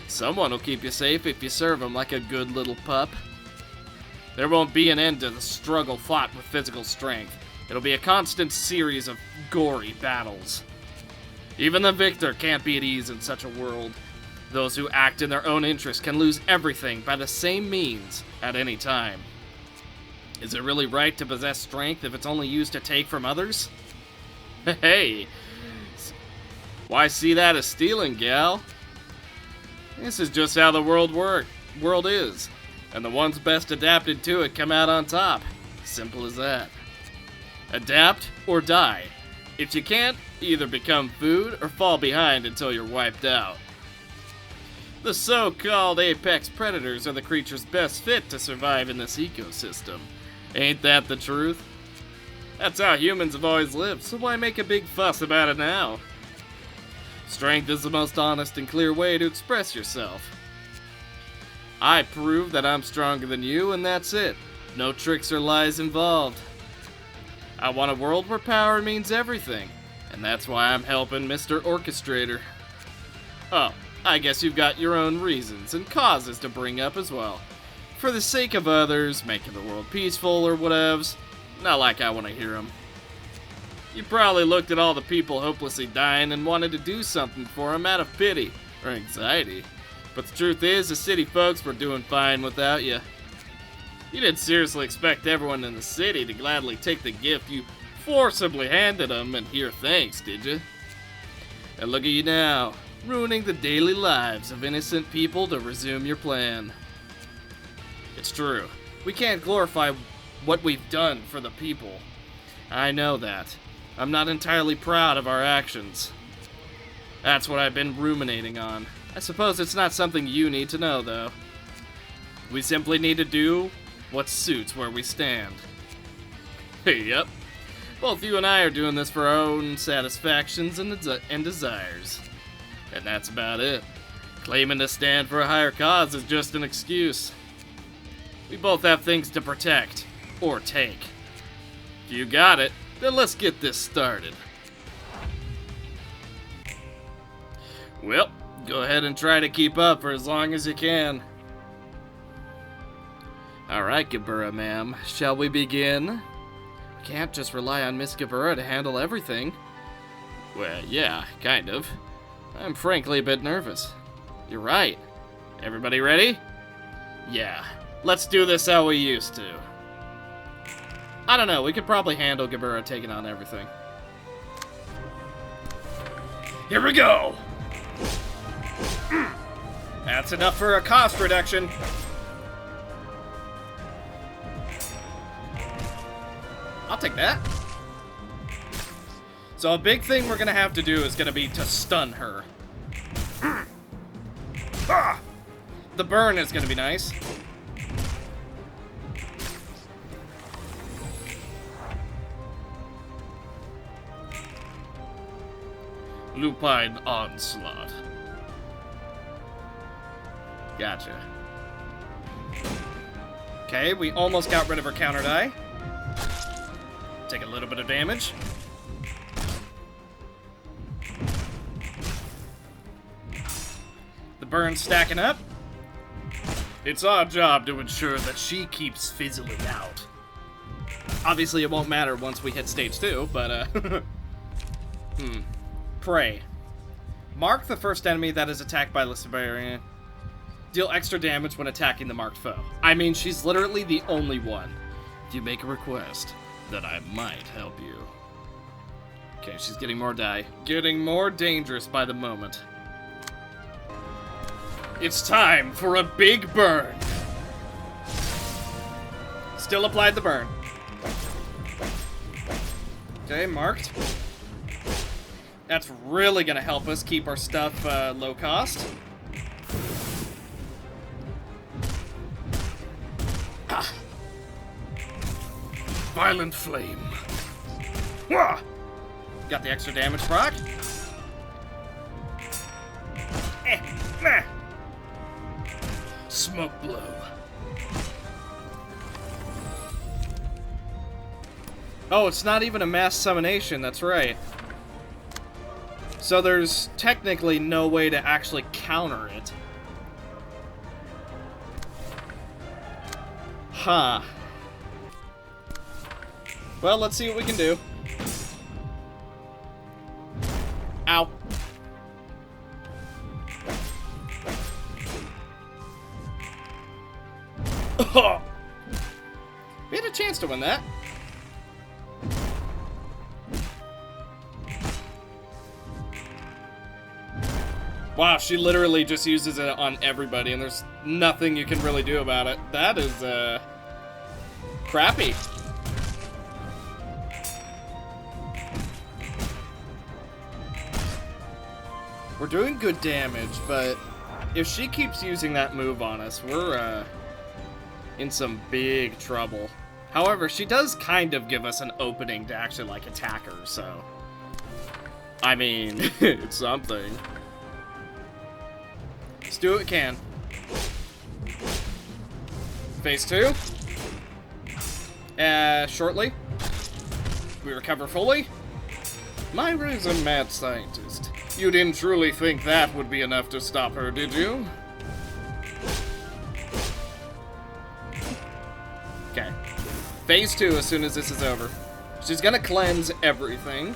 Someone will keep you safe if you serve them like a good little pup. There won't be an end to the struggle fought with physical strength. It'll be a constant series of gory battles. Even the victor can't be at ease in such a world. Those who act in their own interest can lose everything by the same means at any time. Is it really right to possess strength if it's only used to take from others? Hey, why see that as stealing, gal? This is just how the world is, and the ones best adapted to it come out on top. Simple as that. Adapt or die. If you can't, either become food or fall behind until you're wiped out. The so-called apex predators are the creatures best fit to survive in this ecosystem. Ain't that the truth? That's how humans have always lived, so why make a big fuss about it now? Strength is the most honest and clear way to express yourself. I prove that I'm stronger than you, and that's it. No tricks or lies involved. I want a world where power means everything, and that's why I'm helping Mr. Orchestrator. Oh, I guess you've got your own reasons and causes to bring up as well. For the sake of others, making the world peaceful or whatevs, not like I want to hear them. You probably looked at all the people hopelessly dying and wanted to do something for them out of pity or anxiety. But the truth is, the city folks were doing fine without you. You didn't seriously expect everyone in the city to gladly take the gift you forcibly handed them and hear thanks, did you? And look at you now, ruining the daily lives of innocent people to resume your plan. It's true. We can't glorify what we've done for the people. I know that. I'm not entirely proud of our actions. That's what I've been ruminating on. I suppose it's not something you need to know, though. We simply need to do what suits where we stand. Yep. Both you and I are doing this for our own satisfactions and desires. And that's about it. Claiming to stand for a higher cause is just an excuse. We both have things to protect, or take. If you got it, then let's get this started. Well, go ahead and try to keep up for as long as you can. Alright, Gebura, ma'am. Shall we begin? We can't just rely on Miss Gebura to handle everything. Well, yeah, kind of. I'm frankly a bit nervous. You're right. Everybody ready? Yeah, let's do this how we used to. I don't know, we could probably handle Gabura taking on everything. Here we go! That's enough for a cost reduction. I'll take that. So a big thing we're gonna have to do is gonna be to stun her. The burn is gonna be nice. Lupine Onslaught. Gotcha. Okay, we almost got rid of her counter die. Take a little bit of damage. The burn's stacking up. It's our job to ensure that she keeps fizzling out. Obviously, it won't matter once we hit stage 2, but, Prey. Mark the first enemy that is attacked by Lysiberian. Deal extra damage when attacking the marked foe. I mean, she's literally the only one. If you make a request, then I might help you. Okay, she's getting more die. Getting more dangerous by the moment. It's time for a big burn. Still applied the burn. Okay, marked. That's really gonna help us keep our stuff low cost. Violent Flame. Got the extra damage proc. Smoke Blow. Oh, it's not even a mass summonation, that's right. So there's technically no way to actually counter it. Huh. Well, let's see what we can do. Ow. We had a chance to win that. Wow, she literally just uses it on everybody, and there's nothing you can really do about it. That is, crappy. We're doing good damage, but if she keeps using that move on us, we're, in some big trouble. However, she does kind of give us an opening to actually, like, attack her, so... I mean, it's something. Let's do what we can. Phase 2. Shortly. We recover fully. Myra is a mad scientist. You didn't truly think that would be enough to stop her, did you? Okay. Phase 2 as soon as this is over. She's gonna cleanse everything.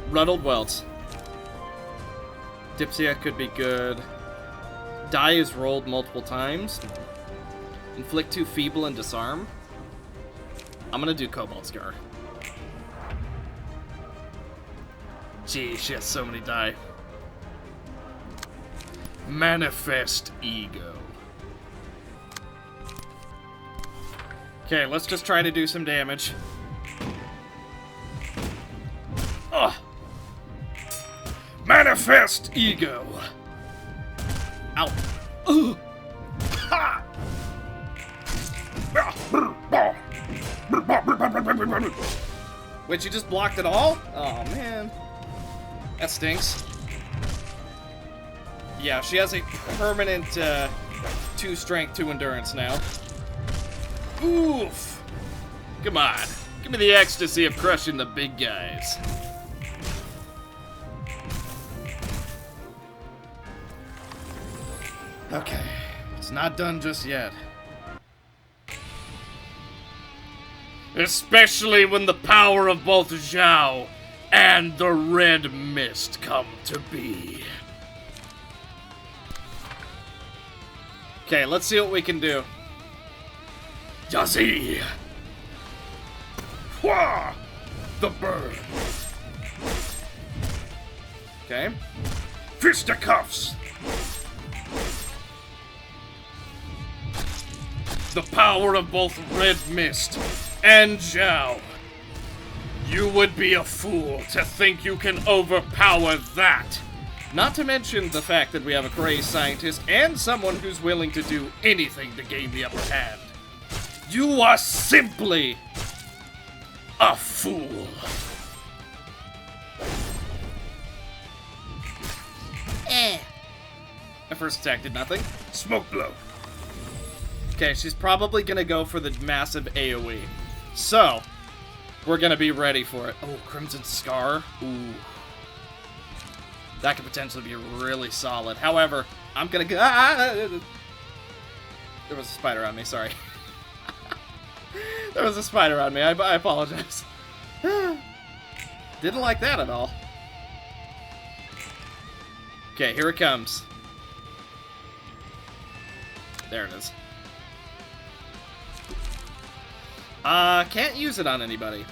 Ruddled Welt. Dipsia could be good. Die is rolled multiple times. Inflict 2 Feeble and Disarm. I'm gonna do Cobalt Scar. Gee, she has so many die. Manifest Ego. Okay, let's just try to do some damage. Ugh. Manifest Ego. Ow. Ugh. Ha! Wait, you just blocked it all? Oh, man. That stinks. Yeah, she has a permanent 2 strength, 2 endurance now. Oof. Come on. Give me the ecstasy of crushing the big guys. Okay. It's not done just yet. Especially when the power of both Zhao and the Red Mist come to be. Okay, let's see what we can do. Yazi! Hua! The bird. Okay. Fisticuffs! The power of both Red Mist and Zhao. You would be a fool to think you can overpower that. Not to mention the fact that we have a crazed scientist and someone who's willing to do anything to gain the upper hand. You are simply a fool. My first attack did nothing. Smoke blow. Okay, she's probably gonna go for the massive AoE. So, we're gonna be ready for it. Oh, Crimson Scar. Ooh. That could potentially be really solid. However, I'm gonna go. There was a spider on me, sorry. There was a spider on me, I apologize. Didn't like that at all. Okay, here it comes. There it is. Can't use it on anybody.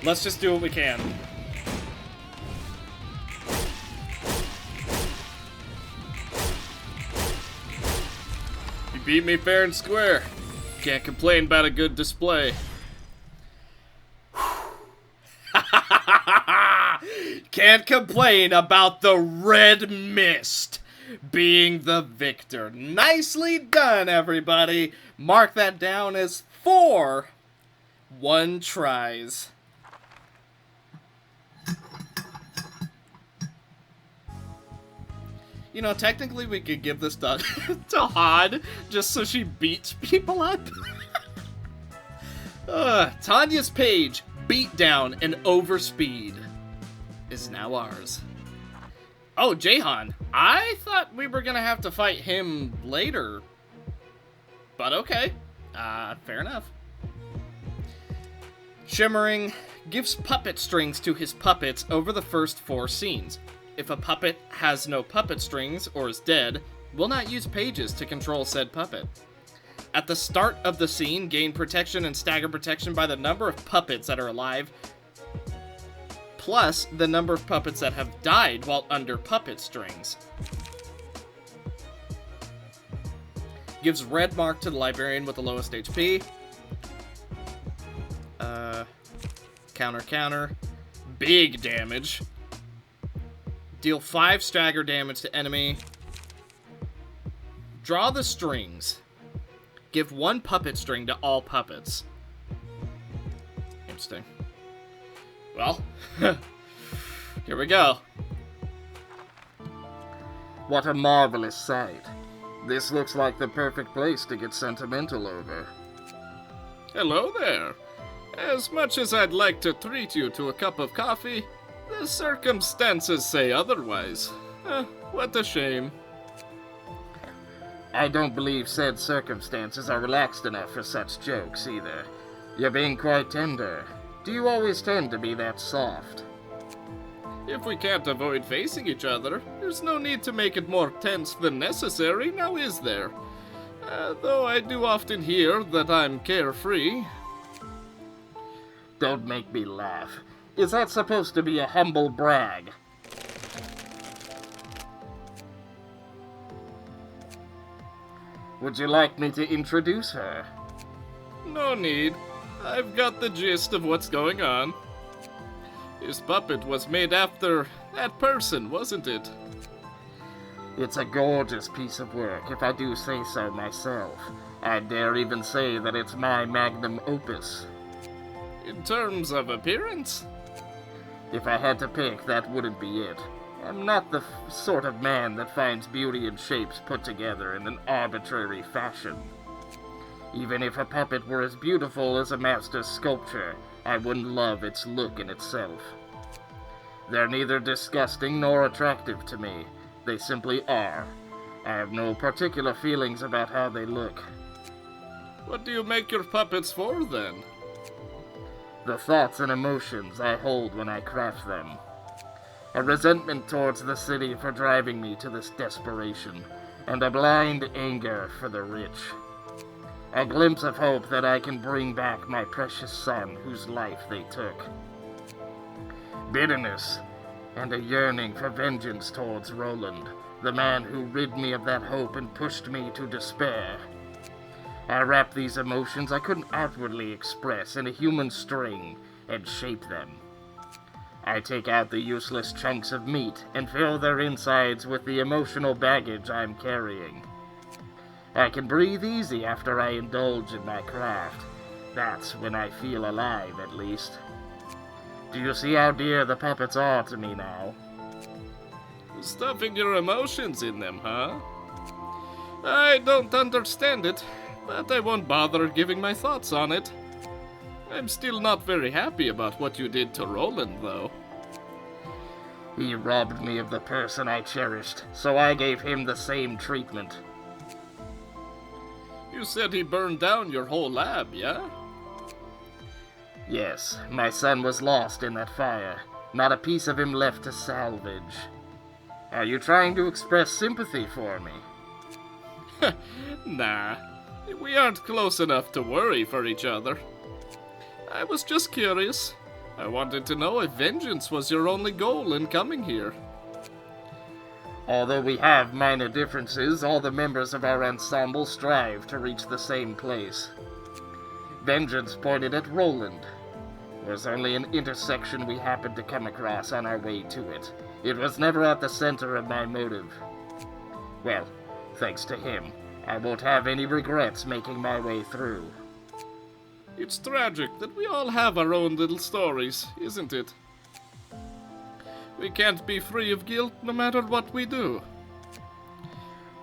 Let's just do what we can. You beat me fair and square. Can't complain about a good display. Can't complain about the Red Mist being the victor. Nicely done, everybody. Mark that down as 4 1 tries. You know, technically we could give this to Hod just so she beats people up. Tanya's page, beatdown and overspeed, is now ours. Oh, Jahan. I thought we were gonna have to fight him later. But okay. Fair enough. Shimmering gives puppet strings to his puppets over the first 4 scenes. If a puppet has no puppet strings or is dead, will not use pages to control said puppet. At the start of the scene, gain protection and stagger protection by the number of puppets that are alive, plus the number of puppets that have died while under puppet strings. Gives red mark to the librarian with the lowest HP. Counter. Big damage. Deal 5 stagger damage to enemy. Draw the strings. Give 1 puppet string to all puppets. Interesting. Well, here we go. What a marvelous sight. This looks like the perfect place to get sentimental over. Hello there. As much as I'd like to treat you to a cup of coffee, the circumstances say otherwise. What a shame. I don't believe said circumstances are relaxed enough for such jokes, either. You're being quite tender. Do you always tend to be that soft? If we can't avoid facing each other, there's no need to make it more tense than necessary, now is there? Though I do often hear that I'm carefree. Don't make me laugh. Is that supposed to be a humble brag? Would you like me to introduce her? No need. I've got the gist of what's going on. His puppet was made after that person, wasn't it? It's a gorgeous piece of work, if I do say so myself. I dare even say that it's my magnum opus. In terms of appearance? If I had to pick, that wouldn't be it. I'm not the sort of man that finds beauty in shapes put together in an arbitrary fashion. Even if a puppet were as beautiful as a master's sculpture, I wouldn't love its look in itself. They're neither disgusting nor attractive to me. They simply are. I have no particular feelings about how they look. What do you make your puppets for, then? The thoughts and emotions I hold when I craft them. A resentment towards the city for driving me to this desperation. and a blind anger for the rich. A glimpse of hope that I can bring back my precious son whose life they took. Bitterness and a yearning for vengeance towards Roland, the man who rid me of that hope and pushed me to despair. I wrap these emotions I couldn't outwardly express in a human string and shape them. I take out the useless chunks of meat and fill their insides with the emotional baggage I'm carrying. I can breathe easy after I indulge in my craft. That's when I feel alive, at least. Do you see how dear the puppets are to me now? Stuffing your emotions in them, huh? I don't understand it, but I won't bother giving my thoughts on it. I'm still not very happy about what you did to Roland, though. He robbed me of the person I cherished, so I gave him the same treatment. You said he burned down your whole lab, yeah? Yes, my son was lost in that fire. Not a piece of him left to salvage. Are you trying to express sympathy for me? Nah, we aren't close enough to worry for each other. I was just curious. I wanted to know if vengeance was your only goal in coming here. Although we have minor differences, all the members of our ensemble strive to reach the same place. Vengeance pointed at Roland. It was only an intersection we happened to come across on our way to it. It was never at the center of my motive. Well, thanks to him, I won't have any regrets making my way through. It's tragic that we all have our own little stories, isn't it? We can't be free of guilt no matter what we do.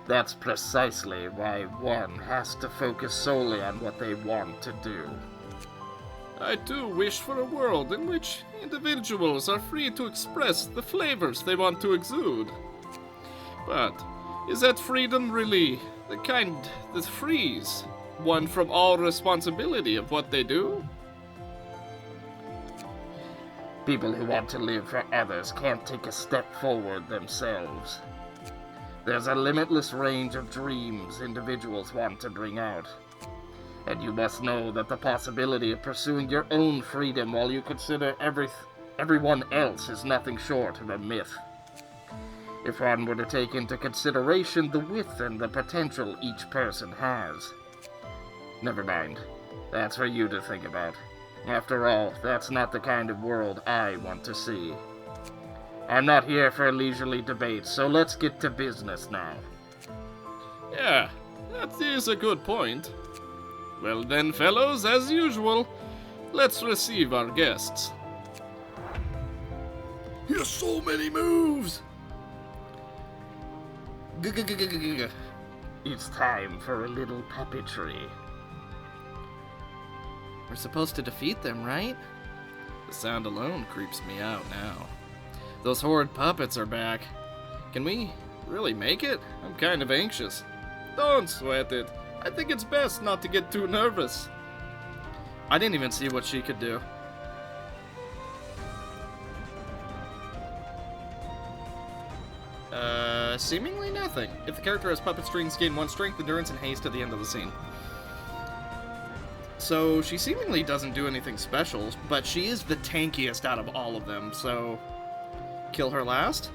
That's precisely why one has to focus solely on what they want to do. I too wish for a world in which individuals are free to express the flavors they want to exude. But is that freedom really the kind that frees one from all responsibility of what they do? People who want to live for others can't take a step forward themselves. There's a limitless range of dreams individuals want to bring out. And you must know that the possibility of pursuing your own freedom while you consider everyone else is nothing short of a myth. If one were to take into consideration the width and the potential each person has. Never mind. That's for you to think about. After all, that's not the kind of world I want to see. I'm not here for a leisurely debate, so let's get to business now. Yeah, that is a good point. Well then, fellows, as usual, let's receive our guests. Here's so many moves! It's time for a little puppetry. We're supposed to defeat them, right? The sound alone creeps me out now. Those horrid puppets are back. Can we really make it? I'm kind of anxious. Don't sweat it. I think it's best not to get too nervous. I didn't even see what she could do. Seemingly nothing. If the character has puppet strings, gain 1 strength, endurance, and haste at the end of the scene. So she seemingly doesn't do anything special, but she is the tankiest out of all of them, so kill her last.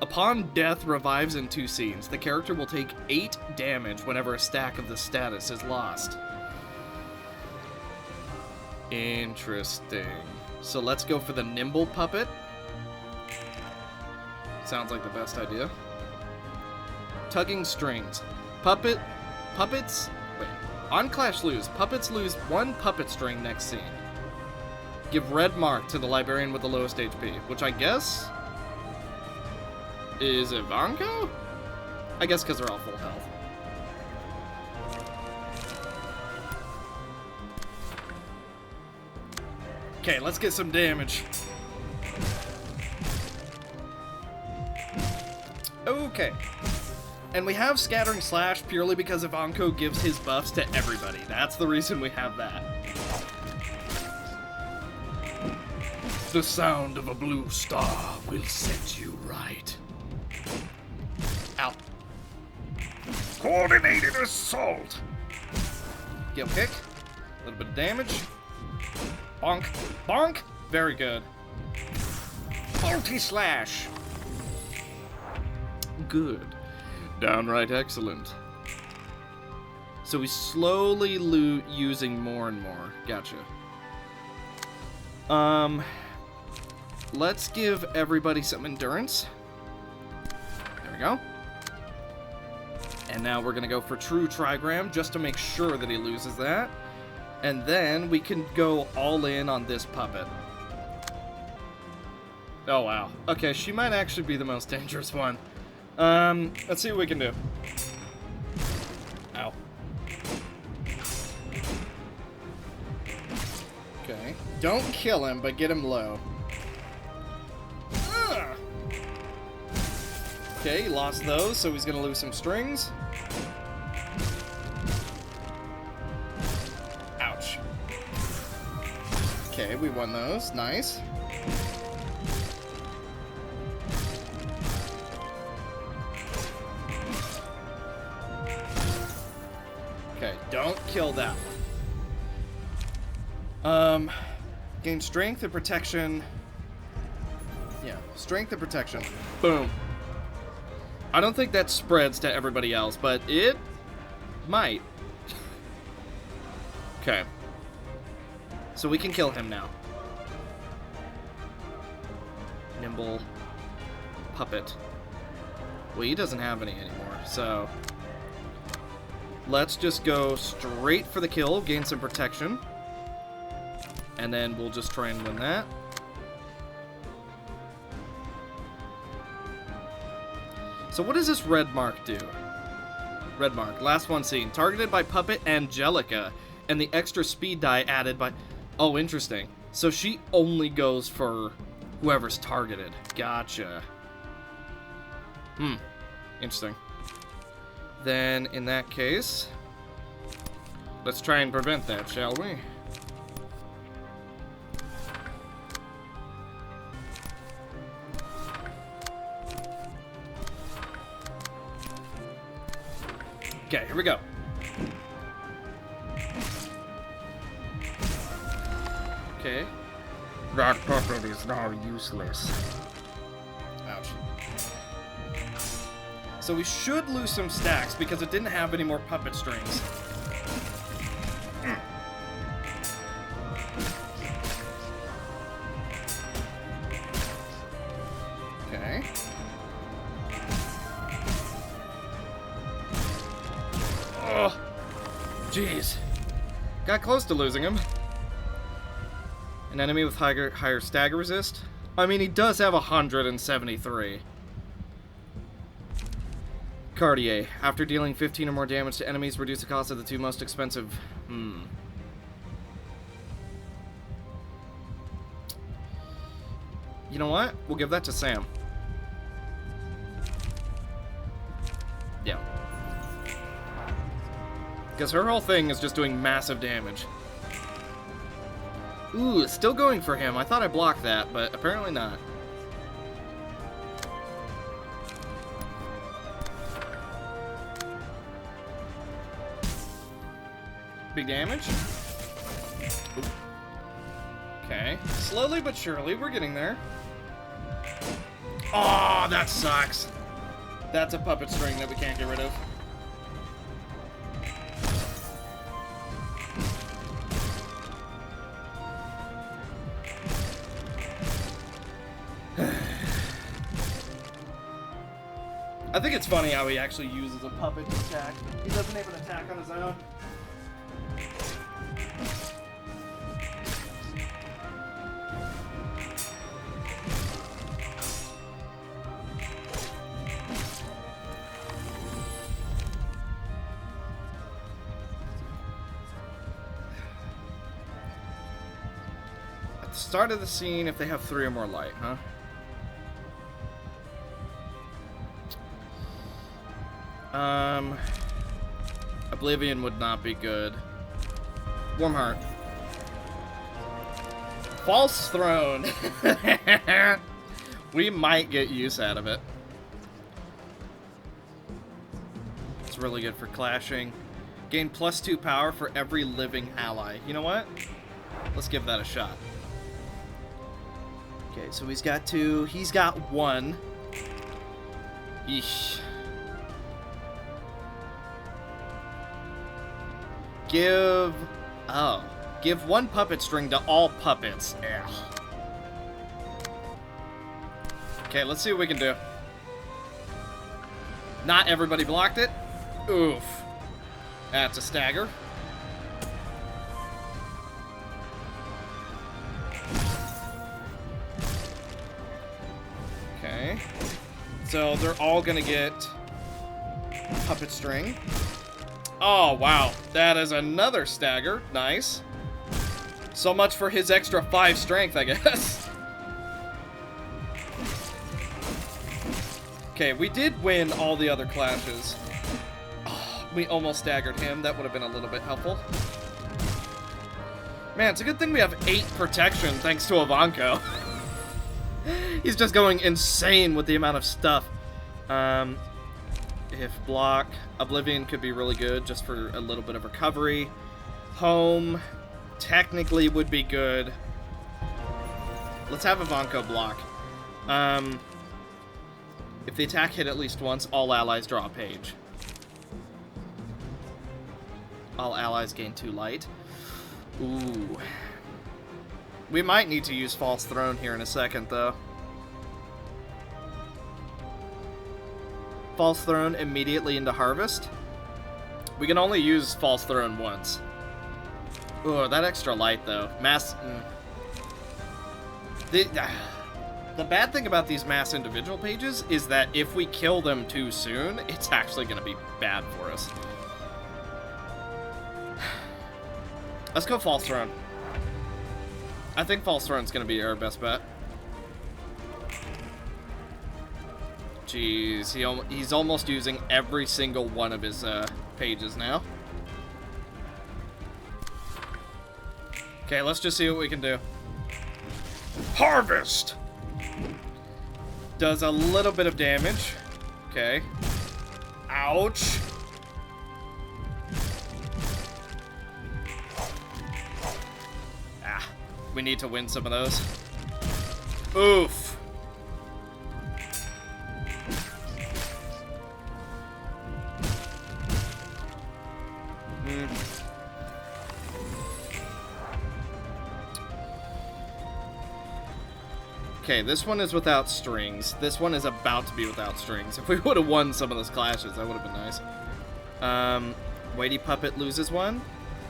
Upon death revives in 2 scenes. The character will take 8 damage whenever a stack of the status is lost. Interesting. So let's go for the nimble puppet. Sounds like the best idea. Tugging strings. Puppets... Wait. On Clash lose, puppets lose 1 puppet string next scene. Give red mark to the librarian with the lowest HP, which I guess is Ivanko? I guess because they're all full health. Okay, let's get some damage. Okay. And we have Scattering Slash purely because Ivanko gives his buffs to everybody. That's the reason we have that. The sound of a blue star will set you right. Coordinated assault! Gill kick. A little bit of damage. Bonk. Bonk! Very good. Multi-slash. Good. Downright excellent. So we slowly loot using more and more. Gotcha. Let's give everybody some endurance. There we go. And now we're gonna go for true trigram just to make sure that he loses that. And then we can go all in on this puppet. Oh wow. Okay, she might actually be the most dangerous one. Let's see what we can do. Ow. Okay. Don't kill him, but get him low. Okay, he lost those, so he's gonna lose some strings. Ouch. Okay, we won those. Nice. Okay, don't kill that one. Gain strength and protection. Yeah, strength and protection. Boom. I don't think that spreads to everybody else, but it might. Okay. So we can kill him now. Nimble. Puppet. Well, he doesn't have any anymore, so... Let's just go straight for the kill, gain some protection. And then we'll just try and win that. So what does this red mark do? Red mark, last one seen. Targeted by Puppet Angelica, and the extra speed die added by... Oh, interesting. So she only goes for whoever's targeted. Gotcha. Interesting. Then, in that case, let's try and prevent that, shall we? Okay, here we go. Okay. That puppet is now useless. Ouch. So we should lose some stacks because it didn't have any more puppet strings. Okay. Oh, jeez. Got close to losing him. An enemy with higher stagger resist? I mean, he does have 173. Cartier. After dealing 15 or more damage to enemies, reduce the cost of the two most expensive... You know what? We'll give that to Sam. Yeah. Because her whole thing is just doing massive damage. Ooh, it's still going for him. I thought I blocked that, but apparently not. Big damage. Ooh. Okay. Slowly but surely, we're getting there. Oh, that sucks. That's a puppet string that we can't get rid of. I think it's funny how he actually uses a puppet to attack. He doesn't even attack on his own. At the start of the scene, if they have 3 or more light, huh? Oblivion would not be good. Warm Heart. False Throne. We might get use out of it. Let's really good for clashing. Gain +2 power for every living ally. You know what? Let's give that a shot. Okay, so he's got 2. He's got 1. Yeesh. Give 1 puppet string to all puppets. Ugh. Okay, let's see what we can do. Not everybody blocked it. Oof. That's a stagger. Okay. So they're all gonna get puppet string. Oh, wow. That is another stagger. Nice. So much for his extra 5 strength, I guess. Okay, we did win all the other clashes. Oh, we almost staggered him. That would have been a little bit helpful. Man, it's a good thing we have 8 protection thanks to Ivanko. He's just going insane with the amount of stuff. If block, Oblivion could be really good just for a little bit of recovery. Home technically would be good. Let's have Ivanko block. If the attack hit at least once, all allies draw a page. All allies gain 2 light. Ooh. We might need to use False Throne here in a second, though. False Throne immediately into Harvest. We can only use False Throne once. Ooh, that extra light, though. Mass... The bad thing about these mass individual pages is that if we kill them too soon, it's actually going to be bad for us. Let's go False Throne. I think False Throne's going to be our best bet. Jeez, he's almost using every single one of his pages now. Okay, let's just see what we can do. Harvest! Does a little bit of damage. Okay. Ouch. Ah, we need to win some of those. Oof. Okay, this one is without strings. This one is about to be without strings. If we would have won some of those clashes, that would have been nice. Weighty Puppet loses one?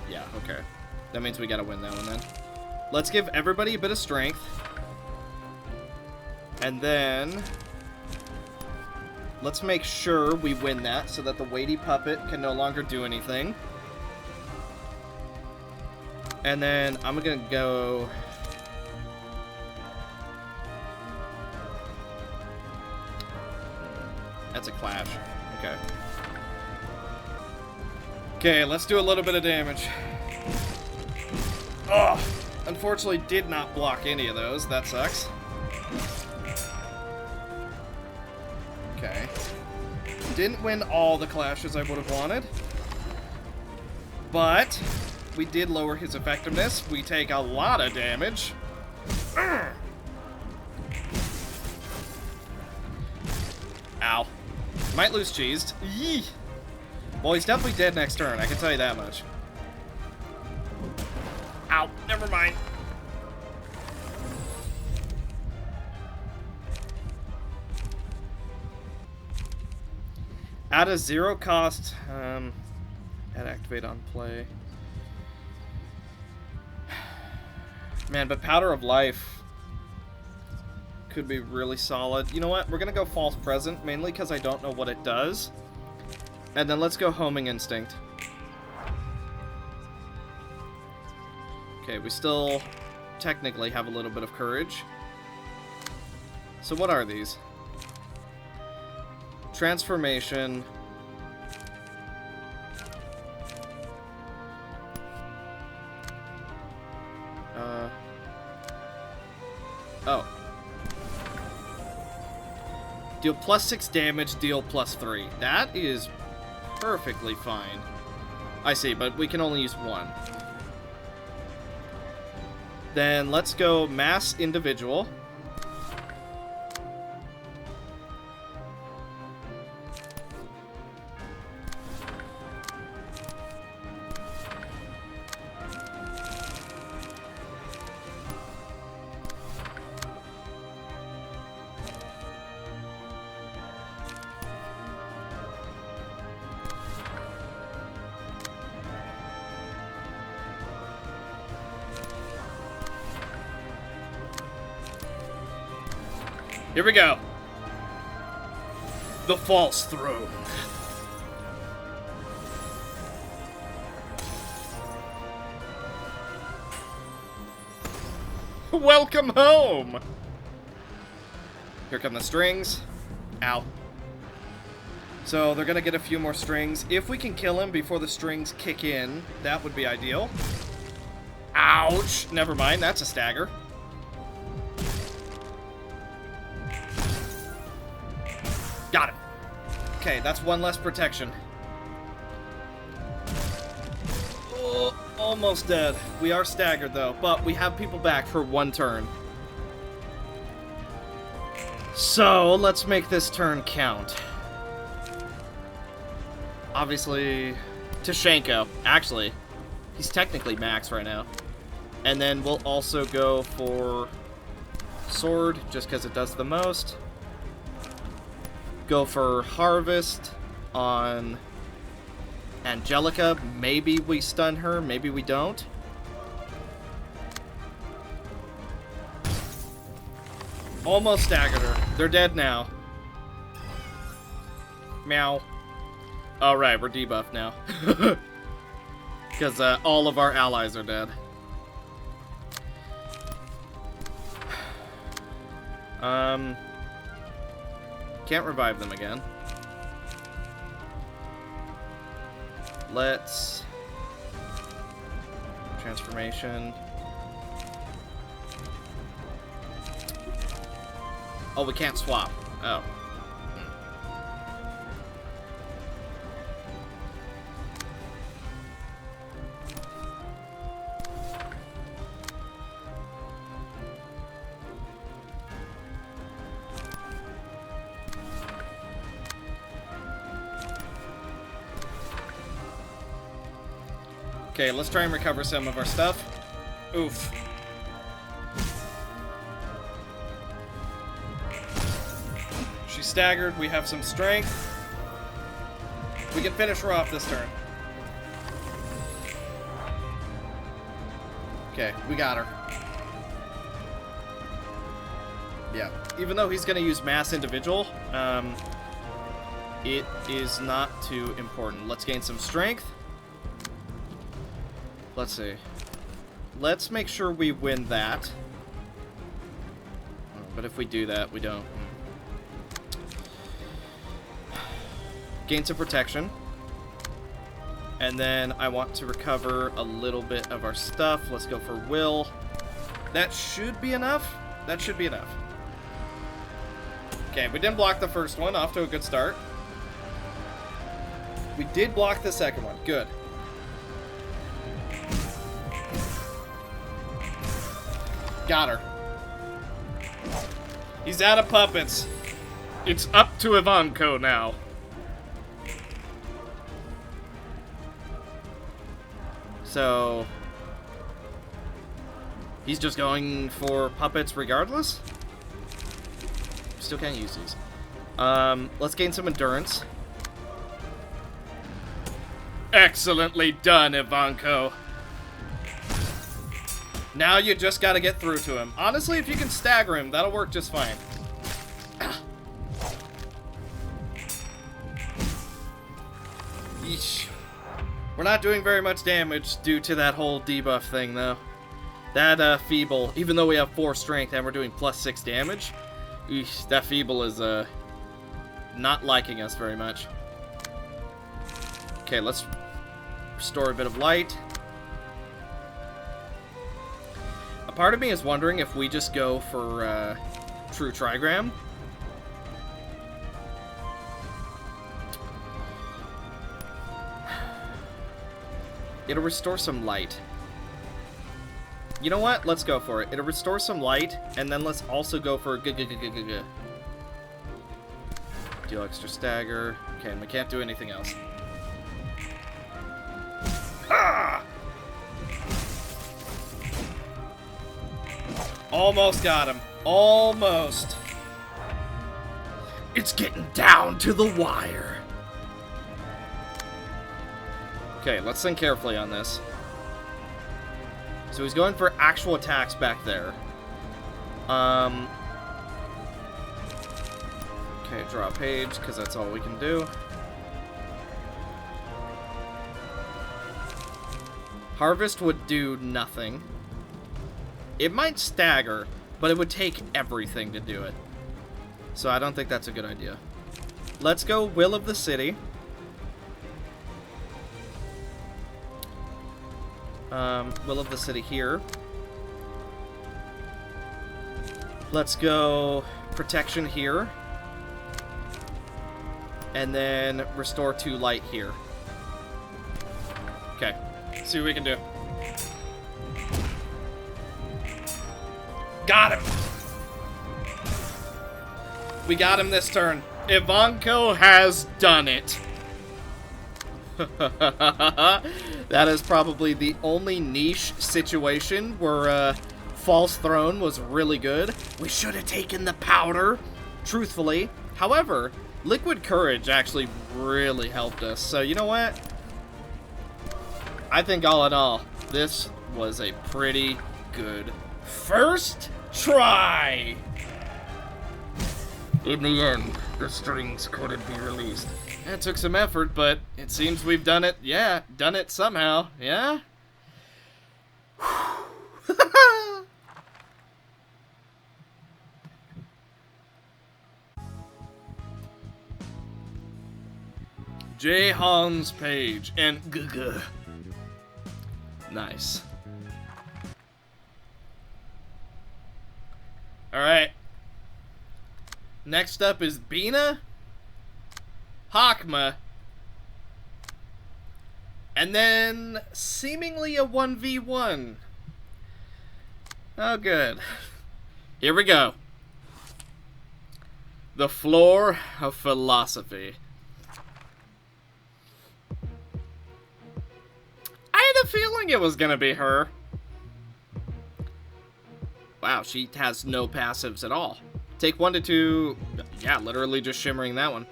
Yeah, okay. That means we gotta win that one then. Let's give everybody a bit of strength. And then... let's make sure we win that so that the Weighty Puppet can no longer do anything. And then I'm gonna go... That's a clash. Okay. Okay, let's do a little bit of damage. Oh, unfortunately did not block any of those. That sucks. Okay. Didn't win all the clashes I would have wanted. But we did lower his effectiveness. We take a lot of damage. Ow. Might lose cheesed. Yee. Well, he's definitely dead next turn, I can tell you that much. Ow, never mind. At a 0 cost, add activate on play. Man, but Powder of Life could be really solid. You know what? We're gonna go False Present, mainly because I don't know what it does. And then let's go Homing Instinct. Okay, we still technically have a little bit of courage. So what are these? Transformation. Oh. Deal +6 damage, deal +3. That is perfectly fine. I see, but we can only use one. Then let's go mass individual. Here we go. The false throne. Welcome home! Here come the strings. Ow. So they're gonna get a few more strings. If we can kill him before the strings kick in, that would be ideal. Ouch! Never mind, that's a stagger. Got him. Okay, that's one less protection. Oh, almost dead. We are staggered, though, but we have people back for one turn. So, let's make this turn count. Obviously, Tashenko. Actually, he's technically max right now. And then we'll also go for sword, just because it does the most. Go for Harvest on Angelica. Maybe we stun her, maybe we don't. Almost staggered her. They're dead now. Meow. Alright, we're debuffed now. Because all of our allies are dead. Can't revive them again. Let's... Transformation. Oh, we can't swap. Oh. Okay, let's try and recover some of our stuff. Oof. She's staggered. We have some strength. We can finish her off this turn. Okay, we got her. Yeah. Even though he's going to use mass individual, it is not too important. Let's gain some strength. Let's see. Let's make sure we win that. But if we do that, we don't. Gain some protection. And then I want to recover a little bit of our stuff. Let's go for will. That should be enough. That should be enough. Okay, we didn't block the first one. Off to a good start. We did block the second one. Good. Got her. He's out of puppets. It's up to Ivanko now. So... he's just going for puppets regardless? Still can't use these. Let's gain some endurance. Excellently done, Ivanko. Now you just gotta get through to him. Honestly, if you can stagger him, that'll work just fine. Yeesh. We're not doing very much damage due to that whole debuff thing, though. That, feeble, even though we have 4 strength and we're doing +6 damage, eesh, that feeble is, not liking us very much. Okay, let's restore a bit of light. A part of me is wondering if we just go for True Trigram. It'll restore some light. You know what? Let's go for it. It'll restore some light, and then let's also go for Deal extra stagger. Okay, and we can't do anything else. Ah! Almost got him. Almost. It's getting down to the wire. Okay, let's think carefully on this. So he's going for actual attacks back there. Okay, draw a page, because that's all we can do. Harvest would do nothing. It might stagger, but it would take everything to do it. So I don't think that's a good idea. Let's go Will of the City. Will of the City here. Let's go Protection here. And then Restore 2 Light here. Okay. See what we can do. Got him! We got him this turn. Ivanko has done it. That is probably the only niche situation where False Throne was really good. We should have taken the powder, truthfully. However, Liquid Courage actually really helped us. So you know what? I think all in all, this was a pretty good first try. In the end, the strings couldn't be released. It took some effort, but it seems we've done it. Yeah, done it somehow. Yeah? J. Hans Page and Gugu. Nice. Alright. Next up is Bina, Hakma, and then seemingly a 1v1. Oh, good. Here we go. The floor of philosophy. I had a feeling it was gonna be her. Wow, she has no passives at all. Take 1 to 2. Yeah, literally just shimmering that one.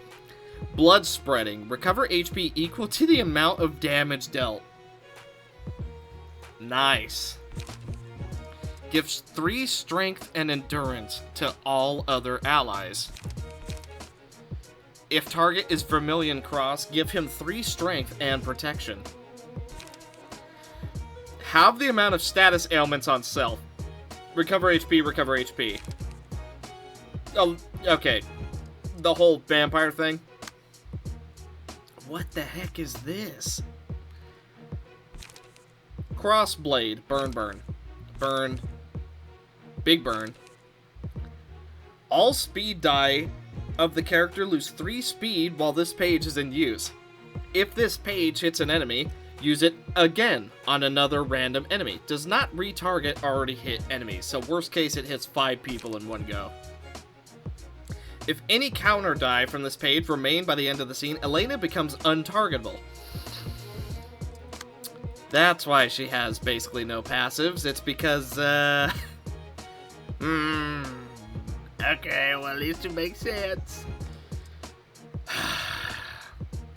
Blood spreading. Recover HP equal to the amount of damage dealt. Nice. Gives 3 strength and endurance to all other allies. If target is Vermilion Cross, give him 3 strength and protection. Have the amount of status ailments on self. Recover HP, recover HP. Oh, okay. The whole vampire thing. What the heck is this? Crossblade. Burn, burn. Burn. Big burn. All speed die of the character lose 3 speed while this page is in use. If this page hits an enemy, use it again on another random enemy. Does not retarget already hit enemies, so worst case it hits 5 people in one go. If any counter die from this page remain by the end of the scene, Elena becomes untargetable. That's why she has basically no passives. It's because, okay, well at least it makes sense.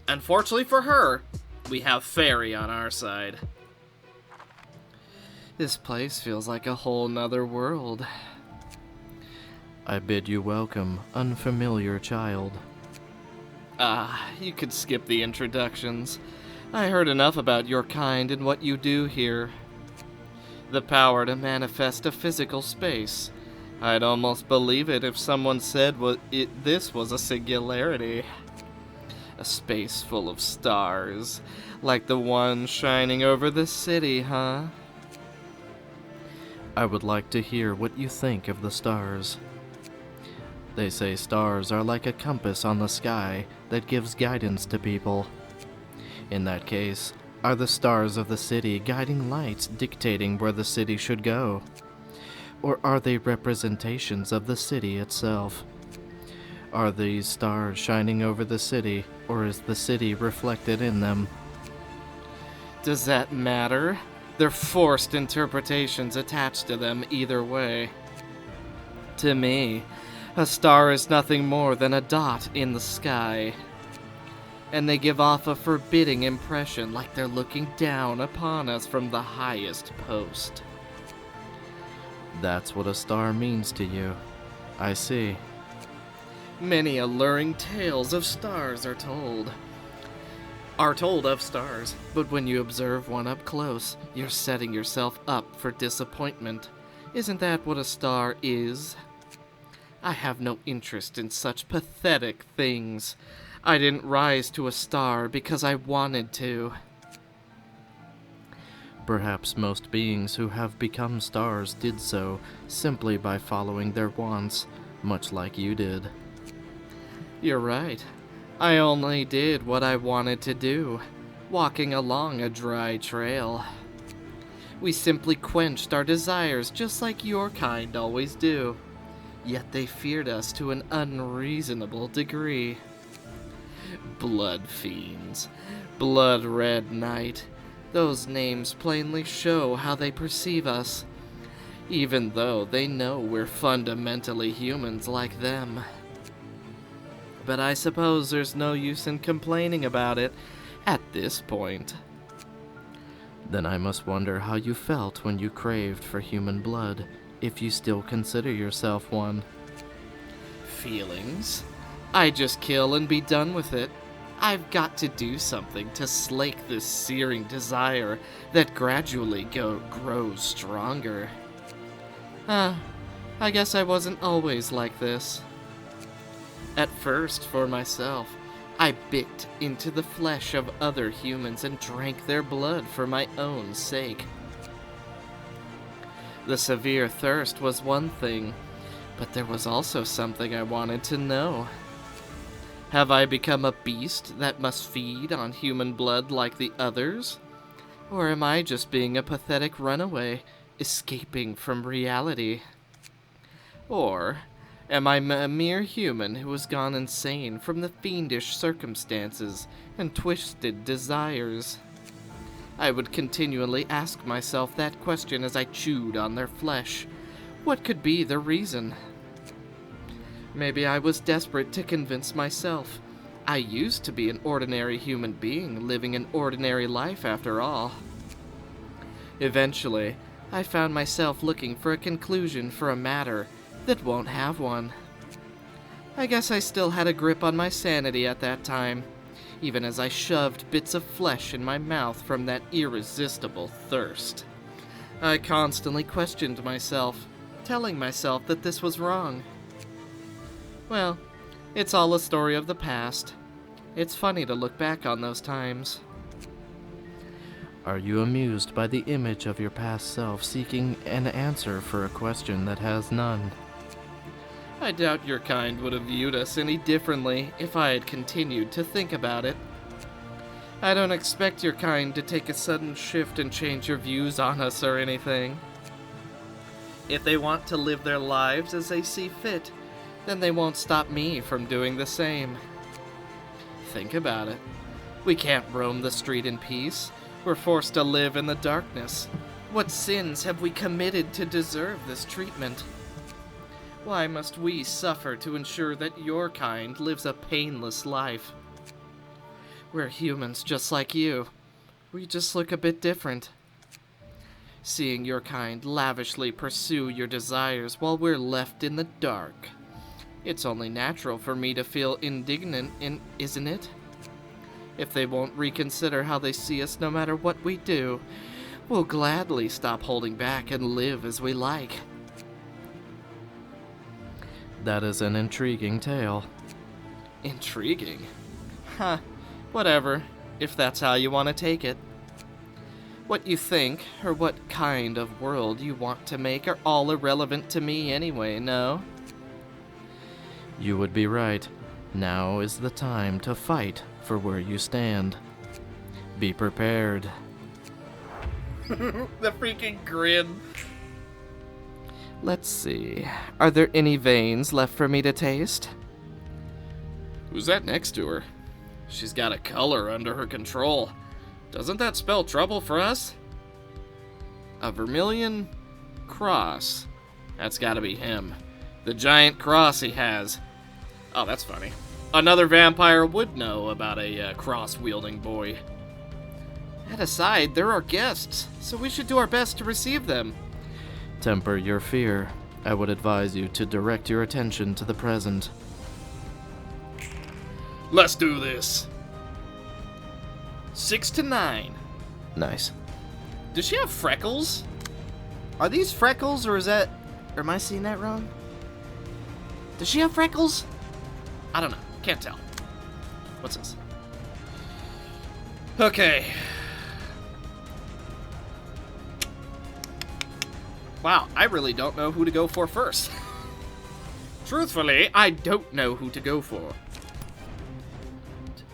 Unfortunately for her, we have Fairy on our side. This place feels like a whole nother world. I bid you welcome, unfamiliar child. Ah, you could skip the introductions. I heard enough about your kind and what you do here. The power to manifest a physical space. I'd almost believe it if someone said this was a singularity. A space full of stars, like the one shining over the city, huh? I would like to hear what you think of the stars. They say stars are like a compass on the sky that gives guidance to people. In that case, Are the stars of the city guiding lights dictating where the city should go? Or are they representations of the city itself? Are these stars shining over the city, or is the city reflected in them? Does that matter? They're forced interpretations attached to them either way. To me, a star is nothing more than a dot in the sky. And they give off a forbidding impression like they're looking down upon us from the highest post. That's what a star means to you. I see. Many alluring tales of stars are told of stars, but when you observe one up close, you're setting yourself up for disappointment. Isn't that what a star is? I have no interest in such pathetic things. I didn't rise to a star because I wanted to. Perhaps most beings who have become stars did so simply by following their wants, much like you did. You're right. I only did what I wanted to do, walking along a dry trail. We simply quenched our desires just like your kind always do. Yet they feared us to an unreasonable degree. Blood fiends, blood red knight, those names plainly show how they perceive us, even though they know we're fundamentally humans like them. But I suppose there's no use in complaining about it at this point. Then I must wonder how you felt when you craved for human blood, if you still consider yourself one. Feelings? I just kill and be done with it. I've got to do something to slake this searing desire that gradually grows stronger. I guess I wasn't always like this. At first, for myself, I bit into the flesh of other humans and drank their blood for my own sake. The severe thirst was one thing, but there was also something I wanted to know. Have I become a beast that must feed on human blood like the others? Or am I just being a pathetic runaway, escaping from reality? Or am I a mere human who has gone insane from the fiendish circumstances and twisted desires? I would continually ask myself that question as I chewed on their flesh. What could be the reason? Maybe I was desperate to convince myself. I used to be an ordinary human being, living an ordinary life after all. Eventually, I found myself looking for a conclusion for a matter that won't have one. I guess I still had a grip on my sanity at that time, even as I shoved bits of flesh in my mouth from that irresistible thirst. I constantly questioned myself, telling myself that this was wrong. Well, it's all a story of the past. It's funny to look back on those times. Are you amused by the image of your past self seeking an answer for a question that has none? I doubt your kind would have viewed us any differently if I had continued to think about it. I don't expect your kind to take a sudden shift and change your views on us or anything. If they want to live their lives as they see fit, then they won't stop me from doing the same. Think about it. We can't roam the street in peace. We're forced to live in the darkness. What sins have we committed to deserve this treatment? Why must we suffer to ensure that your kind lives a painless life? We're humans just like you. We just look a bit different. Seeing your kind lavishly pursue your desires while we're left in the dark. It's only natural for me to feel indignant, isn't it? If they won't reconsider how they see us no matter what we do, we'll gladly stop holding back and live as we like. That is an intriguing tale. Intriguing? Huh, whatever, if that's how you want to take it. What you think, or what kind of world you want to make, are all irrelevant to me anyway, no? You would be right. Now is the time to fight for where you stand. Be prepared. The freaking grin. Let's see. Are there any veins left for me to taste? Who's that next to her? She's got a color under her control. Doesn't that spell trouble for us? A vermilion cross. That's gotta be him. The giant cross he has. Oh, that's funny. Another vampire would know about a cross-wielding boy. That aside, they're our guests, so we should do our best to receive them. Temper your fear. I would advise you to direct your attention to the present. Let's do this. 6 to 9. Nice. Does she have freckles? Are these freckles, or is that... Or am I seeing that wrong? Does she have freckles? I don't know. Can't tell. What's this? Okay. Wow, I really don't know who to go for first. Truthfully, I don't know who to go for.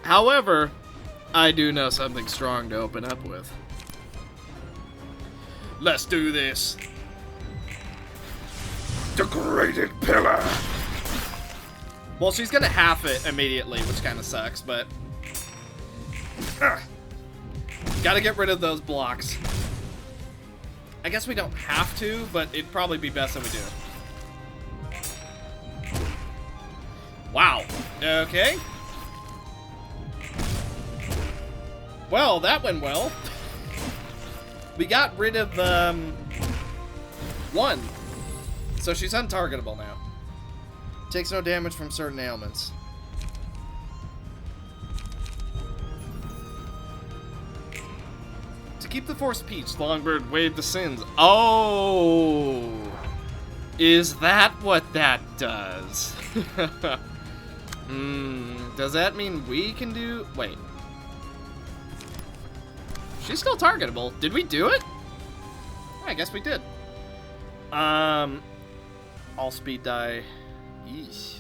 However, I do know something strong to open up with. Let's do this. Degraded pillar. Well, she's gonna half it immediately, which kind of sucks, but... Gotta get rid of those blocks. I guess we don't have to, but it'd probably be best if we do. Wow. Okay. Well, that went well. We got rid of, one. So she's untargetable now. Takes no damage from certain ailments. To keep the force peach, Longbird waved the sins. Oh! Is that what that does? Does that mean we can do... Wait. She's still targetable. Did we do it? I guess we did. All speed die. Yeesh.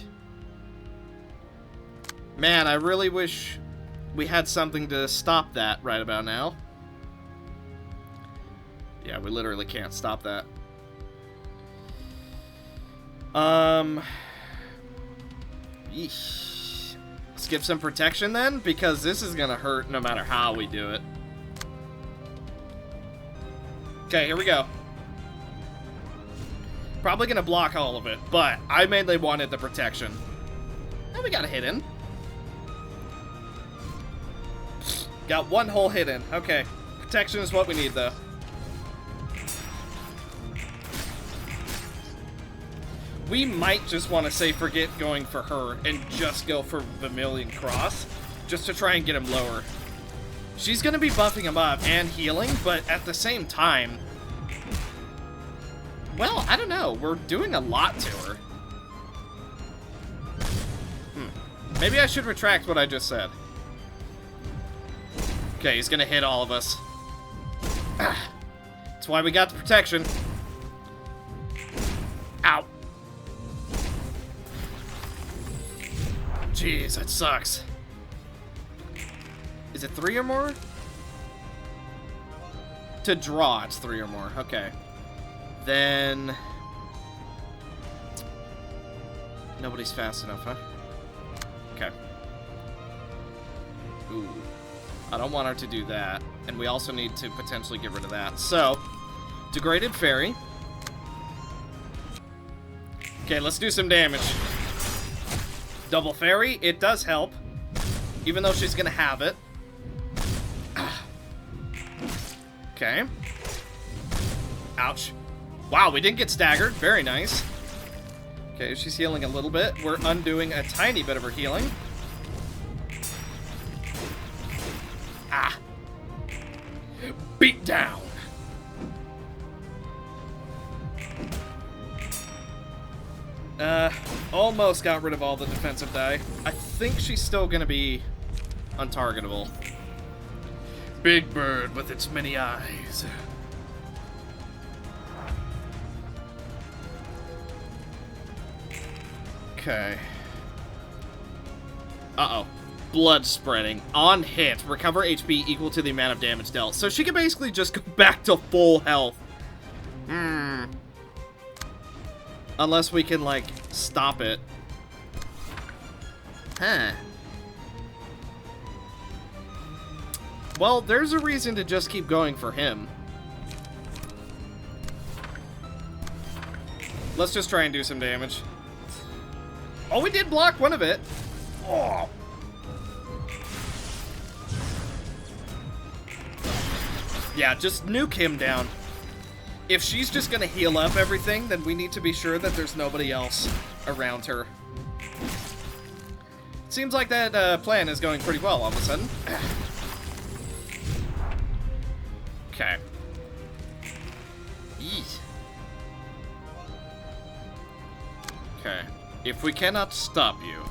Man, I really wish we had something to stop that right about now. Yeah, we literally can't stop that. Yeesh. Let's give some protection then, because this is gonna hurt no matter how we do it. Okay, here we go. Probably gonna block all of it, but I mainly wanted the protection. And we got a hit in. Got one whole hit in. Okay. Protection is what we need, though. We might just want to say forget going for her and just go for Vermilion Cross, just to try and get him lower. She's gonna be buffing him up and healing, but at the same time... Well, I don't know. We're doing a lot to her. Maybe I should retract what I just said. Okay, he's gonna hit all of us. That's why we got the protection. Ow. Jeez, that sucks. Is it 3 or more? To draw, it's 3 or more. Okay. Then... Nobody's fast enough, huh? Okay. Ooh. I don't want her to do that. And we also need to potentially get rid of that. So, Degraded Fairy. Okay, let's do some damage. Double Fairy, it does help. Even though she's gonna have it. Okay. Ouch. Wow, we didn't get staggered. Very nice. Okay, she's healing a little bit. We're undoing a tiny bit of her healing. Ah. Beat down. Almost got rid of all the defensive die. I think she's still gonna be untargetable. Big bird with its many eyes. Okay. Uh-oh. blood spreading. On hit, recover HP equal to the amount of damage dealt. So she can basically just go back to full health. Unless we can, like, stop it. Huh. Well, there's a reason to just keep going for him. Let's just try and do some damage. Oh, we did block one of it. Oh. Yeah, just nuke him down. If she's just gonna heal up everything, then we need to be sure that there's nobody else around her. Seems like that plan is going pretty well all of a sudden. Okay. Yeet. Okay. If we cannot stop you,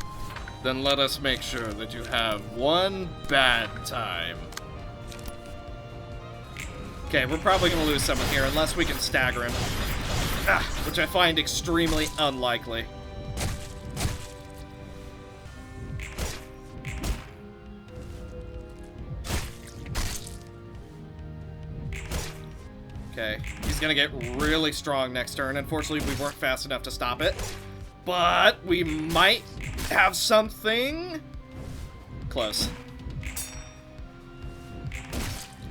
then let us make sure that you have one bad time. Okay, we're probably going to lose someone here unless we can stagger him. Which I find extremely unlikely. Okay, he's going to get really strong next turn. Unfortunately, we weren't fast enough to stop it. But we might have something close.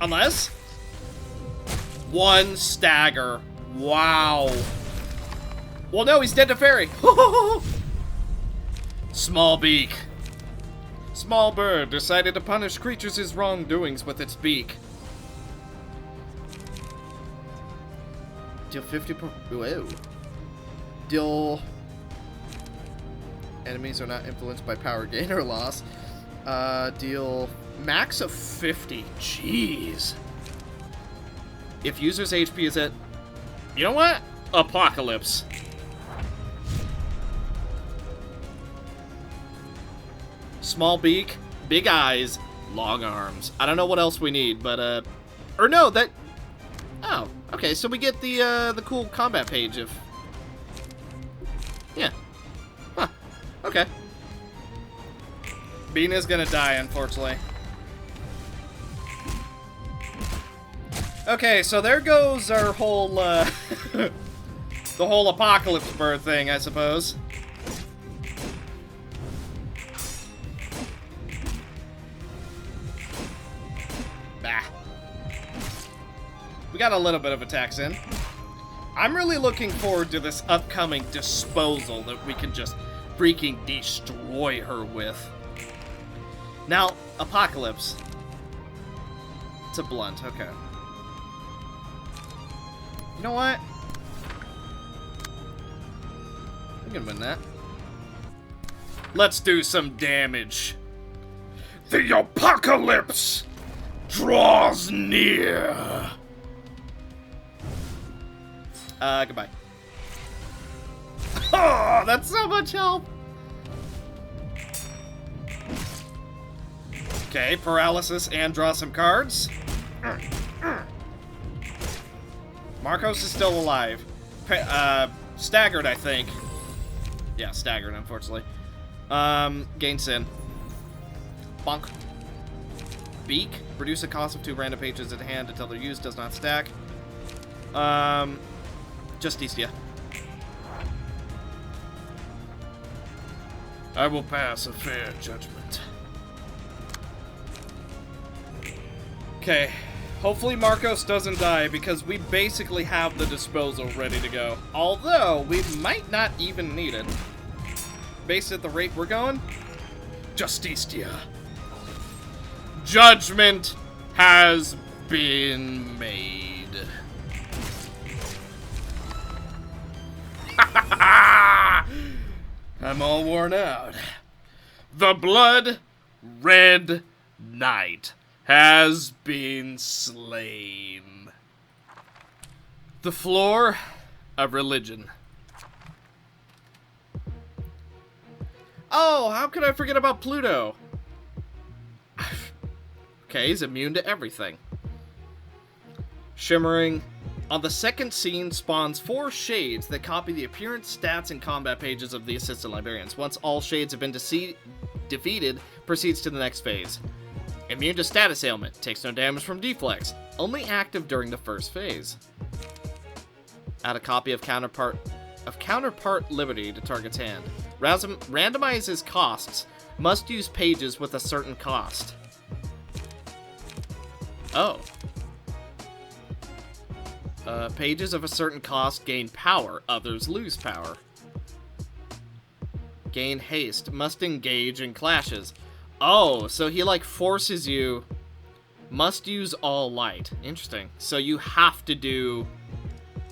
Unless... one stagger. Wow. Well, no, he's dead to fairy. Small beak. Small bird decided to punish creatures' wrongdoings with its beak. Deal 50 per... Whoa. Deal... Enemies are not influenced by power gain or loss. Deal max of 50. Jeez. If user's HP is at... You know what? Apocalypse. Small beak, big eyes, long arms. I don't know what else we need, but, Or no, that... Oh, okay, so we get the cool combat page of... Yeah. Huh. Okay. Bina's gonna die, unfortunately. Okay, so there goes our whole, the whole apocalypse bird thing, I suppose. Bah. We got a little bit of attacks in. I'm really looking forward to this upcoming disposal that we can just freaking destroy her with. Now, Apocalypse. It's a blunt, okay. You know what? I'm gonna win that. Let's do some damage. The apocalypse draws near. Goodbye. Oh, that's so much help. Okay, paralysis and draw some cards. Marcos is still alive. Staggered, I think. Yeah, staggered, unfortunately. Gain sin. Bonk. Beak. Reduce the cost of 2 random pages at hand until they're used. Does not stack. Justicia. I will pass a fair judgment. Okay. Hopefully Marcos doesn't die, because we basically have the disposal ready to go. Although, we might not even need it. Based at the rate we're going. Justicia. Judgment has been made. I'm all worn out. The blood red knight has been slain. The floor of religion. Oh, how could I forget about Pluto? Okay, he's immune to everything. Shimmering. On the second scene spawns 4 shades that copy the appearance, stats, and combat pages of the assistant librarians. Once all shades have been Defeated, proceeds to the next phase. Immune to status ailment, takes no damage from deflex, only active during the first phase. Add a copy of Counterpart Liberty to target's hand. Randomizes costs, must use pages with a certain cost. Oh. Pages of a certain cost gain power, others lose power. Gain haste, must engage in clashes. Oh, so he like forces you, must use all light. Interesting. So you have to do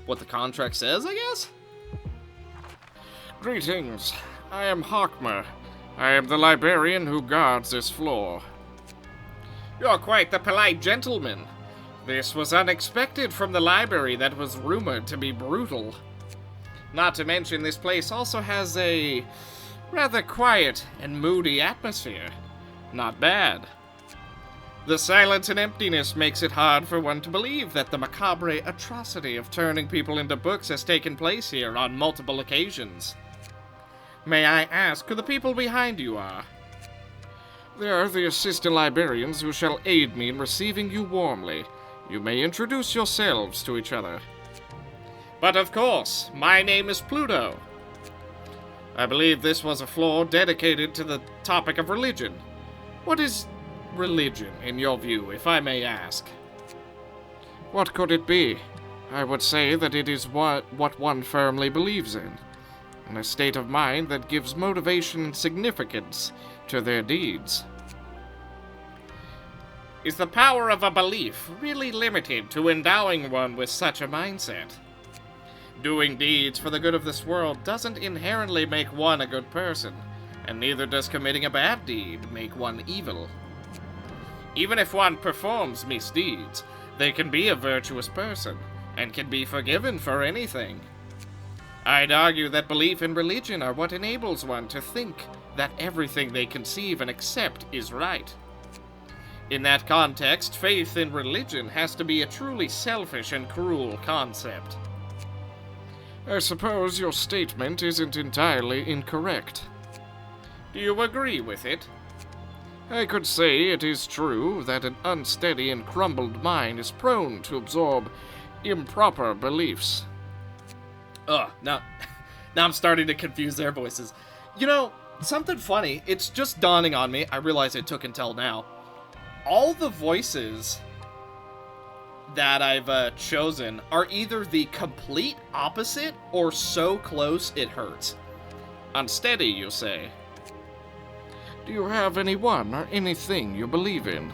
what the contract says, I guess? Greetings. I am Hawkmer. I am the librarian who guards this floor. You're quite the polite gentleman. This was unexpected from the library that was rumored to be brutal. Not to mention, this place also has a rather quiet and moody atmosphere. Not bad. The silence and emptiness makes it hard for one to believe that the macabre atrocity of turning people into books has taken place here on multiple occasions. May I ask who the people behind you are? They are the assistant librarians who shall aid me in receiving you warmly. You may introduce yourselves to each other. But of course, my name is Pluto. I believe this was a floor dedicated to the topic of religion. What is religion, in your view, if I may ask? What could it be? I would say that it is what one firmly believes in. A state of mind that gives motivation and significance to their deeds. Is the power of a belief really limited to endowing one with such a mindset? Doing deeds for the good of this world doesn't inherently make one a good person, and neither does committing a bad deed make one evil. Even if one performs misdeeds, they can be a virtuous person, and can be forgiven for anything. I'd argue that belief and religion are what enables one to think that everything they conceive and accept is right. In that context, faith in religion has to be a truly selfish and cruel concept. I suppose your statement isn't entirely incorrect. Do you agree with it? I could say it is true that an unsteady and crumbled mind is prone to absorb improper beliefs. Now I'm starting to confuse their voices. You know, something funny, it's just dawning on me, I realize it took until now. All the voices that I've chosen are either the complete opposite or so close it hurts. Unsteady, you say? Do you have anyone or anything you believe in?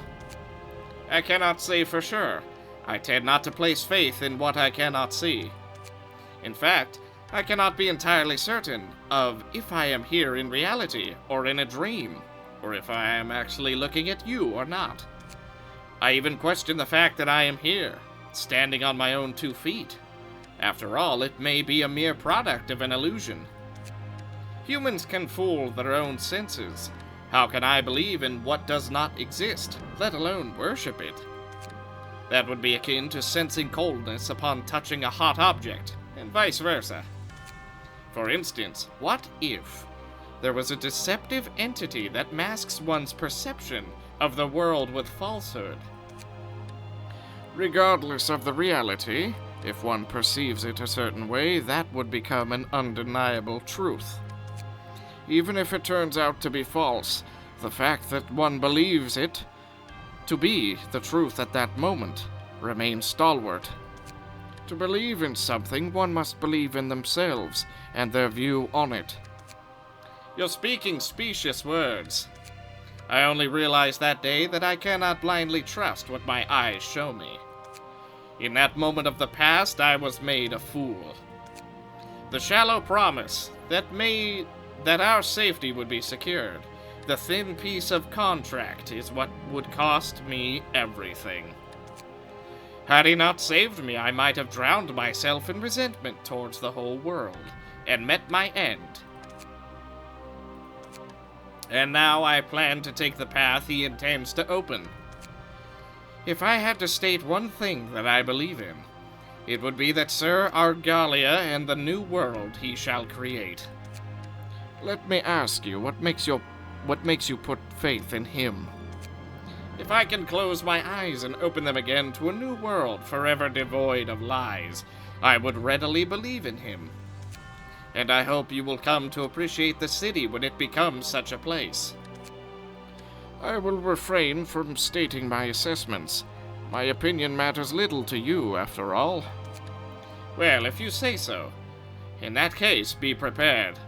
I cannot say for sure. I tend not to place faith in what I cannot see. In fact, I cannot be entirely certain of if I am here in reality or in a dream, or if I am actually looking at you or not. I even question the fact that I am here, standing on my own 2 feet. After all, it may be a mere product of an illusion. Humans can fool their own senses. How can I believe in what does not exist, let alone worship it? That would be akin to sensing coldness upon touching a hot object, and vice versa. For instance, what if there was a deceptive entity that masks one's perception of the world with falsehood? Regardless of the reality, if one perceives it a certain way, that would become an undeniable truth. Even if it turns out to be false, the fact that one believes it to be the truth at that moment remains stalwart. To believe in something, one must believe in themselves and their view on it. You're speaking specious words. I only realized that day that I cannot blindly trust what my eyes show me. In that moment of the past, I was made a fool. The shallow promise that our safety would be secured, the thin piece of contract, is what would cost me everything. Had he not saved me, I might have drowned myself in resentment towards the whole world, and met my end. And now I plan to take the path he intends to open. If I had to state one thing that I believe in, it would be that Sir Argalia and the new world he shall create. Let me ask you, what makes your What makes you put faith in him? If I can close my eyes and open them again to a new world forever devoid of lies, I would readily believe in him. And I hope you will come to appreciate the city when it becomes such a place. I will refrain from stating my assessments. My opinion matters little to you, after all. Well, if you say so. In that case, be prepared.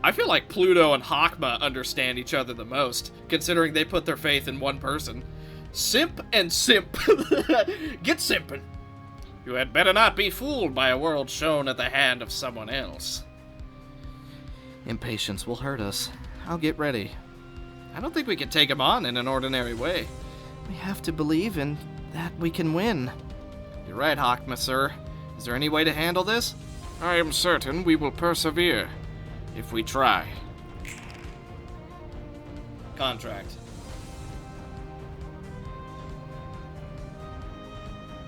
I feel like Pluto and Hakma understand each other the most, considering they put their faith in one person. Simp and simp. Get simping. You had better not be fooled by a world shown at the hand of someone else. Impatience will hurt us. I'll get ready. I don't think we can take him on in an ordinary way. We have to believe in that we can win. You're right, Hakma, sir. Is there any way to handle this? I am certain we will persevere, if we try. Contract.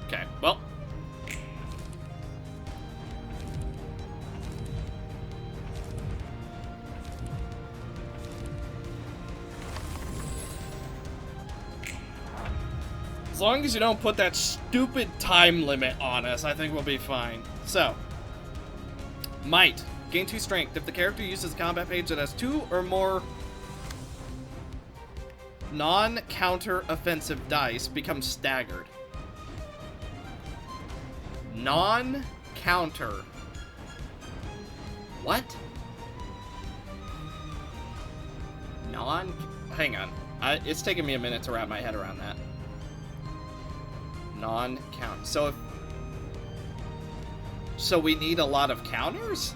Okay, well. As long as you don't put that stupid time limit on us, I think we'll be fine. So, Might. Gain 2 strength. If the character uses a combat page that has 2 or more non-counter offensive dice, becomes staggered. Non-counter. What? Hang on. It's taking me a minute to wrap my head around that. Non-count. So we need a lot of counters?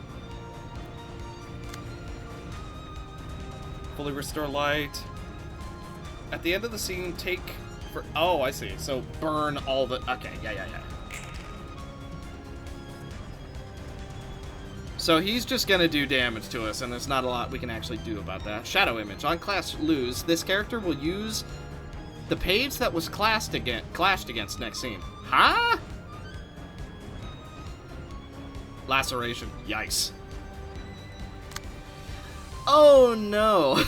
Fully restore light. At the end of the scene, take for... Oh, I see. So burn all the... Okay, yeah. So he's just gonna do damage to us, and there's not a lot we can actually do about that. Shadow Image. On class lose, this character will use the page that was clashed against next scene. Huh? Laceration. Yikes. Oh no.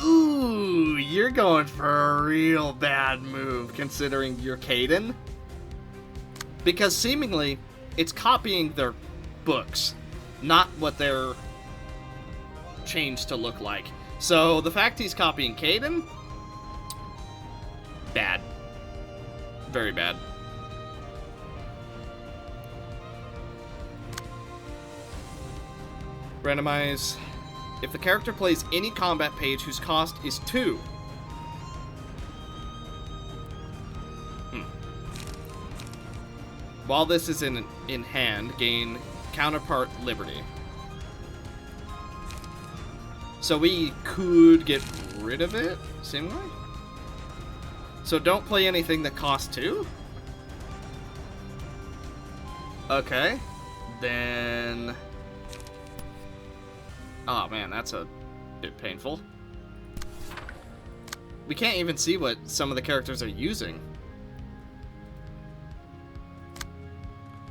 Ooh, you're going for a real bad move considering you're Caden. Because seemingly it's copying their books, not what they're changed to look like. So the fact he's copying Caden, bad. Very bad. Randomize. If the character plays any combat page whose cost is 2. While this is in hand, gain counterpart liberty. So we could get rid of it, seemingly. So don't play anything that costs 2? Okay. Then... Oh man, that's a bit painful. We can't even see what some of the characters are using.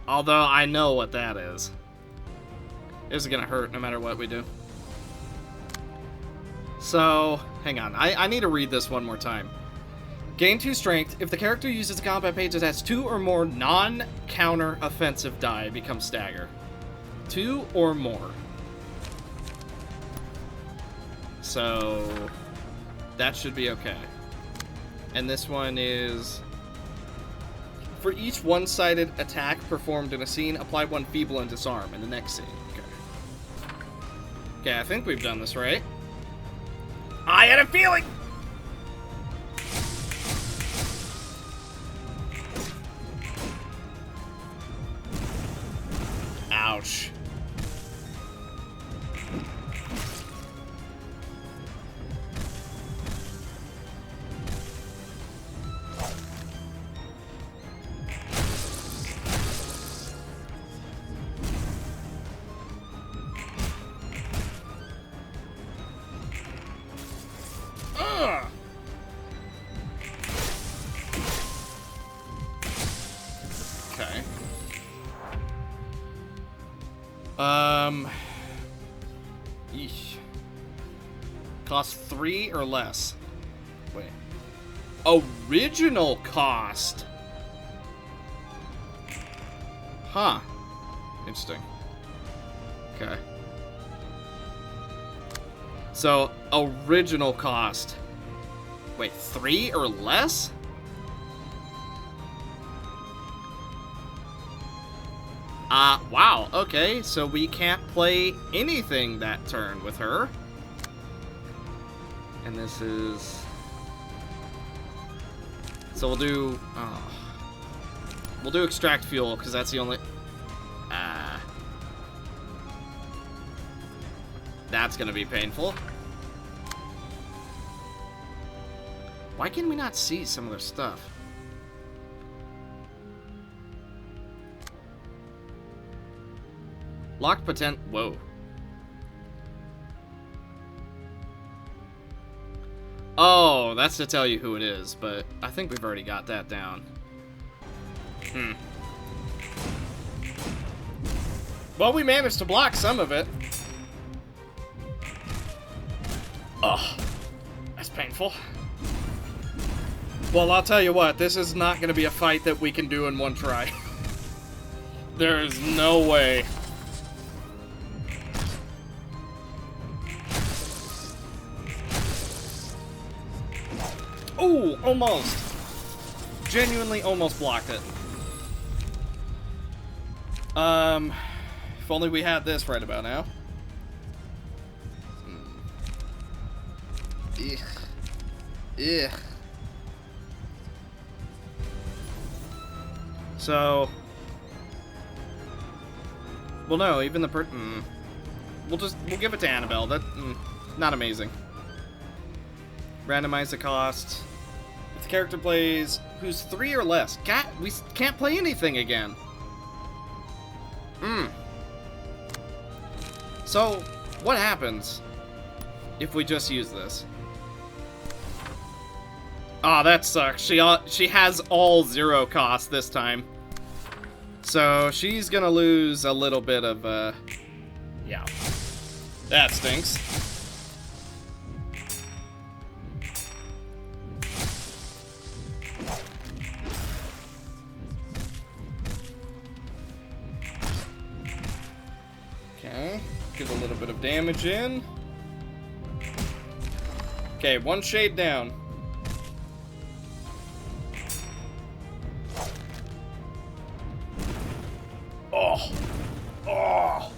Although I know what that is. This is gonna hurt no matter what we do. So, hang on. I need to read this one more time. Gain 2 strength. If the character uses a combat page that has 2 or more non-counter offensive die, becomes stagger. 2 or more. So, that should be okay. And this one is... For each one-sided attack performed in a scene, apply 1 feeble and disarm in the next scene. Okay. Okay, I think we've done this right. I had a feeling! Ouch. Eesh. Cost 3 or less. Wait. Original cost. Huh. Interesting. Okay. So, original cost. Wait, 3 or less? Wow, okay, so we can't play anything that turn with her. And this is... So we'll do... We'll do extract fuel, because that's the only... That's gonna be painful. Why can we not see some of their stuff? Locked potent... Whoa. Oh, that's to tell you who it is, but I think we've already got that down. Well, we managed to block some of it. Ugh. That's painful. Well, I'll tell you what, this is not going to be a fight that we can do in one try. There is no way. Ooh, almost. Genuinely almost blocked it. If only we had this right about now. Ugh. Ugh. So... Well, no, even the we'll give it to Annabelle. That, not amazing. Randomize the cost. If the character plays who's 3 or less. God, we can't play anything again. So, what happens if we just use this? Aw, that sucks. She has all 0 cost this time. So, she's gonna lose a little bit of, yeah. That stinks. Okay, get a little bit of damage in. Okay, 1 shade down. Oh. Oh.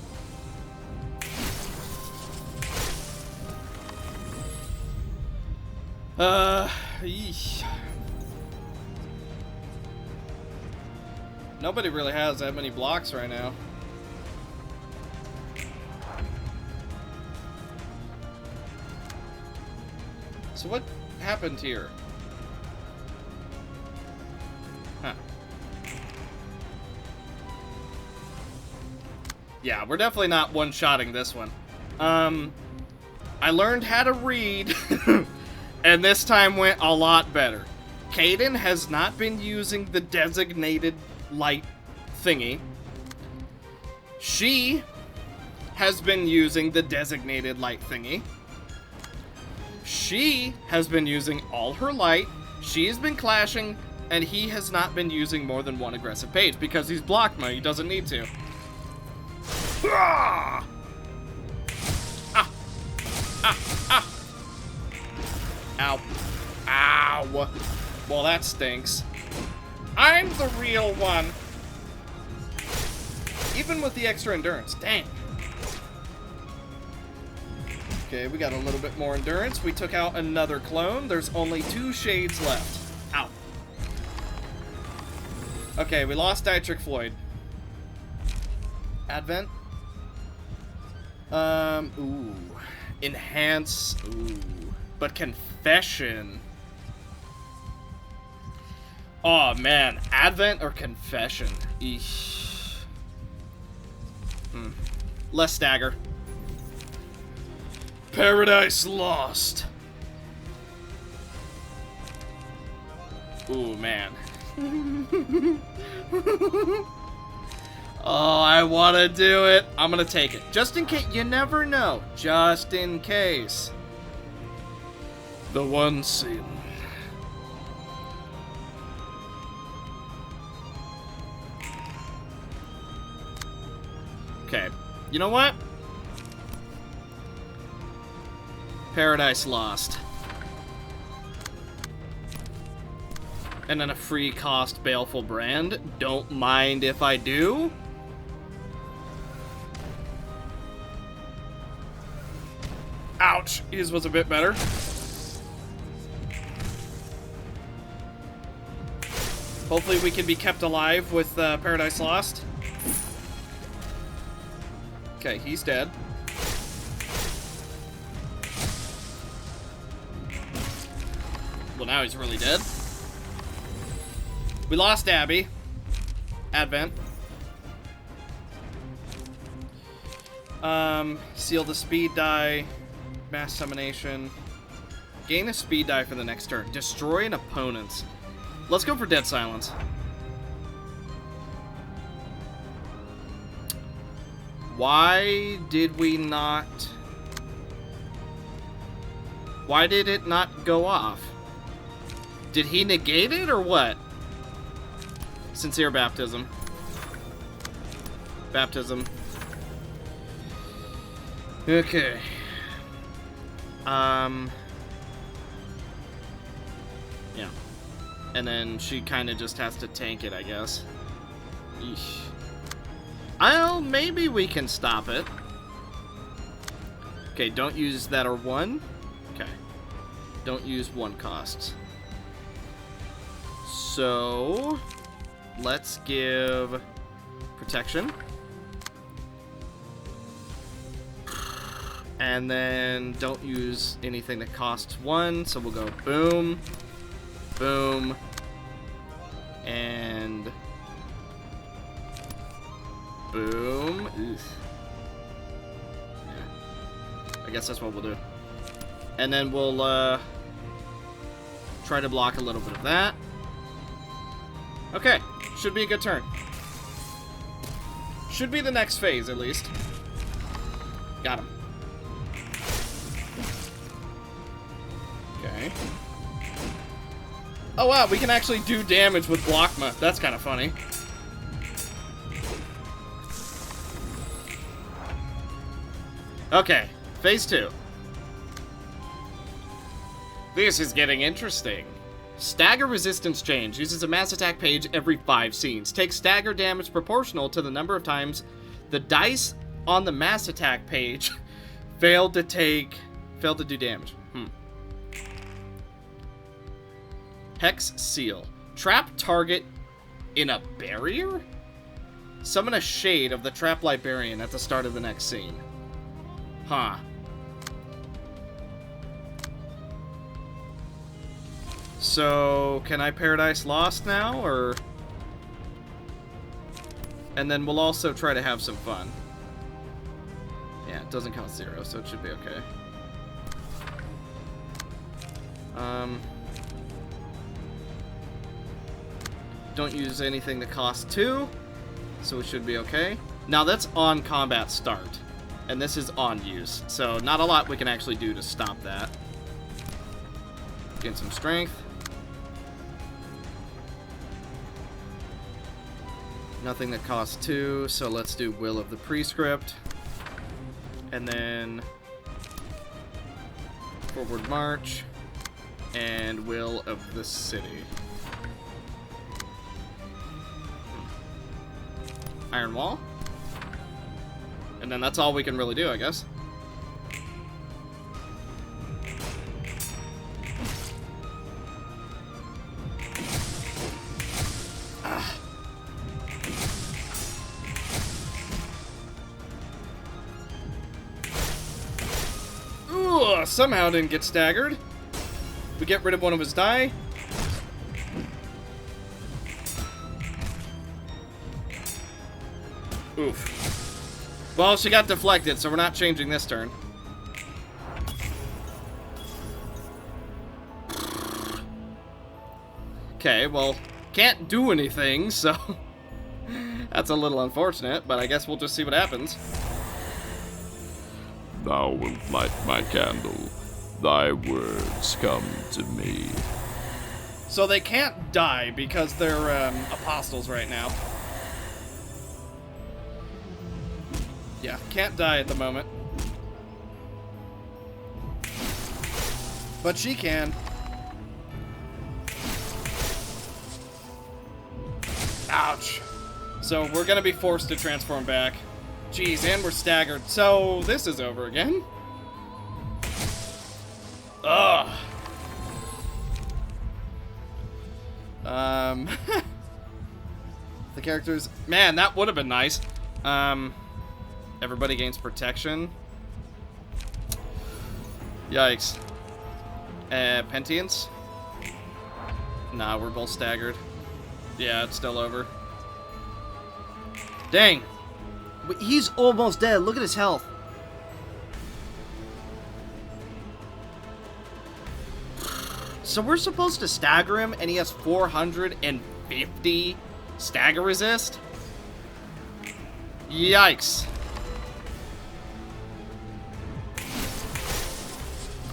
Eesh. Nobody really has that many blocks right now. So what happened here? Huh. Yeah, we're definitely not one-shotting this one. I learned how to read, and this time went a lot better. Kaden has not been using the designated light thingy. She has been using the designated light thingy. She has been using all her light. She has been clashing, and he has not been using more than 1 aggressive page because he's blocked me. He doesn't need to. Ah! Ah! Ah! Ah! Ow. Ow. Well, that stinks. I'm the real one. Even with the extra endurance. Dang. Okay, we got a little bit more endurance. We took out another clone. There's only 2 shades left. Ow. Okay, we lost Dietrich Floyd. Advent. Ooh. Enhance. Ooh. But Confession. Oh, man. Advent or Confession? Eesh. Less stagger. Paradise Lost. Ooh, man. Oh, I want to do it. I'm going to take it. Just in case. You never know. Just in case. The one sin. Okay. You know what? Paradise Lost. And then a free cost Baleful Brand. Don't mind if I do. Ouch. His was a bit better. Hopefully we can be kept alive with Paradise Lost. Okay, he's dead. Well, now he's really dead. We lost Abby. Advent. Seal the speed die. Mass summonation. Gain a speed die for the next turn. Destroy an opponent's. Let's go for Dead Silence. Why did we not... Why did it not go off? Did he negate it or what? Sincere Baptism. Baptism. Okay. Yeah. And then she kind of just has to tank it, I guess. Eesh. Well, maybe we can stop it. Okay, don't use that or one. Okay. Don't use one costs. So, let's give protection. And then don't use anything that costs one, so we'll go boom, boom, and boom. Oof. Yeah. I guess that's what we'll do. And then we'll try to block a little bit of that. Okay, should be a good turn. Should be the next phase, at least. Got him. Okay. Oh wow, we can actually do damage with Blockma. That's kind of funny. Okay, phase 2. This is getting interesting. Stagger resistance change. Uses a mass attack page every 5 scenes. Takes stagger damage proportional to the number of times the dice on the mass attack page failed to do damage. Hex Seal. Trap target in a barrier? Summon a shade of the Trap Librarian at the start of the next scene. Huh. So, can I Paradise Lost now, or... And then we'll also try to have some fun. Yeah, it doesn't cost 0, so it should be okay. Don't use anything that costs 2, so we should be okay. Now that's on combat start, and this is on use, so not a lot we can actually do to stop that. Gain some strength. Nothing that costs 2, so let's do Will of the Prescript. And then Forward March and Will of the City. Iron Wall. And then that's all we can really do, I guess. Ooh, somehow didn't get staggered. We get rid of one of his die. Oof. Well, she got deflected, so we're not changing this turn. Okay, well, can't do anything, so... That's a little unfortunate, but I guess we'll just see what happens. Thou wilt light my candle. Thy words come to me. So they can't die because they're apostles right now. Yeah, can't die at the moment. But she can. Ouch. So we're gonna be forced to transform back. Jeez, and we're staggered. So this is over again. Ugh. The characters... Man, that would have been nice. Everybody gains protection. Yikes. Pentience? Nah, we're both staggered. Yeah, it's still over. Dang. He's almost dead. Look at his health. So we're supposed to stagger him, and he has 450 stagger resist? Yikes.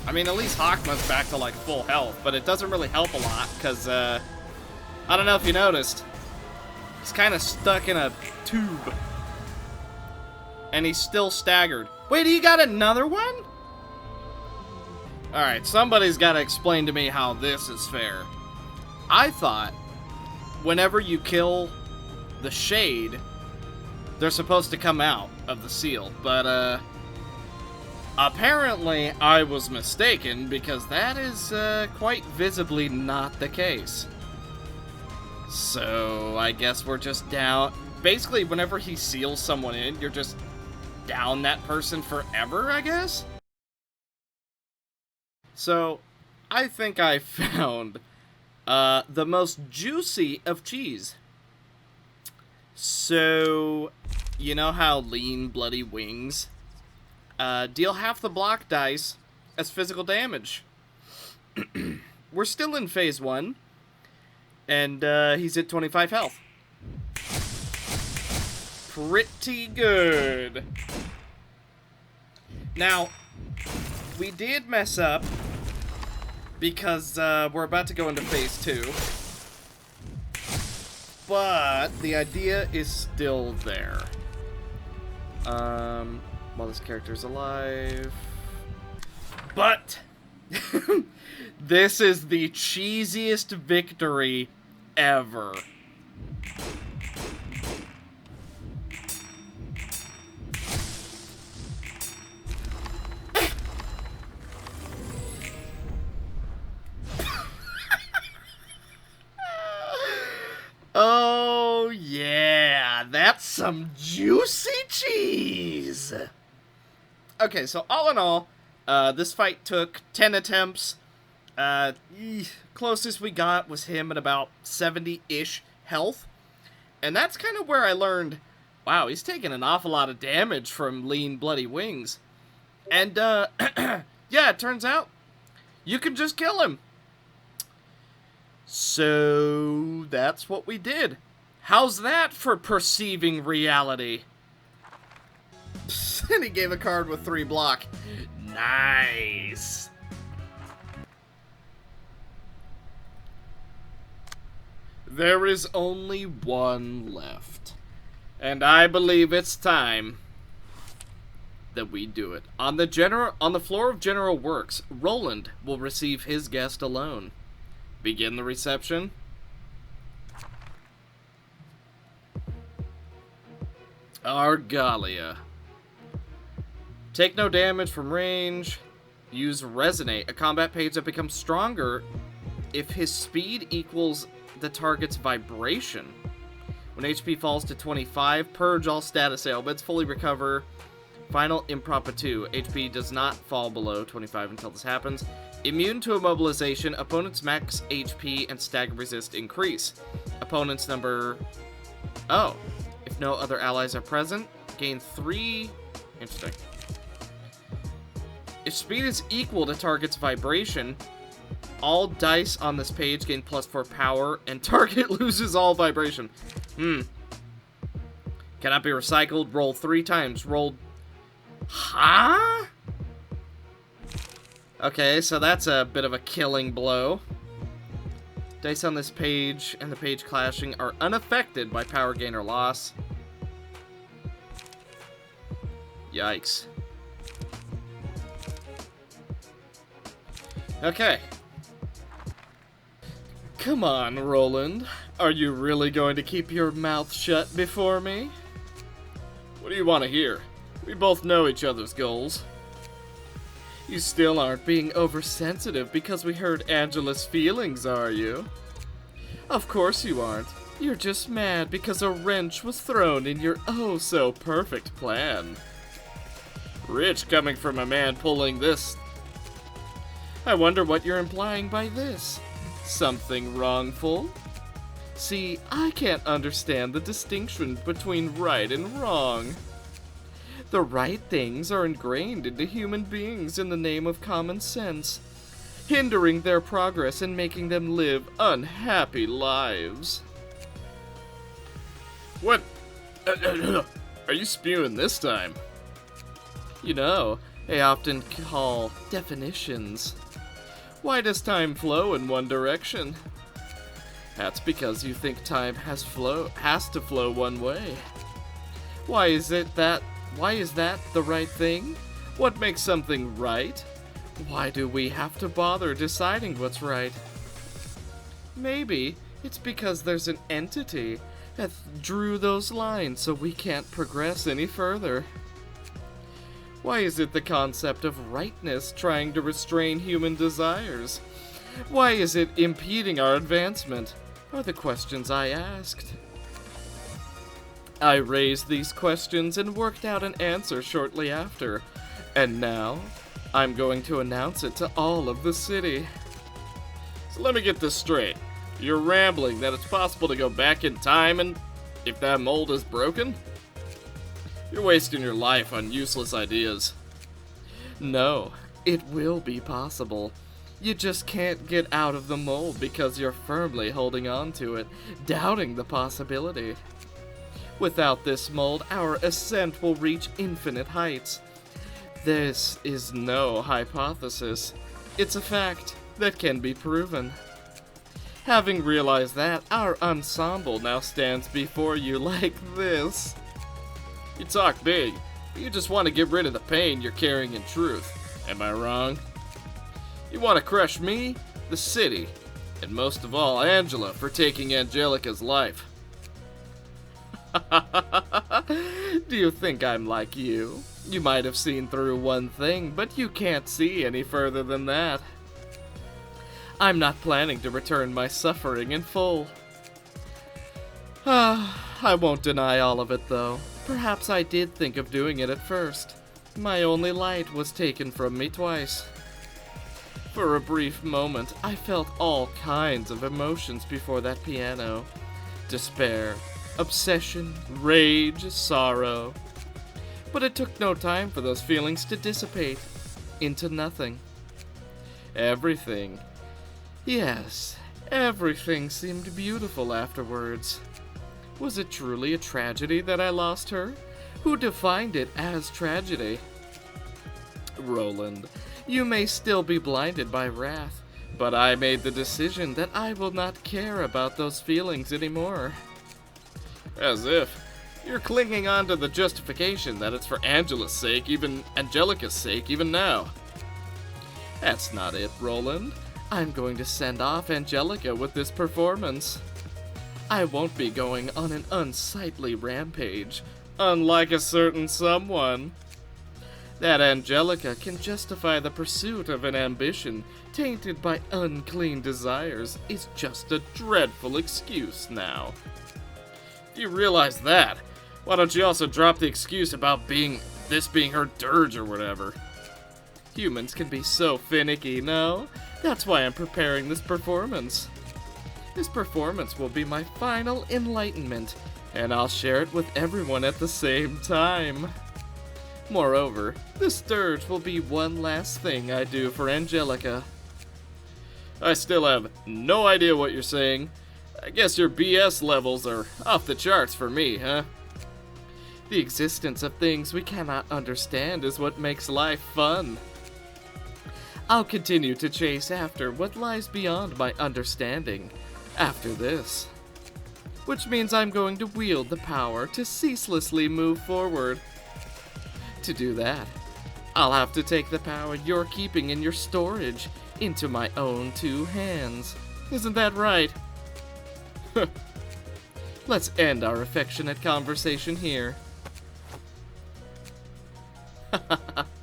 I mean, at least Hakma's back to, like, full health, but it doesn't really help a lot, because, I don't know if you noticed. He's kind of stuck in a tube. And he's still staggered. Wait, he got another one? Alright, somebody's got to explain to me how this is fair. I thought whenever you kill the Shade, they're supposed to come out of the seal. But, apparently I was mistaken because that is, quite visibly not the case. So, I guess we're just down. Basically, whenever he seals someone in, you're just down that person forever, I guess? So, I think I found the most juicy of cheese. So, you know how lean, bloody wings deal half the block dice as physical damage. We're still in phase 1, and he's at 25 health. Pretty good. Now, we did mess up because we're about to go into phase 2. But the idea is still there. While this character's alive. But this is the cheesiest victory ever. Oh, yeah, that's some juicy cheese. Okay, so all in all, this fight took 10 attempts. Closest we got was him at about 70-ish health. And that's kind of where I learned, wow, he's taking an awful lot of damage from lean, bloody wings. And, yeah, it turns out you can just kill him. So, that's what we did. How's that for perceiving reality? And he gave a card with 3 block. Nice. There is only one left. And I believe it's time that we do it. On the floor of General Works, Roland will receive his guest alone. Begin the reception. Argalia. Take no damage from range. Use Resonate, a combat page that becomes stronger if his speed equals the target's vibration. When HP falls to 25, purge all status ailments, fully recover. Final Impromptu. HP does not fall below 25 until this happens. Immune to immobilization, opponent's max HP and stagger resist increase. Opponent's number... Oh. If no other allies are present, gain 3... Interesting. If speed is equal to target's vibration, all dice on this page gain +4 power, and target loses all vibration. Cannot be recycled. Roll 3 times. Roll... Huh? Okay, so that's a bit of a killing blow. Dice on this page and the page clashing are unaffected by power gain or loss. Yikes. Okay. Come on, Roland. Are you really going to keep your mouth shut before me? What do you want to hear? We both know each other's goals. You still aren't being oversensitive because we hurt Angela's feelings, are you? Of course you aren't. You're just mad because a wrench was thrown in your oh-so-perfect plan. Rich coming from a man pulling this. I wonder what you're implying by this. Something wrongful? See, I can't understand the distinction between right and wrong. The right things are ingrained into human beings in the name of common sense, hindering their progress and making them live unhappy lives. What are you spewing this time? You know, they often call definitions. Why does time flow in one direction? That's because you think time has to flow one way. Why is that the right thing? What makes something right? Why do we have to bother deciding what's right? Maybe it's because there's an entity that drew those lines so we can't progress any further. Why is it the concept of rightness trying to restrain human desires? Why is it impeding our advancement? Are the questions I asked. I raised these questions and worked out an answer shortly after, and now I'm going to announce it to all of the city. So let me get this straight. You're rambling that it's possible to go back in time and if that mold is broken? You're wasting your life on useless ideas. No, it will be possible. You just can't get out of the mold because you're firmly holding on to it, doubting the possibility. Without this mold, our ascent will reach infinite heights. This is no hypothesis. It's a fact that can be proven. Having realized that, our ensemble now stands before you like this. You talk big, but you just want to get rid of the pain you're carrying in truth. Am I wrong? You want to crush me, the city, and most of all Angela for taking Angelica's life. Do you think I'm like you? You might have seen through one thing, but you can't see any further than that. I'm not planning to return my suffering in full. I won't deny all of it, though. Perhaps I did think of doing it at first. My only light was taken from me twice. For a brief moment, I felt all kinds of emotions before that piano. Despair, obsession, rage, sorrow. But it took no time for those feelings to dissipate into nothing. Everything, yes, everything seemed beautiful afterwards. Was it truly a tragedy that I lost her? Who defined it as tragedy? Roland, you may still be blinded by wrath, but I made the decision that I will not care about those feelings anymore. As if. You're clinging on to the justification that it's for Angela's sake, even Angelica's sake, even now. That's not it, Roland. I'm going to send off Angelica with this performance. I won't be going on an unsightly rampage, unlike a certain someone. That Angelica can justify the pursuit of an ambition tainted by unclean desires is just a dreadful excuse now. You realize that? Why don't you also drop the excuse about being her dirge or whatever? Humans can be so finicky, no? That's why I'm preparing this performance. This performance will be my final enlightenment, and I'll share it with everyone at the same time. Moreover, this dirge will be one last thing I do for Angelica. I still have no idea what you're saying. I guess your BS levels are off the charts for me, huh? The existence of things we cannot understand is what makes life fun. I'll continue to chase after what lies beyond my understanding after this. Which means I'm going to wield the power to ceaselessly move forward. To do that, I'll have to take the power you're keeping in your storage into my own two hands. Isn't that right? Let's end our affectionate conversation here.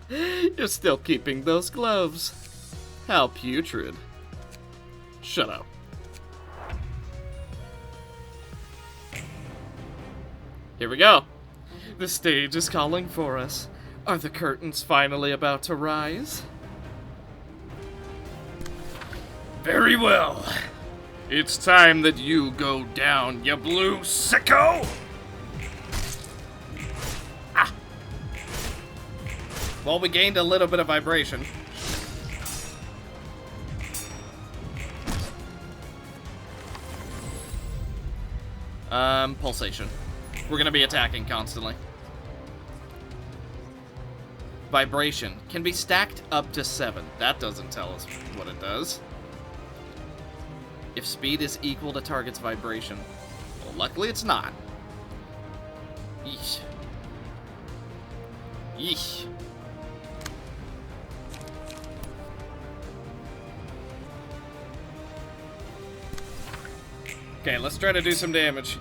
You're still keeping those gloves. How putrid. Shut up. Here we go. The stage is calling for us. Are the curtains finally about to rise? Very well. It's time that you go down, you blue sicko! Well, we gained a little bit of vibration. Pulsation. We're gonna be attacking constantly. Vibration can be stacked up to 7. That doesn't tell us what it does. If speed is equal to target's vibration. Well, luckily it's not. Yeesh. Yeesh. Okay, let's try to do some damage.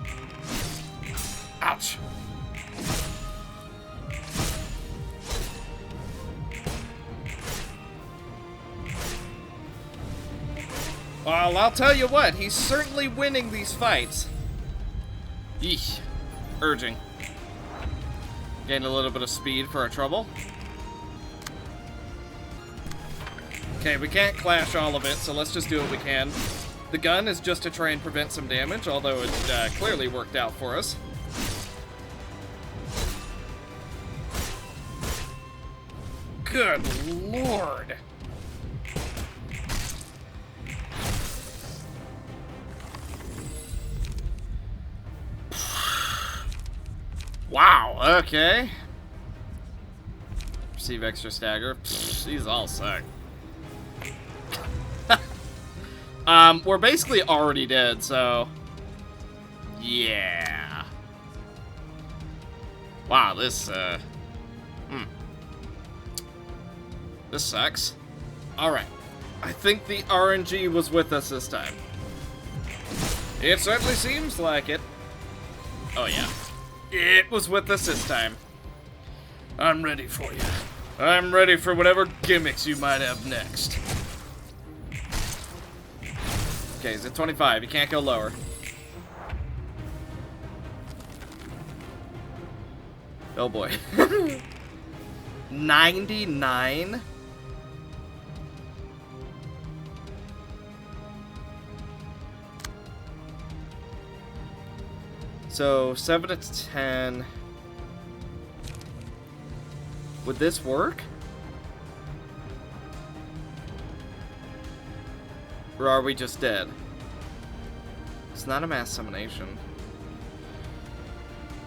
Ouch. Well, I'll tell you what, he's certainly winning these fights. Yeesh. Urging. Gain a little bit of speed for our trouble. Okay, we can't clash all of it, so let's just do what we can. The gun is just to try and prevent some damage, although it clearly worked out for us. Good lord. Wow, okay. Receive extra stagger. These all suck. We're basically already dead, so... yeah. Wow, this, This sucks. Alright. I think the RNG was with us this time. It certainly seems like it. Oh, yeah. It was with us this time. I'm ready for you. I'm ready for whatever gimmicks you might have next. Okay, he's at 25. You can't go lower. Oh boy. 99? So, 7 to 10. Would this work? Or are we just dead? It's not a mass summonation.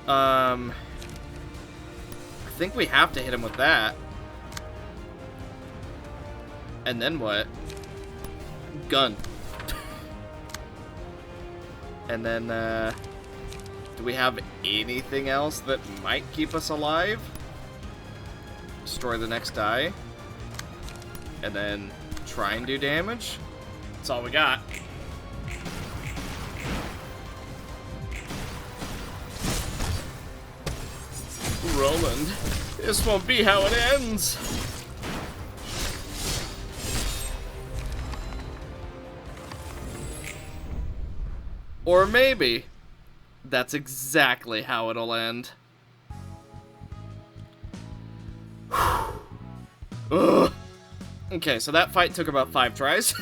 I think we have to hit him with that. And then what? Gun. And then, do we have anything else that might keep us alive? Destroy the next die. And then try and do damage. That's all we got. Roland, this won't be how it ends. Or maybe that's exactly how it'll end. Ugh. Okay, so that fight took about 5 tries.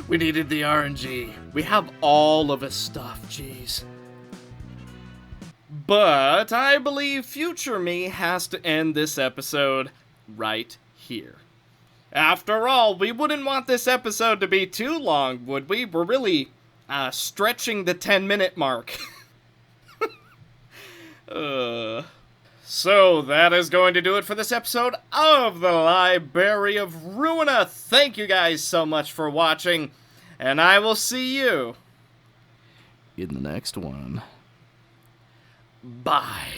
We needed the RNG. We have all of his stuff, jeez. But I believe future me has to end this episode right here. After all, we wouldn't want this episode to be too long, would we? We're really stretching the 10-minute mark. So that is going to do it for this episode of the Library of Ruina. Thank you guys so much for watching, and I will see you In the next one. bye.